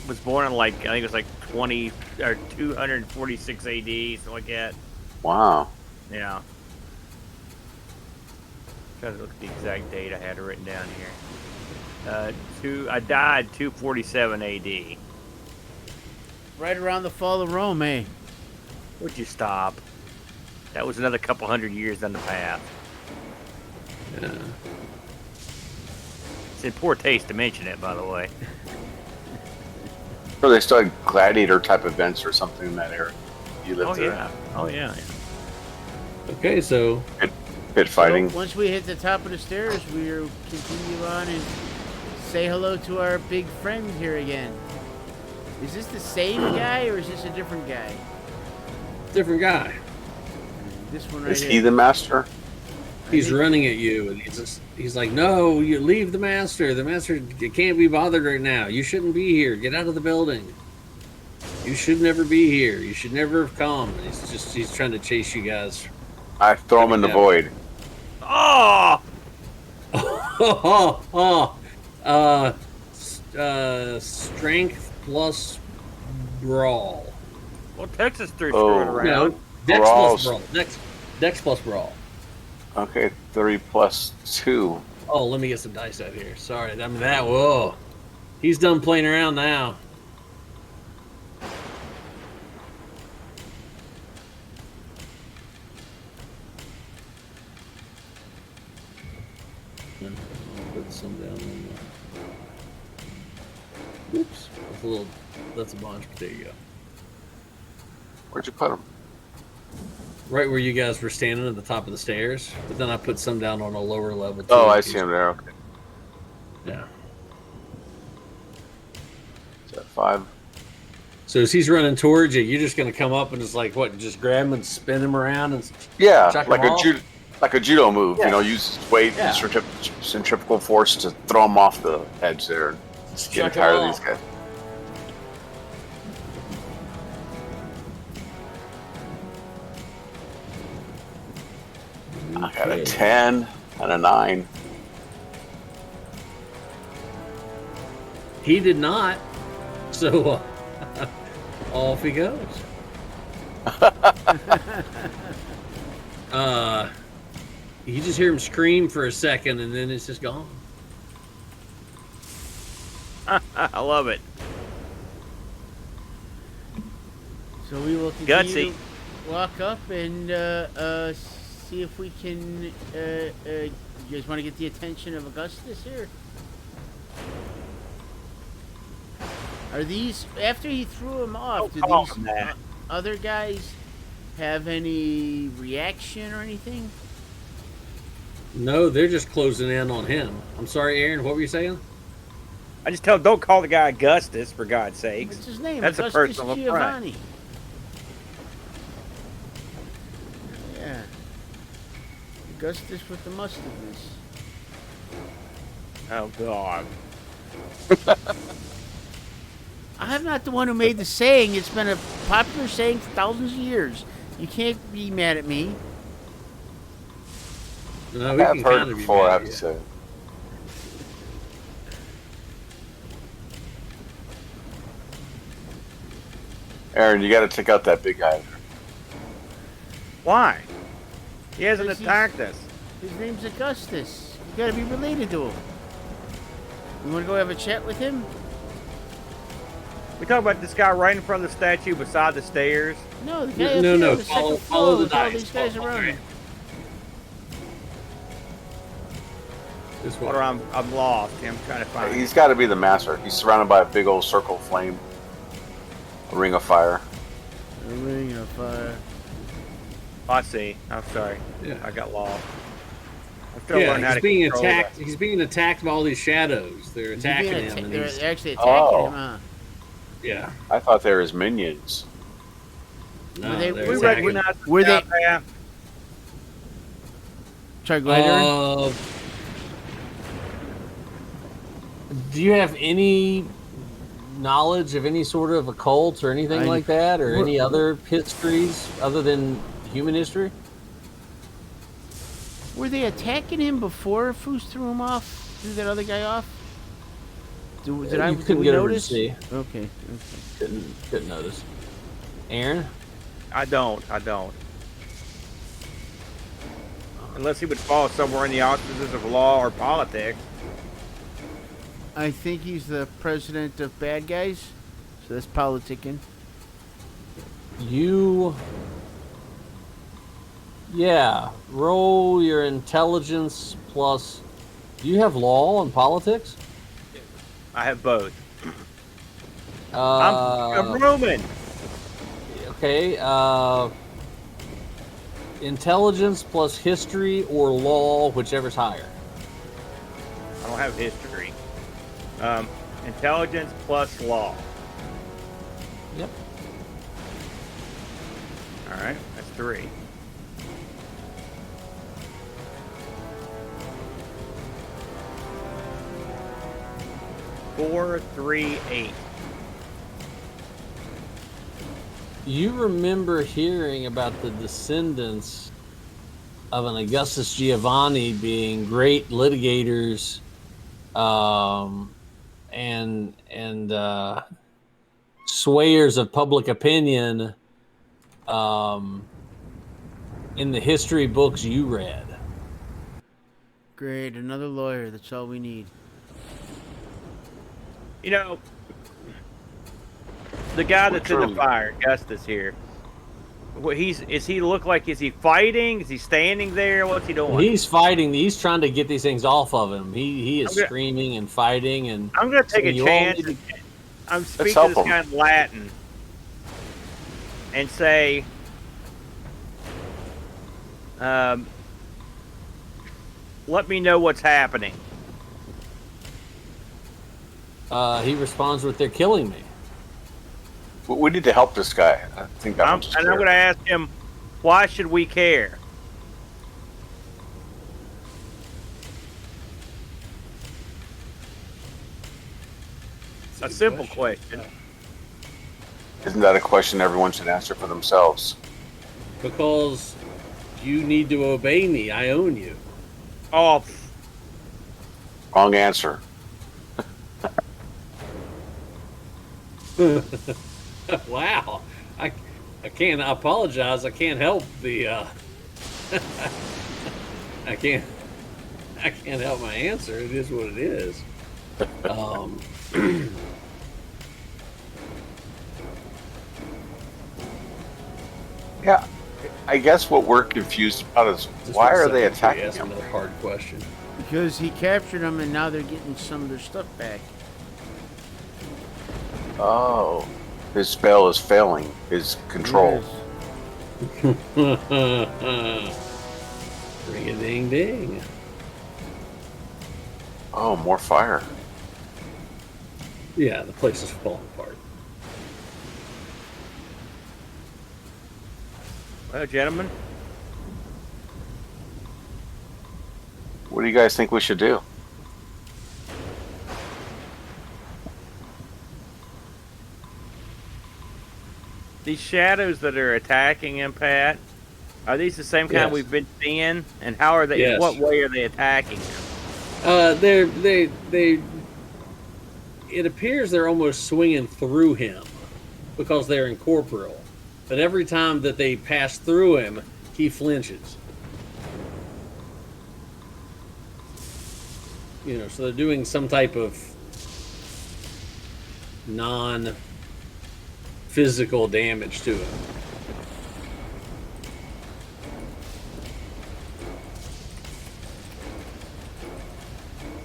was born in like, I think it was like 20 or 246 AD, something like that. Wow. Yeah. Trying to look at the exact date I had it written down here. I died 247 AD. Right around the fall of Rome, eh? Would you stop? That was another couple hundred years down the path. yeah. It's in poor taste to mention it, by the way. So they still had gladiator type events or something in that area. You lived Oh there. yeah. Oh yeah. Okay, so Pit fighting. So once we hit the top of the stairs, we'll continue on and say hello to our big friend here again. Is this the same guy or is this a different guy? different guy. This one right Is here. he the master? He's running at you, and he's like, "No, you leave the master. The master can't be bothered right now. You shouldn't be here. Get out of the building. You should never be here. You should never have come." And he's trying to chase you guys. I throw him in the Yeah. void. Oh! Strength plus brawl. Well, Texas threw Oh. screwing around. No, Dex Brawls. plus brawl. Dex plus brawl. Okay, 3 plus 2. Oh, let me get some dice out here. Sorry, I mean that. Whoa, he's done playing around now. listening. I'll put some down on the. Oops, that's a bunch. But there you go. Where'd you put them? Right where you guys were standing at the top of the stairs, but then I put some down on a lower level too. Oh, I see them there. Okay. Yeah. Is that 5? So as he's running towards you, you're just gonna come up and just like what? Just grab him and spin him around and Yeah, chuck like him a off? judo move. Yeah. You know, use his weight Yeah. and centrifugal force to throw him off the edge there. Just getting Chuck 'em tired of off. these guys. I got a Okay. 10 and a 9. He did not. So off he goes. You just hear him scream for a second, and then it's just gone. I love it. So we will continue Gutsy. to walk up and see if we can. You guys want to get the attention of Augustus here? Are these after he threw him off? Do call these him that. other guys have any reaction or anything? No, they're just closing in on him. I'm sorry, Aaron. What were you saying? I just tell him, don't call the guy Augustus, for God's sakes. What's his name? That's a Augustus personal affront. Giovanni. Yeah. Augustus with the mustaches. Oh, God. I'm not the one who made the saying. It's been a popular saying for thousands of years. You can't be mad at me. No, I've we can heard kind it of be before, I mad have at to you. say. Aaron, you got to take out that big guy. Why? He hasn't Because attacked us. His name's Augustus. You gotta be related to him. You wanna go have a chat with him? We talk about this guy right in front of the statue beside the stairs. No, the guy No, up no, here no, on the follow- second follow floor the with all dice. these guys Follow- around okay. him. This Hold way. on, I'm lost. I'm trying to find. He's got to be the master. He's surrounded by a big old circle of flame. A ring of fire. A ring of fire. I see. I'm sorry. Yeah. I got lost. I'm still Yeah, learning how he's to being control attacked. He's being attacked by all these shadows. They're Is he attacking being him. atta- And they're he's, actually attacking Oh. him, huh? yeah. I thought they were his minions. No, Were they- they're that. We attacking. recognize the were they- path. Sorry, go ahead, Aaron. Do you have any knowledge of any sort of occult or anything I- like that, or what- any other histories other than human history? Were they attacking him before Foos threw him off? Threw that other guy off? Did You did couldn't we get over to notice? see. Okay. Couldn't notice. Aaron? I don't. Unless he would fall somewhere in the auspices of law or politics. I think he's the president of bad guys, so that's politicking. Yeah. Roll your intelligence plus. Do you have law and politics? I have both. I'm Roman. Okay. Intelligence plus history or law, whichever's higher. I don't have history. Intelligence plus law. Yep. All right, that's 3. Four, 3, 8. You remember hearing about the descendants of an Augustus Giovanni being great litigators, and swayers of public opinion, in the history books you read. Great, another lawyer. That's all we need. You know, the guy that's in the True. fire, Augustus here. Is he look like? Is he fighting? Is he standing there? What's he doing? He's fighting. He's trying to get these things off of him. He is screaming and fighting. And I'm gonna take a chance. I'm speaking to this guy in Latin and say, let me know what's happening. He responds with, "They're killing me." We need to help this guy. I think that one's I'm going to ask him, why should we care? A simple question. Isn't that a question everyone should answer for themselves? Because you need to obey me. I own you. Oh, Wrong answer. Wow. I can't apologize. I can't help the I can't help my answer. It is what it is. Yeah, I guess what we're confused about is why are they attacking him? Another hard question. Because he captured them and now they're getting some of their stuff back. Oh, his spell is failing his control. Yes. Ring a ding ding. Oh, more fire. Yeah, the place is falling apart. well, gentlemen, What do you guys think we should do? these shadows that are attacking him, Pat, are these the same kind Yes. we've been seeing? And how are they? Yes. In what way are they attacking him? They it appears they're almost swinging through him because they're incorporeal. But every time that they pass through him, he flinches. You know, so they're doing some type of non-physical damage to him.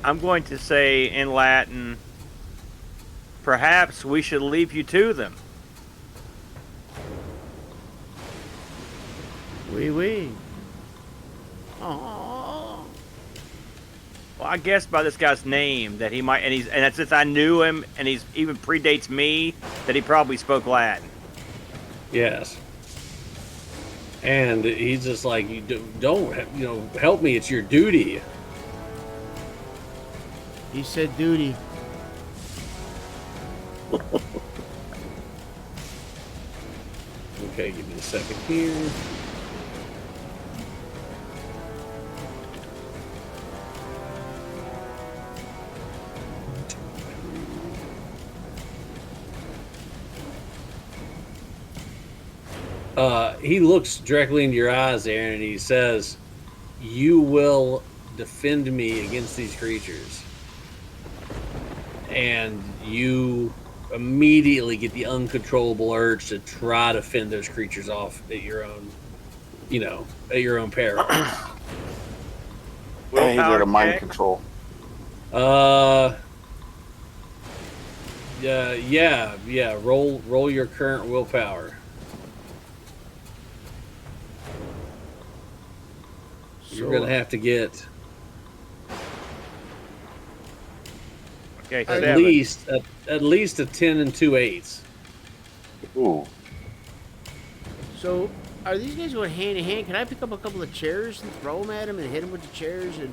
I'm going to say in Latin, perhaps we should leave you to them. Oui. Oh. Well, I guess by this guy's name that he might, and since I knew him, and he's even predates me, that he probably spoke Latin. Yes. And he's just like, you don't, help me. It's your duty. He said duty. Okay, give me a second here. He looks directly into your eyes, Aaron, and he says, "You will defend me against these creatures." And you immediately get the uncontrollable urge to try to fend those creatures off at your own, at your own peril. Hey, he's got a mind check. control. Yeah. Roll your current willpower. You're gonna have to get Okay, at 7. least a 10 and 2 8s. Ooh. So, are these guys going hand in hand? Can I pick up a couple of chairs and throw them at him and hit him with the chairs? And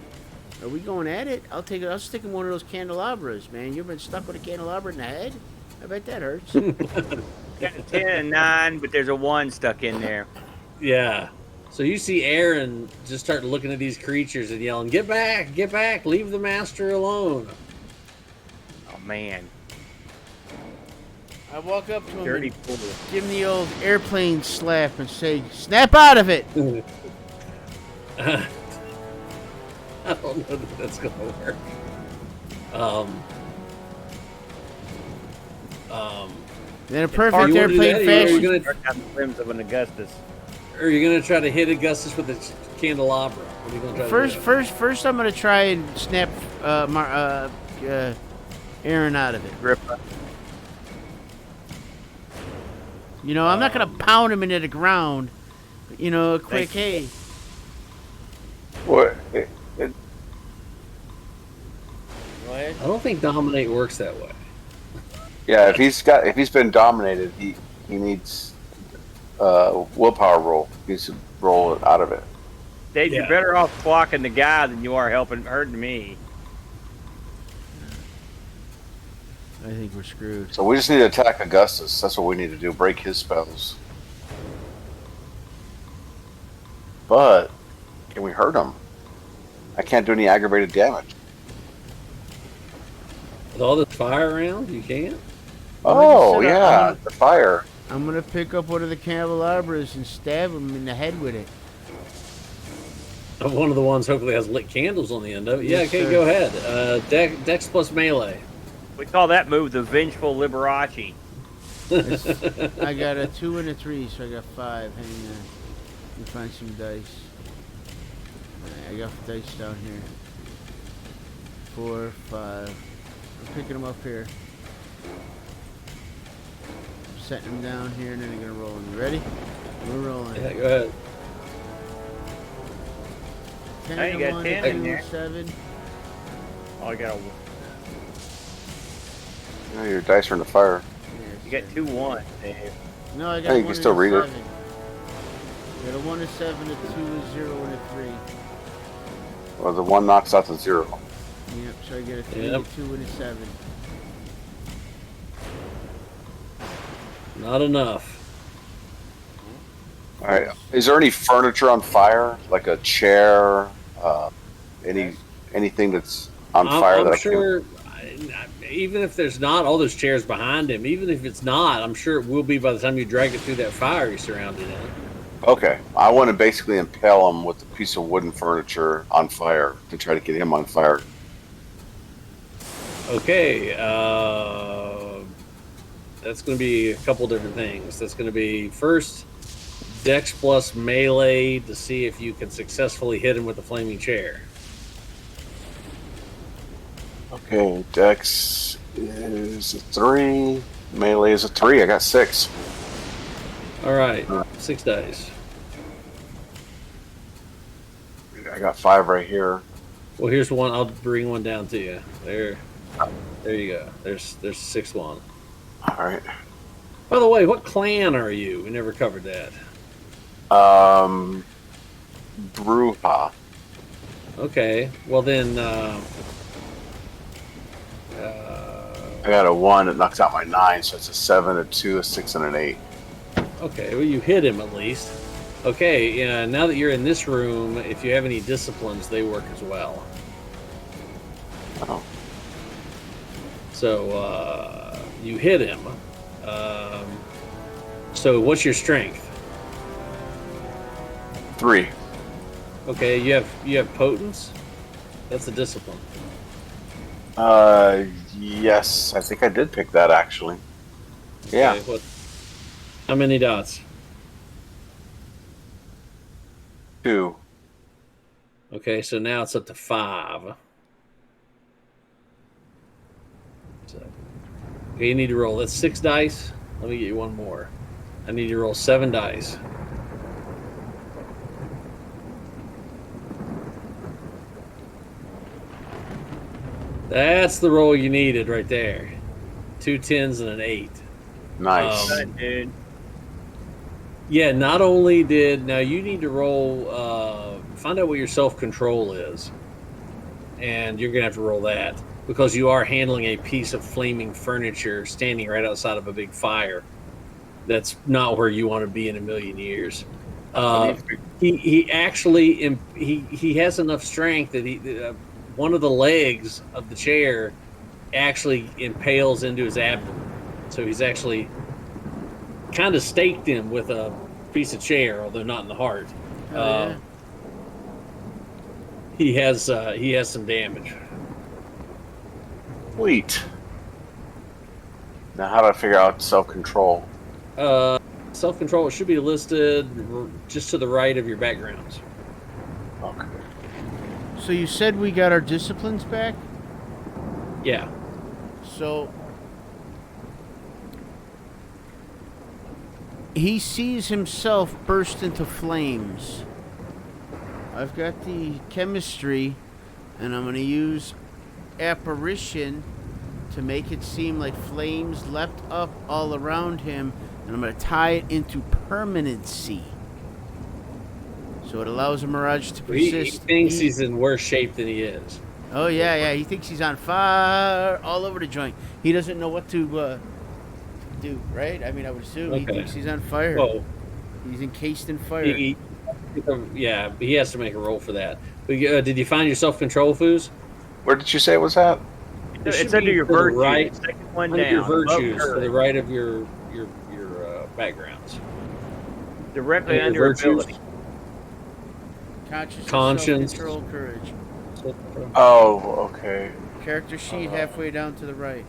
are we going at it? I'll stick him one of those candelabras, man. You've been stuck with a candelabra in the head? I bet that hurts. Got a 10 and 9, but there's a 1 stuck in there. Yeah. So you see Aaron just start looking at these creatures and yelling, "Get back! Get back! Leave the master alone!" Oh man, I walk up to him dirty and fool. give him the old airplane slap and say, "Snap out of it!" I don't know that that's gonna work. In a perfect you wanna do airplane that, or fashion. you're Mark out the rims of an Augustus. Or you're gonna try to hit Augustus with a candelabra? What are you gonna try to do? First, I'm gonna try and snap Aaron out of it. Grip. You know, I'm not gonna pound him into the ground. But, you know, a quick hey. What? Go ahead. I don't think dominate works that way. Yeah, if he's been dominated, he needs willpower roll. He needs to roll it out of it. Dave, you're better off clocking the guy than you are hurting me. I think we're screwed. So we just need to attack Augustus. That's what we need to do. Break his spells. But can we hurt him? I can't do any aggravated damage. With all this fire around, you can't? Oh yeah, the fire. I'm gonna pick up one of the candelabras and stab him in the head with it. One of the ones hopefully has lit candles on the end of it. Yeah, Yes, okay, sir. go ahead. Dex plus melee. We call that move the Vengeful Liberace. I got a 2 and a 3, so I got 5. Hang on. Let me find some dice. Alright, I got dice down here. 4, 5. I'm picking them up here. Setting them down here, and then I'm gonna roll them. You ready? We're rolling. Yeah, go ahead. 10 Hey, you got 1, 10 2, in there. 7. Oh, you got Yeah, your dice are in the fire. you got 2 1, Dave. No, I got Hey, you 1 can still and a read it. 7. I got a 1, a 7, a 2, a 0, and a 3. Well, the one knocks out the 0. Yep, so I get a 3, Yep. a 2, and a 7. Not enough. All right. Is there any furniture on fire, like a chair, anything that's on fire I'm that I sure, even if there's not all those chairs behind him, even if it's not, I'm sure it will be by the time you drag it through that fire he's surrounded in. can? Okay. I want to basically impale him with a piece of wooden furniture on fire to try to get him on fire. Okay, that's going to be a couple different things. That's going to be first Dex plus melee to see if you can successfully hit him with the flaming chair. Okay. Dex is a 3. Melee is a 3. I got 6. All right, 6 dice. I got 5 right here. Well, here's one. I'll bring one down to you. There you go. There's 6-1. All right. By the way, what clan are you? We never covered that. Bruja. Okay. Well then, I got a 1 that knocks out my 9, so it's a 7, a 2, a 6, and an 8. okay. Well, you hit him at least. Okay. Now that you're in this room, if you have any disciplines, they work as well. Oh. So you hit him. So what's your strength? 3. Okay. You have potence. That's a discipline. Yes, I think I did pick that actually. Yeah. Okay, how many dots? 2. Okay, so now it's up to 5. So, okay, you need to roll. That's 6 dice. Let me get you one more. I need you to roll 7 dice. That's the roll you needed right there. 2 10s and an 8. Nice. Dude. Yeah, not only did... Now, you need to roll... find out what your self-control is. And you're going to have to roll that. Because you are handling a piece of flaming furniture standing right outside of a big fire. That's not where you want to be in a million years. He actually... He has enough strength that one of the legs of the chair actually impales into his abdomen. So he's actually kind of staked him with a piece of chair, although not in the heart. Oh, yeah. He has some damage. Sweet. Now, how do I figure out self-control? Self-control should be listed just to the right of your backgrounds. Okay. So you said we got our disciplines back? Yeah. So he sees himself burst into flames. I've got the chemistry, and I'm going to use apparition to make it seem like flames leapt up all around him, and I'm going to tie it into permanency. So it allows a mirage to He persist. thinks he's in worse shape than he is. Oh, yeah. He thinks he's on fire all over the joint. He doesn't know what to do, right? I mean, I would assume he thinks he's on fire. Well, He's encased in fire. he has to make a roll for that. But, did you find your self-control, Foos? Where did you say it was at? It's under your virtues. Right, Second one under down. your above virtues, to the courage. right of your backgrounds. Directly Under under your virtues. ability. Conscience. Self-control, courage. Oh, okay. Character sheet halfway down to the right.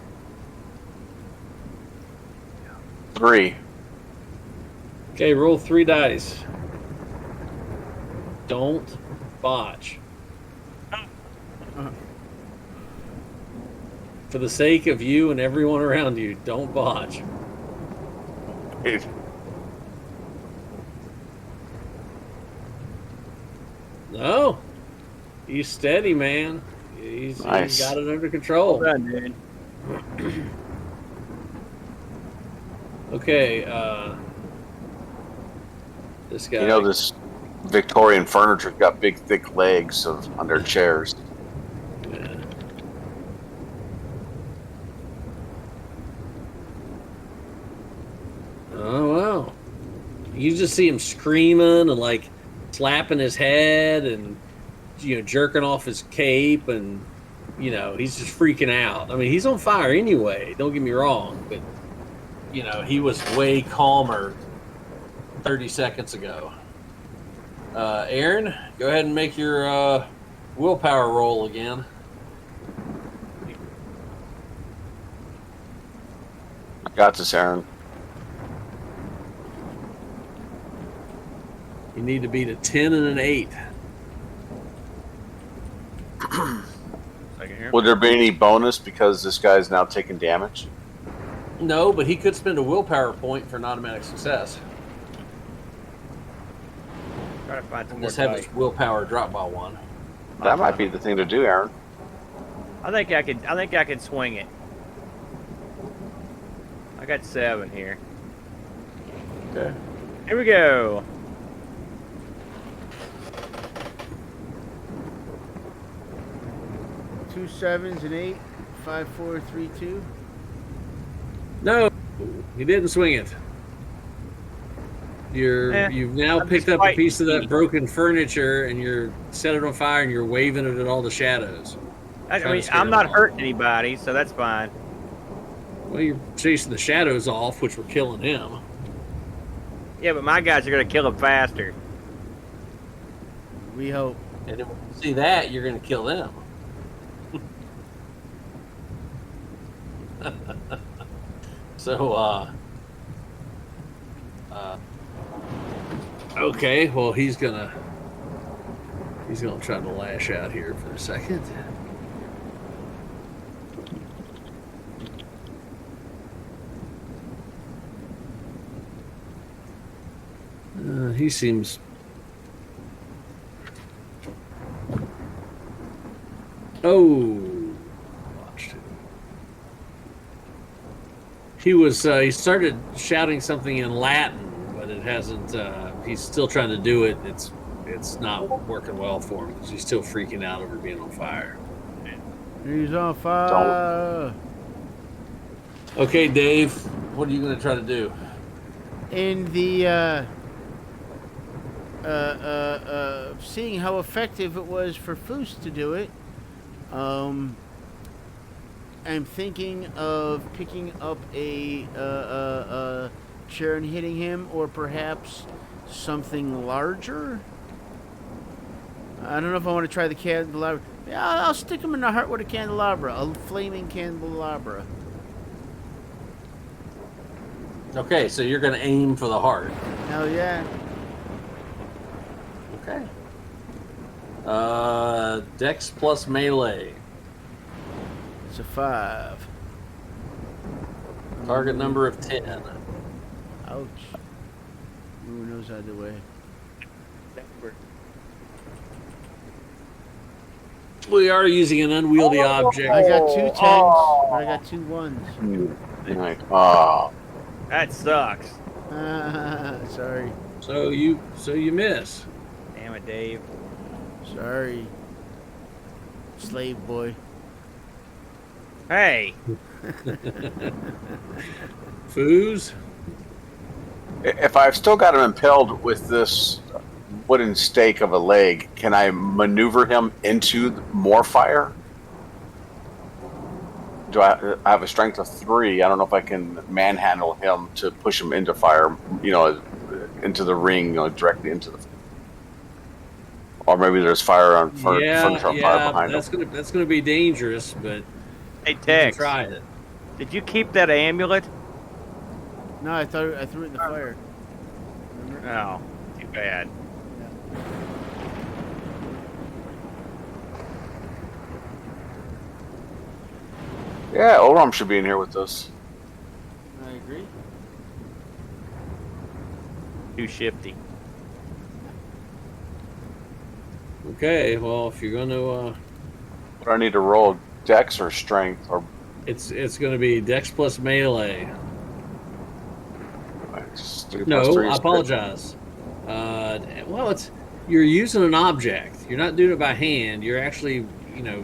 3. Okay, roll 3 dice. Don't botch. For the sake of you and everyone around you, don't botch. No. He's steady, man. He's Nice. got it under control. Well done, dude. Okay, this guy. You know, this Victorian furniture got big, thick legs on their chairs. Yeah. Oh, wow. You just see him screaming and, like, slapping his head and, jerking off his cape and, he's just freaking out. I mean, he's on fire anyway, don't get me wrong, but, he was way calmer 30 seconds ago. Aaron, go ahead and make your willpower roll again. Got this, Aaron. You need to beat a 10 and an 8. Second here. Would there be any bonus because this guy's now taking damage? No, but he could spend a willpower point for an automatic success. Try to find some And more just have dice. his willpower drop by 1. That might be the thing to do, Aaron. I think I can swing it. I got 7 here. Okay. Here we go. Two 7s and 8. 5, 4, 3, 2. No, he didn't swing it. You've now I'm picked just up a fighting piece of that Pete. broken furniture and you're set it on fire and you're waving it at all the shadows. I Trying mean, to scare I'm them not off. hurting anybody, so that's fine. Well, you're chasing the shadows off, which were killing him. Yeah, but my guys are gonna kill him faster. We hope. And if you see that, you're going to kill them. So, okay, well, he's gonna try to lash out here for a second. He seems. Oh, watched it. He started shouting something in Latin, but it hasn't. He's still trying to do it. It's not working well for him because he's still freaking out over being on fire. He's on fire. Okay, Dave, what are you going to try to do? In the seeing how effective it was for Foos to do it, I'm thinking of picking up a chair and hitting him, or perhaps something larger. I don't know if I want to try the candelabra. Yeah, I'll stick him in the heart with a candelabra, a flaming candelabra. Okay, so you're going to aim for the heart. Hell yeah. Okay. Dex plus melee. It's a 5. Target number of 10. Ouch. Who knows either way? We are using an unwieldy object. I got 2 10s, but I got 2 1s. Right. Oh, That sucks. Sorry. So you miss. Damn it, Dave. Sorry. Slave boy. Hey, Foos. if I've still got him impaled with this wooden stake of a leg, can I maneuver him into more fire? Do I have a strength of 3? I don't know if I can manhandle him to push him into fire, into the ring, directly into the. Or maybe there's fire on fire behind him. That's gonna be dangerous, but hey, you can Tex. try it. Did you keep that amulet? No, I thought I threw it in the fire. Remember? Oh, too bad. Yeah, Olram should be in here with us. I agree. Too shifty. Okay, well, if you're gonna, What do I need to roll? Dex or strength? Or it's gonna be Dex plus melee. just 3 plus No, 3 I is apologize. Well, you're using an object. You're not doing it by hand. You're actually,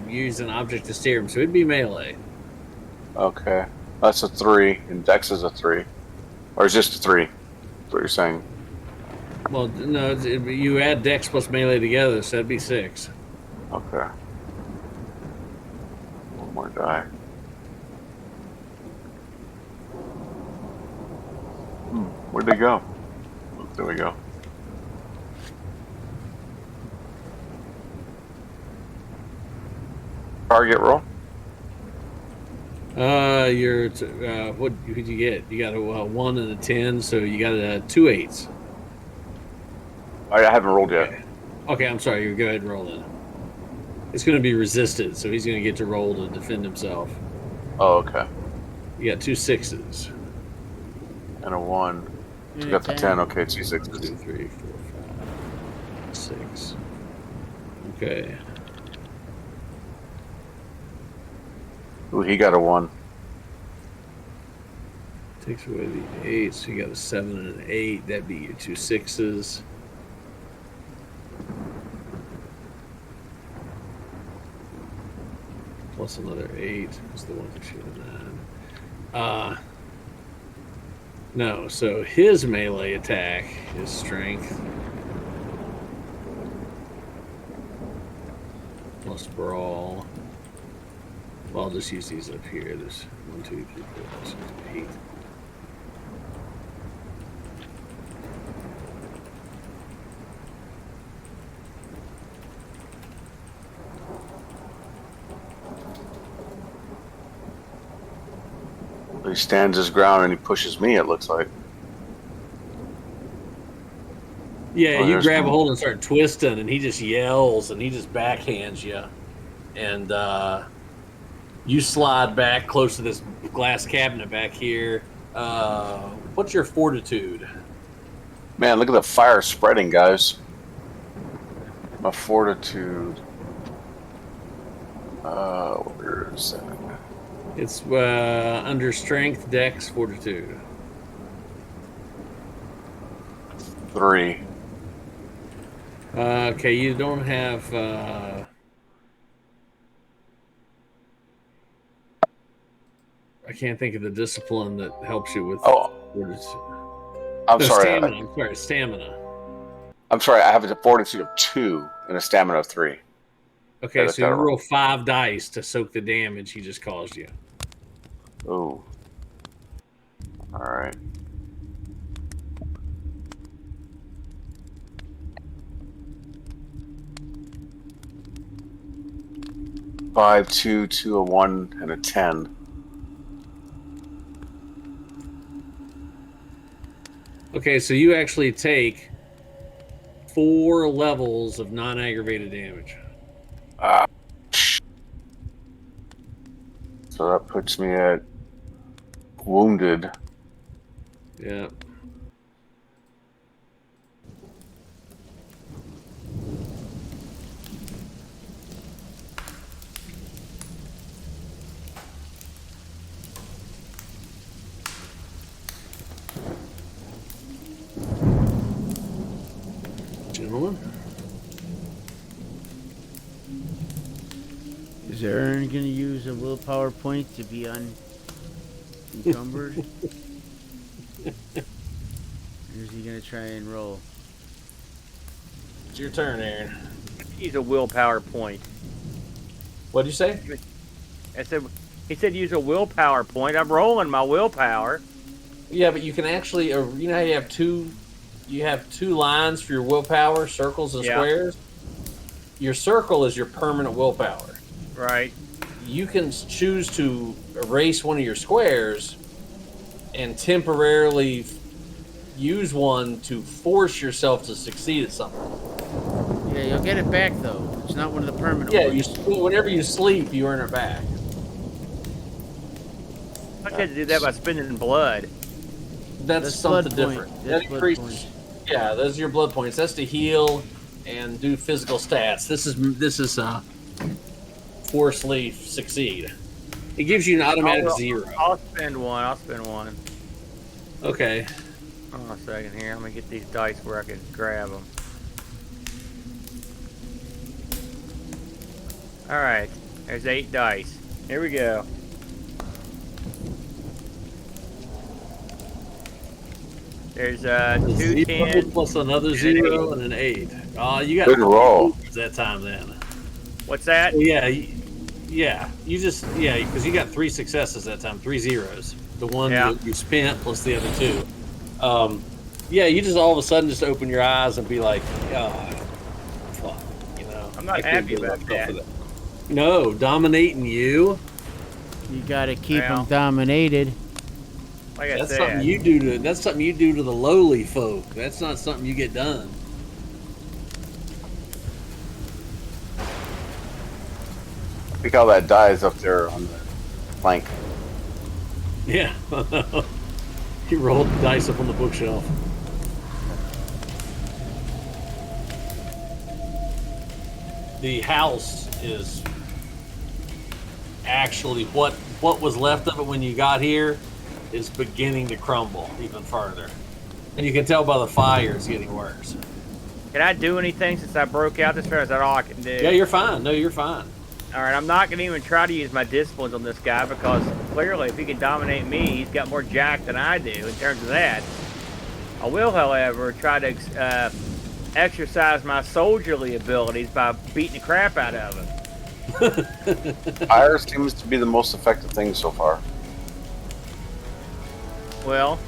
using an object to steer him. So it'd be melee. Okay, that's a 3, and Dex is a 3, or is just a 3? That's what you're saying. Well, no, you add Dex plus melee together, so that'd be 6. Okay. One more die. Where'd they go? There we go. Target roll. What did you get? You got a 1 and a 10, so you got 2 8s. I haven't rolled yet. Okay, I'm sorry. You go ahead and roll it. It's going to be resisted, so he's going to get to roll to defend himself. Oh, okay. You got 2 6s. And a 1. And You a got the 10. Okay, 2 2, 6s. 3, 4, 5, 6. Okay. Ooh, he got a 1. Takes away the 8, so you got a 7 and an 8. That'd be your 2 6s. Plus another 8 is the one that should have 9. No, so his melee attack is strength. Plus brawl. Well, I'll just use these up here. There's 1, 2, 3, 4, 5, 6, 8. He stands his ground and he pushes me, it looks like. Yeah, Oh, you there's grab a one. hold and start twisting, and he just yells, and he just backhands you. And you slide back close to this glass cabinet back here. What's your fortitude? Man, look at the fire spreading, guys. My fortitude. Where is that? It's under strength, dex, fortitude. 3. Okay, you don't have. I can't think of the discipline that helps you with. Oh, I'm No, sorry. Stamina. I'm sorry, stamina. I'm sorry. I have a fortitude of 2 and a stamina of 3. Okay, that's so you gotta roll. roll 5 dice to soak the damage he just caused you. Ooh. All right. Five, 2, 2, a 1, and a 10. Okay, so you actually take 4 levels of non-aggravated damage. Ah, so that puts me at wounded. Yeah. Gentlemen. Is Aaron going to use a willpower point to be unencumbered? Or is he going to try and roll? It's your turn, Aaron. Use a willpower point. What'd you say? He said use a willpower point. I'm rolling my willpower. Yeah, but you can actually, you know how you have two lines for your willpower, circles and squares? Your circle is your permanent willpower. Right. You can choose to erase one of your squares and temporarily use one to force yourself to succeed at something. Yeah, you'll get it back, though. It's not one of the permanent ones. Whenever you sleep, you earn it back. I had to do that by spending blood. That's something different. That increases. Yeah, those are your blood points. That's to heal and do physical stats. This is forcefully succeed. It gives you an automatic 0. I'll spend one. Okay. Hold on a second here. I'm gonna get these dice where I can grab them. All right. There's 8 dice. Here we go. There's 2 10 plus another 0 and an 8. Oh, you got good roll that time then. What's that? Yeah. You just because you got 3 successes that time, 3 zeros. The one that you spent plus the other 2. You just all of a sudden just open your eyes and be like, oh, fuck, you know. I'm not happy about that. No, dominating you. You gotta keep them dominated. Like I That's said, something you do to the lowly folk. That's not something you get done. Look how that dies up there on the plank. Yeah. He rolled the dice up on the bookshelf. The house is actually what was left of it when you got here is beginning to crumble even further. And you can tell by the fire it's getting worse. can I do anything since I broke out this far? Is that all I can do? Yeah, you're fine. No, you're fine. All right, I'm not going to even try to use my disciplines on this guy because clearly if he can dominate me, he's got more jack than I do in terms of that. I will, however, try to exercise my soldierly abilities by beating the crap out of him. Fire seems to be the most effective thing so far. Well,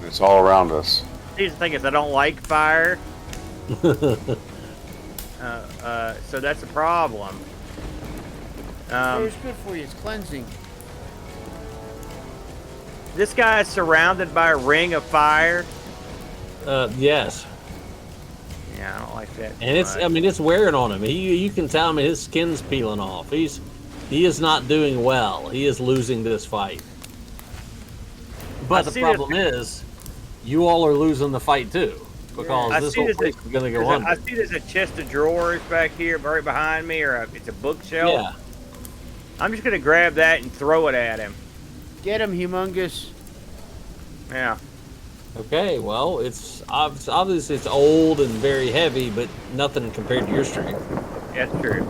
it's all around us. the thing is I don't like fire. So that's a problem. It's good for you. It's cleansing. This guy is surrounded by a ring of fire. Yes. Yeah, I don't like that. And it's wearing on him. You can tell him his skin's peeling off. He is not doing well. He is losing this fight. But the problem is, you all are losing the fight too, because this whole place is going to go under. I see there's a chest of drawers back here, right behind me, or it's a bookshelf. Yeah. I'm just going to grab that and throw it at him. Get him, humongous. Yeah. Okay, well, it's obviously it's old and very heavy, but nothing compared to your strength. That's true.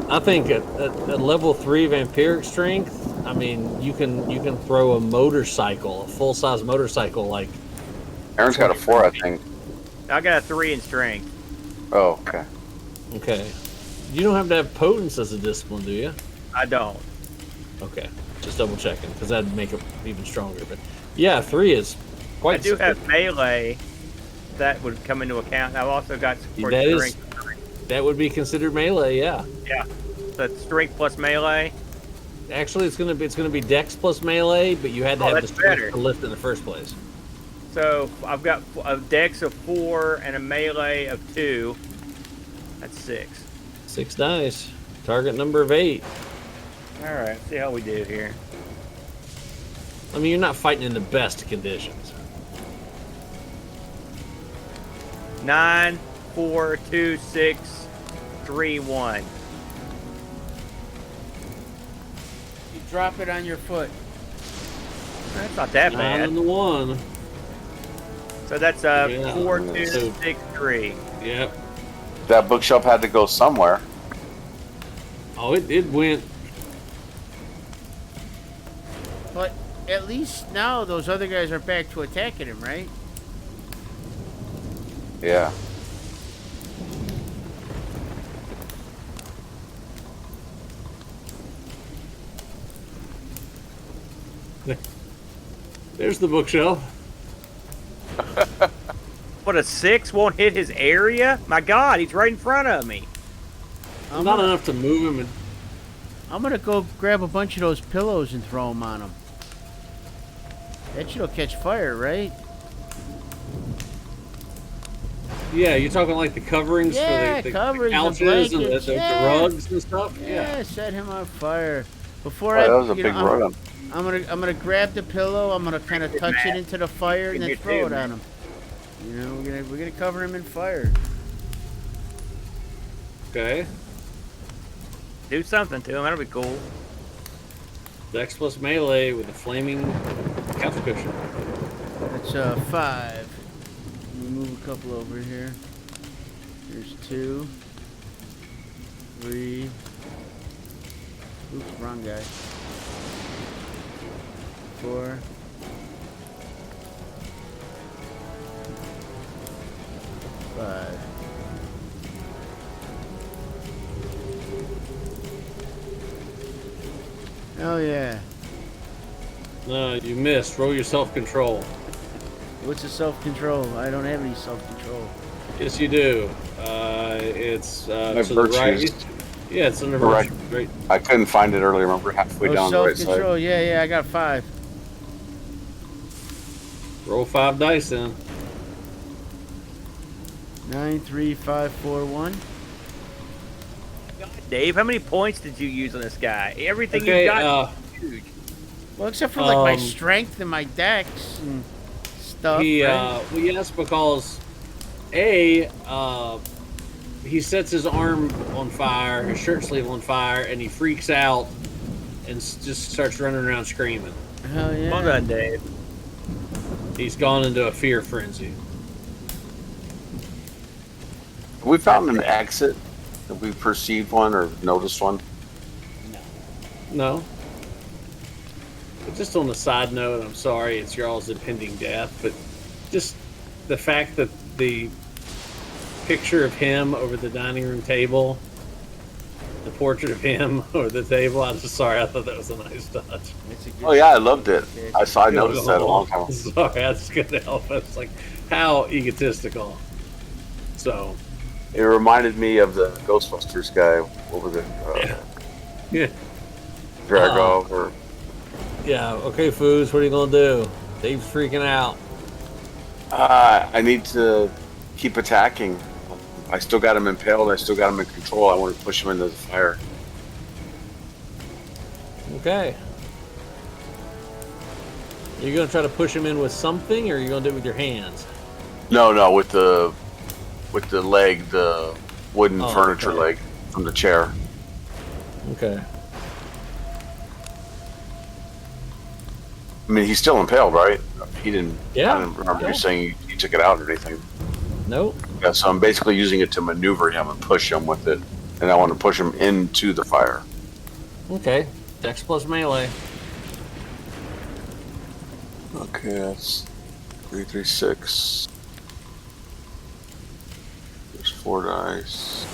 I think at level 3 vampiric strength, I mean, you can throw a motorcycle, a full-size motorcycle, like. Aaron's got a 4, I think. I got a 3 in strength. Oh, okay. Okay. You don't have to have potence as a discipline, do you? I don't. Okay. Just double checking, because that'd make it even stronger. But yeah, 3 is quite. I do have melee. That would come into account. I've also got support strength. That would be considered melee, yeah. Yeah. So strength plus melee. Actually, it's gonna be dex plus melee, but you had to have the strength to lift in the first place. So I've got a dex of 4 and a melee of 2. That's 6. 6 dice. Target number of 8. All right, see how we do here. I mean, you're not fighting in the best conditions. 9, 4, 2, 6, 3, 1. You drop it on your foot. That's not that 9 bad. and the 1. So that's Yeah. 4, 2, So- 6, 3. Yep. That bookshelf had to go somewhere. Oh, it went. But at least now those other guys are back to attacking him, right? Yeah. There's the bookshelf. What, a 6 won't hit his area? My God, he's right in front of me. Not enough to move him. And I'm gonna go grab a bunch of those pillows and throw them on him. That shit'll catch fire, right? yeah, you're talking like the coverings Yeah, for the coverings, the couches and blankets, the yeah. rugs and stuff. Yeah, set him on fire. Before Boy, that was a you big know, rug. I'm gonna grab the pillow. I'm gonna kind of touch it into the fire and then Me throw too, it on him. You know, we're gonna cover him in fire. Okay. Do something to him. That'll be cool. Dex plus melee with a flaming couch cushion. That's 5. Let me move a couple over here. There's 2, 3. Oops, wrong guy. 4. 5. Oh yeah. No, you missed. Roll your self-control. What's the self-control? I don't have any self-control. Yes, you do. It's My to the right. virtues. Yeah, it's under Right. virtues. Right. I couldn't find it earlier. Remember, halfway Oh, down the right self-control. side. Yeah, I got 5. Roll 5 dice then. 9, 3, 5, 4, 1. God, Dave, how many points did you use on this guy? Everything Okay, you got is huge. Well, except for like my Um, strength and my dex and stuff. He right? well, yes, because he sets his arm on fire, his shirt sleeve on fire, and he freaks out and just starts running around screaming. Hell yeah. Well done, Dave. He's gone into a fear frenzy. Have we found an exit? Have we perceived one or noticed one? No. But just on a side note, I'm sorry, it's y'all's impending death, but just the fact that the picture of him over the dining room table, the portrait of him over the table, I'm just sorry, I thought that was a nice touch. That's a good Oh yeah, I loved it. Okay. I noticed that a long time ago. Sorry, I just couldn't help it. It's like, how egotistical. So, It reminded me of the Ghostbusters guy. What was it? yeah. Dragov or Yeah, okay, Foos, what are you going to do? Dave's freaking out. I need to keep attacking. I still got him impaled. I still got him in control. I want to push him into the fire. Okay. Are you going to try to push him in with something, or are you going to do it with your hands? No, with the leg, the wooden Oh, furniture okay. leg from the chair. Okay. I mean, he's still impaled, right? He didn't. Yeah. I didn't remember Yeah. you saying he took it out or anything. Nope. Yeah, so I'm basically using it to maneuver him and push him with it, and I want to push him into the fire. Okay. Dex plus melee. Okay, that's 3, 3, 6. There's 4 dice.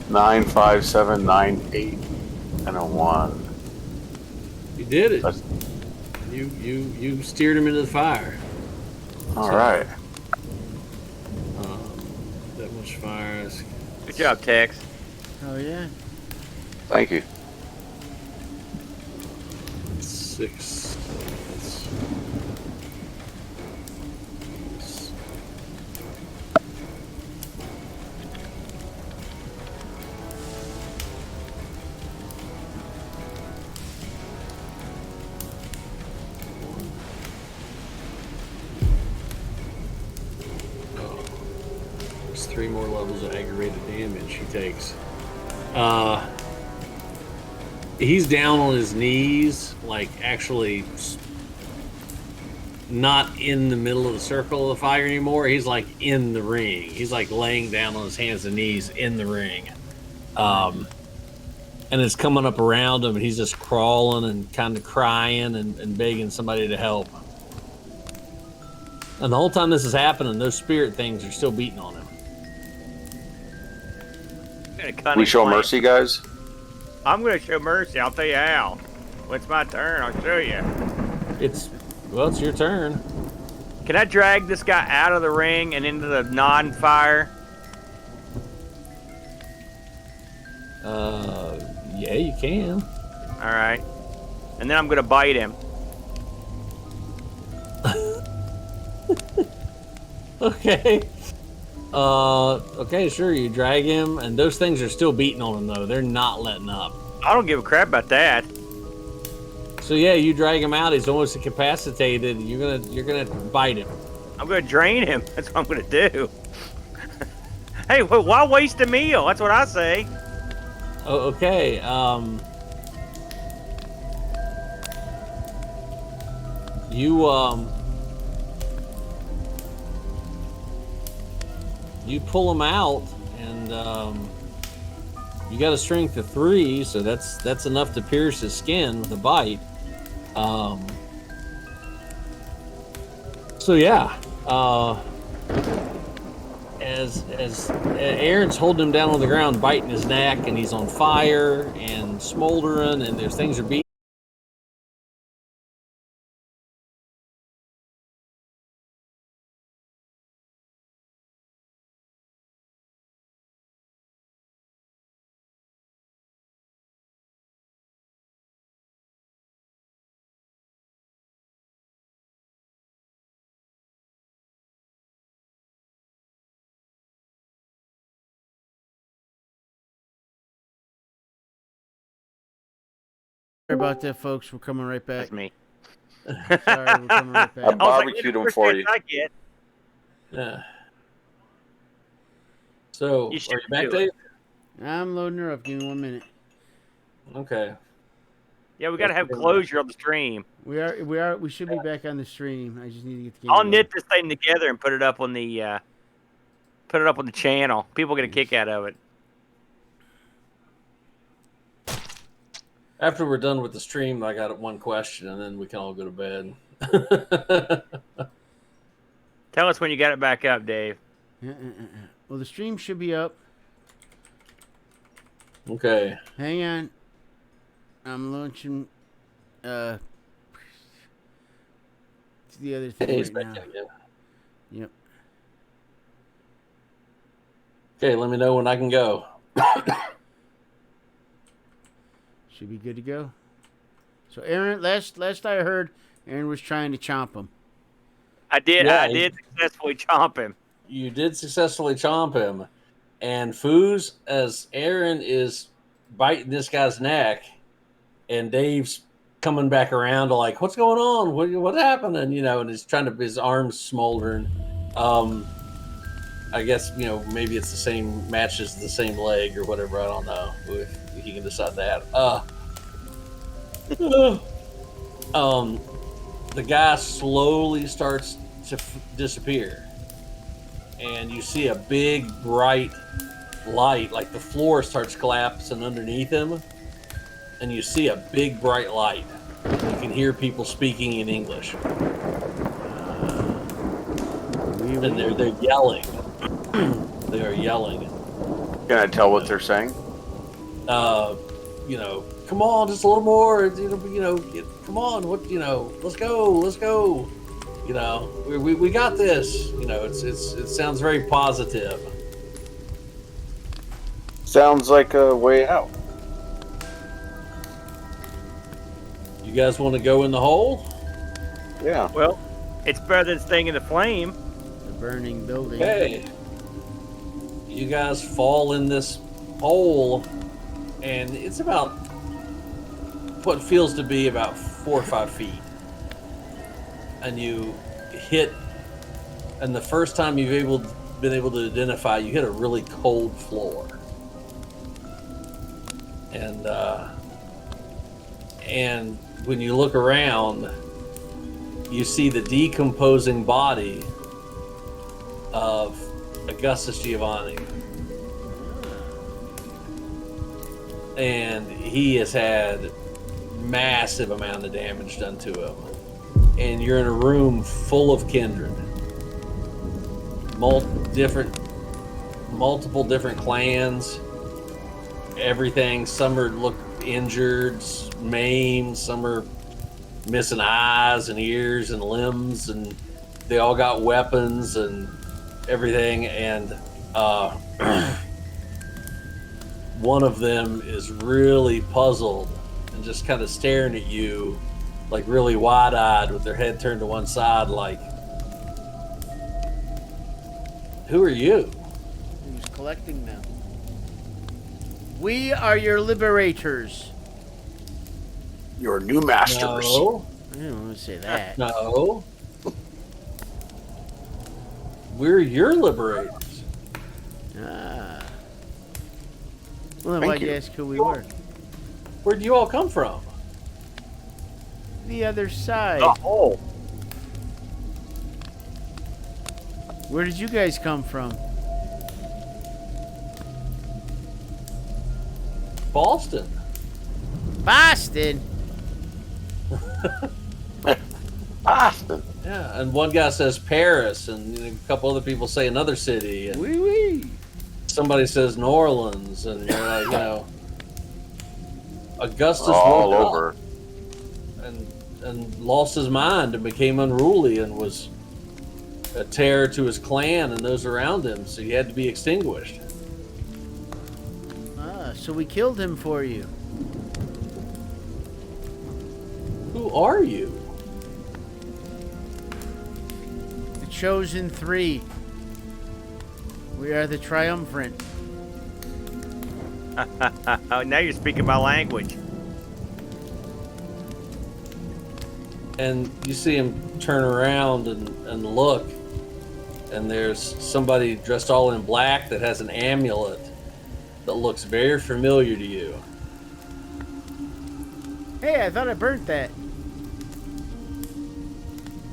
Nine, 5, 7, 9, 8, and a 1. did it. That's- You steered him into the fire. All right. That much fire. Is Good job, Tex. Oh yeah. Thank you. 6. There's 3 more levels of aggravated damage he takes. He's down on his knees, like actually not in the middle of the circle of the fire anymore. He's like in the ring. He's like laying down on his hands and knees in the ring. And it's coming up around him, and he's just crawling and kind of crying and begging somebody to help. And the whole time this is happening, those spirit things are still beating on him. We show mercy, guys. I'm going to show mercy. I'll tell you how. When it's my turn, I'll show you. It's your turn. Can I drag this guy out of the ring and into the non-fire? Yeah, you can. All right. And then I'm going to bite him. Okay. Okay, sure. You drag him, and those things are still beating on him, though. They're not letting up. I don't give a crap about that. So yeah, you drag him out. He's almost incapacitated. You're gonna bite him. I'm going to drain him. That's what I'm going to do. Hey, why waste a meal? That's what I say. Oh, okay. You pull him out, and you got a strength of 3, so that's enough to pierce his skin with a bite. So yeah, as Aaron's holding him down on the ground, biting his neck, and he's on fire and smoldering, and there's things are beating. Sorry about that, folks. We're coming right back. That's me. Sorry, we're coming right I back. barbecued them for you. I get. Yeah. So, You are should you back, do it. Dave? I'm loading her up. Give me 1 minute. Okay. Yeah, we got to have closure on the stream. We should be back on the stream. I just need to get the game. I'll going. knit this thing together and put it up on the channel. People get a kick out of it. After we're done with the stream, I got one question, and then we can all go to bed. Tell us when you got it back up, Dave. Well, the stream should be up. Okay. Hang on. I'm launching to the other thing Hey, it's right back now. in again. Yep. Okay, let me know when I can go. Should be good to go. So Aaron, last I heard, Aaron was trying to chomp him. I did. Yeah, I did successfully chomp him. You did successfully chomp him. And Foos, as Aaron is biting this guy's neck, and Dave's coming back around to like, what's going on? What happened? And, and he's trying to, his arms smoldering. I guess, maybe it's the same, matches the same leg or whatever. I don't know if he can decide that. The guy slowly starts to disappear. And you see a big, bright light, like the floor starts collapsing underneath him. And you see a big, bright light. You can hear people speaking in English. And they're yelling. They are yelling. Can I tell what they're saying? come on, just a little more. Come on, let's go. We got this. It sounds very positive. Sounds like a way out. You guys want to go in the hole? Yeah. Well, it's better than staying in the flame. The burning building. Okay. You guys fall in this hole, and it's about what feels to be about 4 or 5 feet. And you hit, and the first time you've been able to identify, you hit a really cold floor. And when you look around, you see the decomposing body of Augustus Giovanni. And he has had massive amount of damage done to him. And you're in a room full of kindred. Multiple different clans. Everything. Some look injured, maimed. Some are missing eyes and ears and limbs, and they all got weapons and everything. And one of them is really puzzled and just kind of staring at you, like really wide-eyed with their head turned to one side, like, who are you? Who's collecting them? We are your liberators. Your new masters. No. I don't want to say that. No. We're your liberators. Ah. Well, then Thank why'd you you. ask who we were? Where'd you all come from? The other side. Oh. Where did you guys come from? Boston. Boston. Boston. Yeah, and one guy says Paris, and a couple other people say another city, and Wee wee. somebody says New Orleans, and you're like, Augustus All woke up over. and lost his mind and became unruly and was a terror to his clan and those around him, so he had to be extinguished. Ah, so we killed him for you. Who are you? The Chosen Three. We are the Triumvirate. Oh, now you're speaking my language. And you see him turn around and look, and there's somebody dressed all in black that has an amulet that looks very familiar to you. Hey, I thought I burnt that.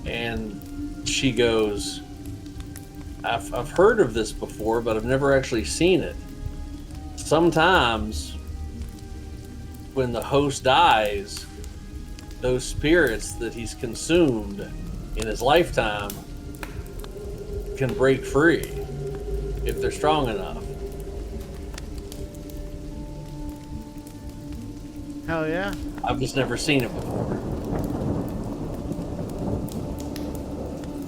And she goes, I've heard of this before, but I've never actually seen it. Sometimes when the host dies, those spirits that he's consumed in his lifetime can break free if they're strong enough. Hell yeah. I've just never seen it before.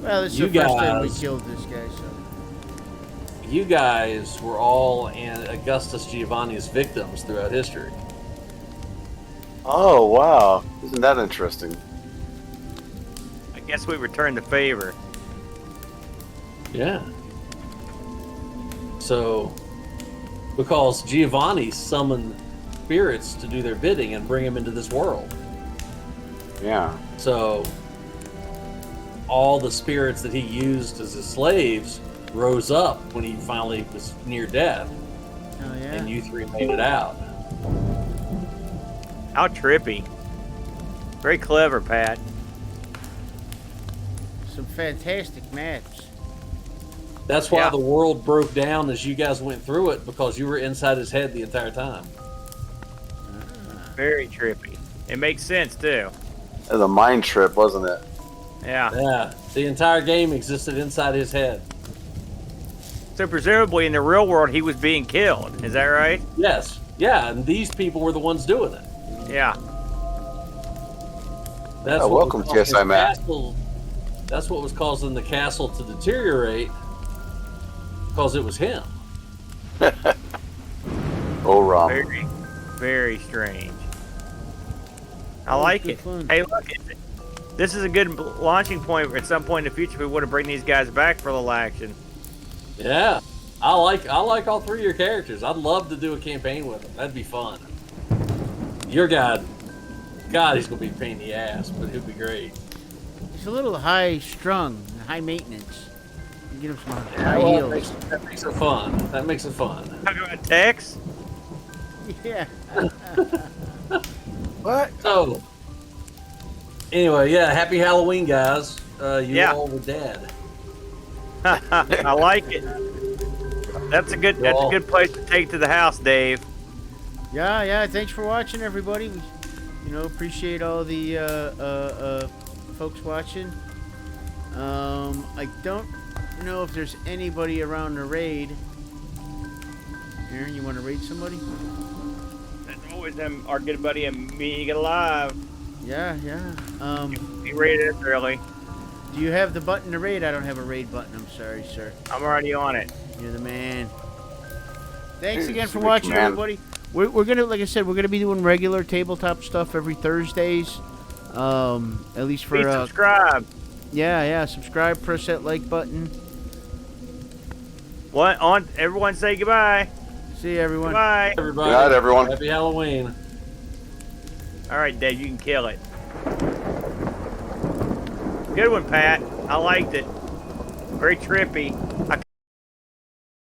Well, this is You the first time we guys- killed this guy, so. You guys were all Augustus Giovanni's victims throughout history. Oh, wow. Isn't that interesting? I guess we returned the favor. Yeah. So, because Giovanni summoned spirits to do their bidding and bring them into this world. Yeah. So, all the spirits that he used as his slaves rose up when he finally was near death, Hell yeah. and you three made it out. How trippy. Very clever, Pat. Some fantastic maps. That's why Yeah. the world broke down as you guys went through it, because you were inside his head the entire time. Very trippy. It makes sense, too. It was a mind trip, wasn't it? Yeah. Yeah, the entire game existed inside his head. So presumably in the real world he was being killed. Is that right? Yes, Yeah, and these people were the ones doing it. Yeah. That's Oh, what welcome, was causing TSI the Matt. castle. That's what was causing the castle to deteriorate, because it was him. Oh, Rom. Very, very strange. I Oh, like good it. fun. Hey, look, this is a good launching point at some point in the future if we want to bring these guys back for a little action. Yeah, I like all three of your characters. I'd love to do a campaign with them. That'd be fun. Your guy, God, he's gonna be a pain in the ass, but he'll be great. He's a little high strung, high maintenance. You get him some high Well, heels. that makes it fun. That makes it fun. Talking about Tex? Yeah. What? So, anyway, yeah, happy Halloween, guys. You Yeah. all were dead. I like it. That's a good place to take to the house, Dave. Yeah. Thanks for watching, everybody. We, appreciate all the folks watching. I don't know if there's anybody around the raid. Aaron, you want to raid somebody? That's always our good buddy and me get alive. Yeah. He raided us early. Do you have the button to raid? I don't have a raid button. I'm sorry, sir. I'm already on it. You're the man. Thanks Hey, again for super watching, man. everybody. We're gonna, like I said, we're gonna be doing regular tabletop stuff every Thursdays. At least for Please subscribe. yeah. Subscribe, press that like button. What on? Everyone say goodbye. See you, everyone. Goodbye. Everybody, Good night, everyone. Happy Halloween. All right, Dave, you can kill it. Good one, Pat. I liked it. Very trippy.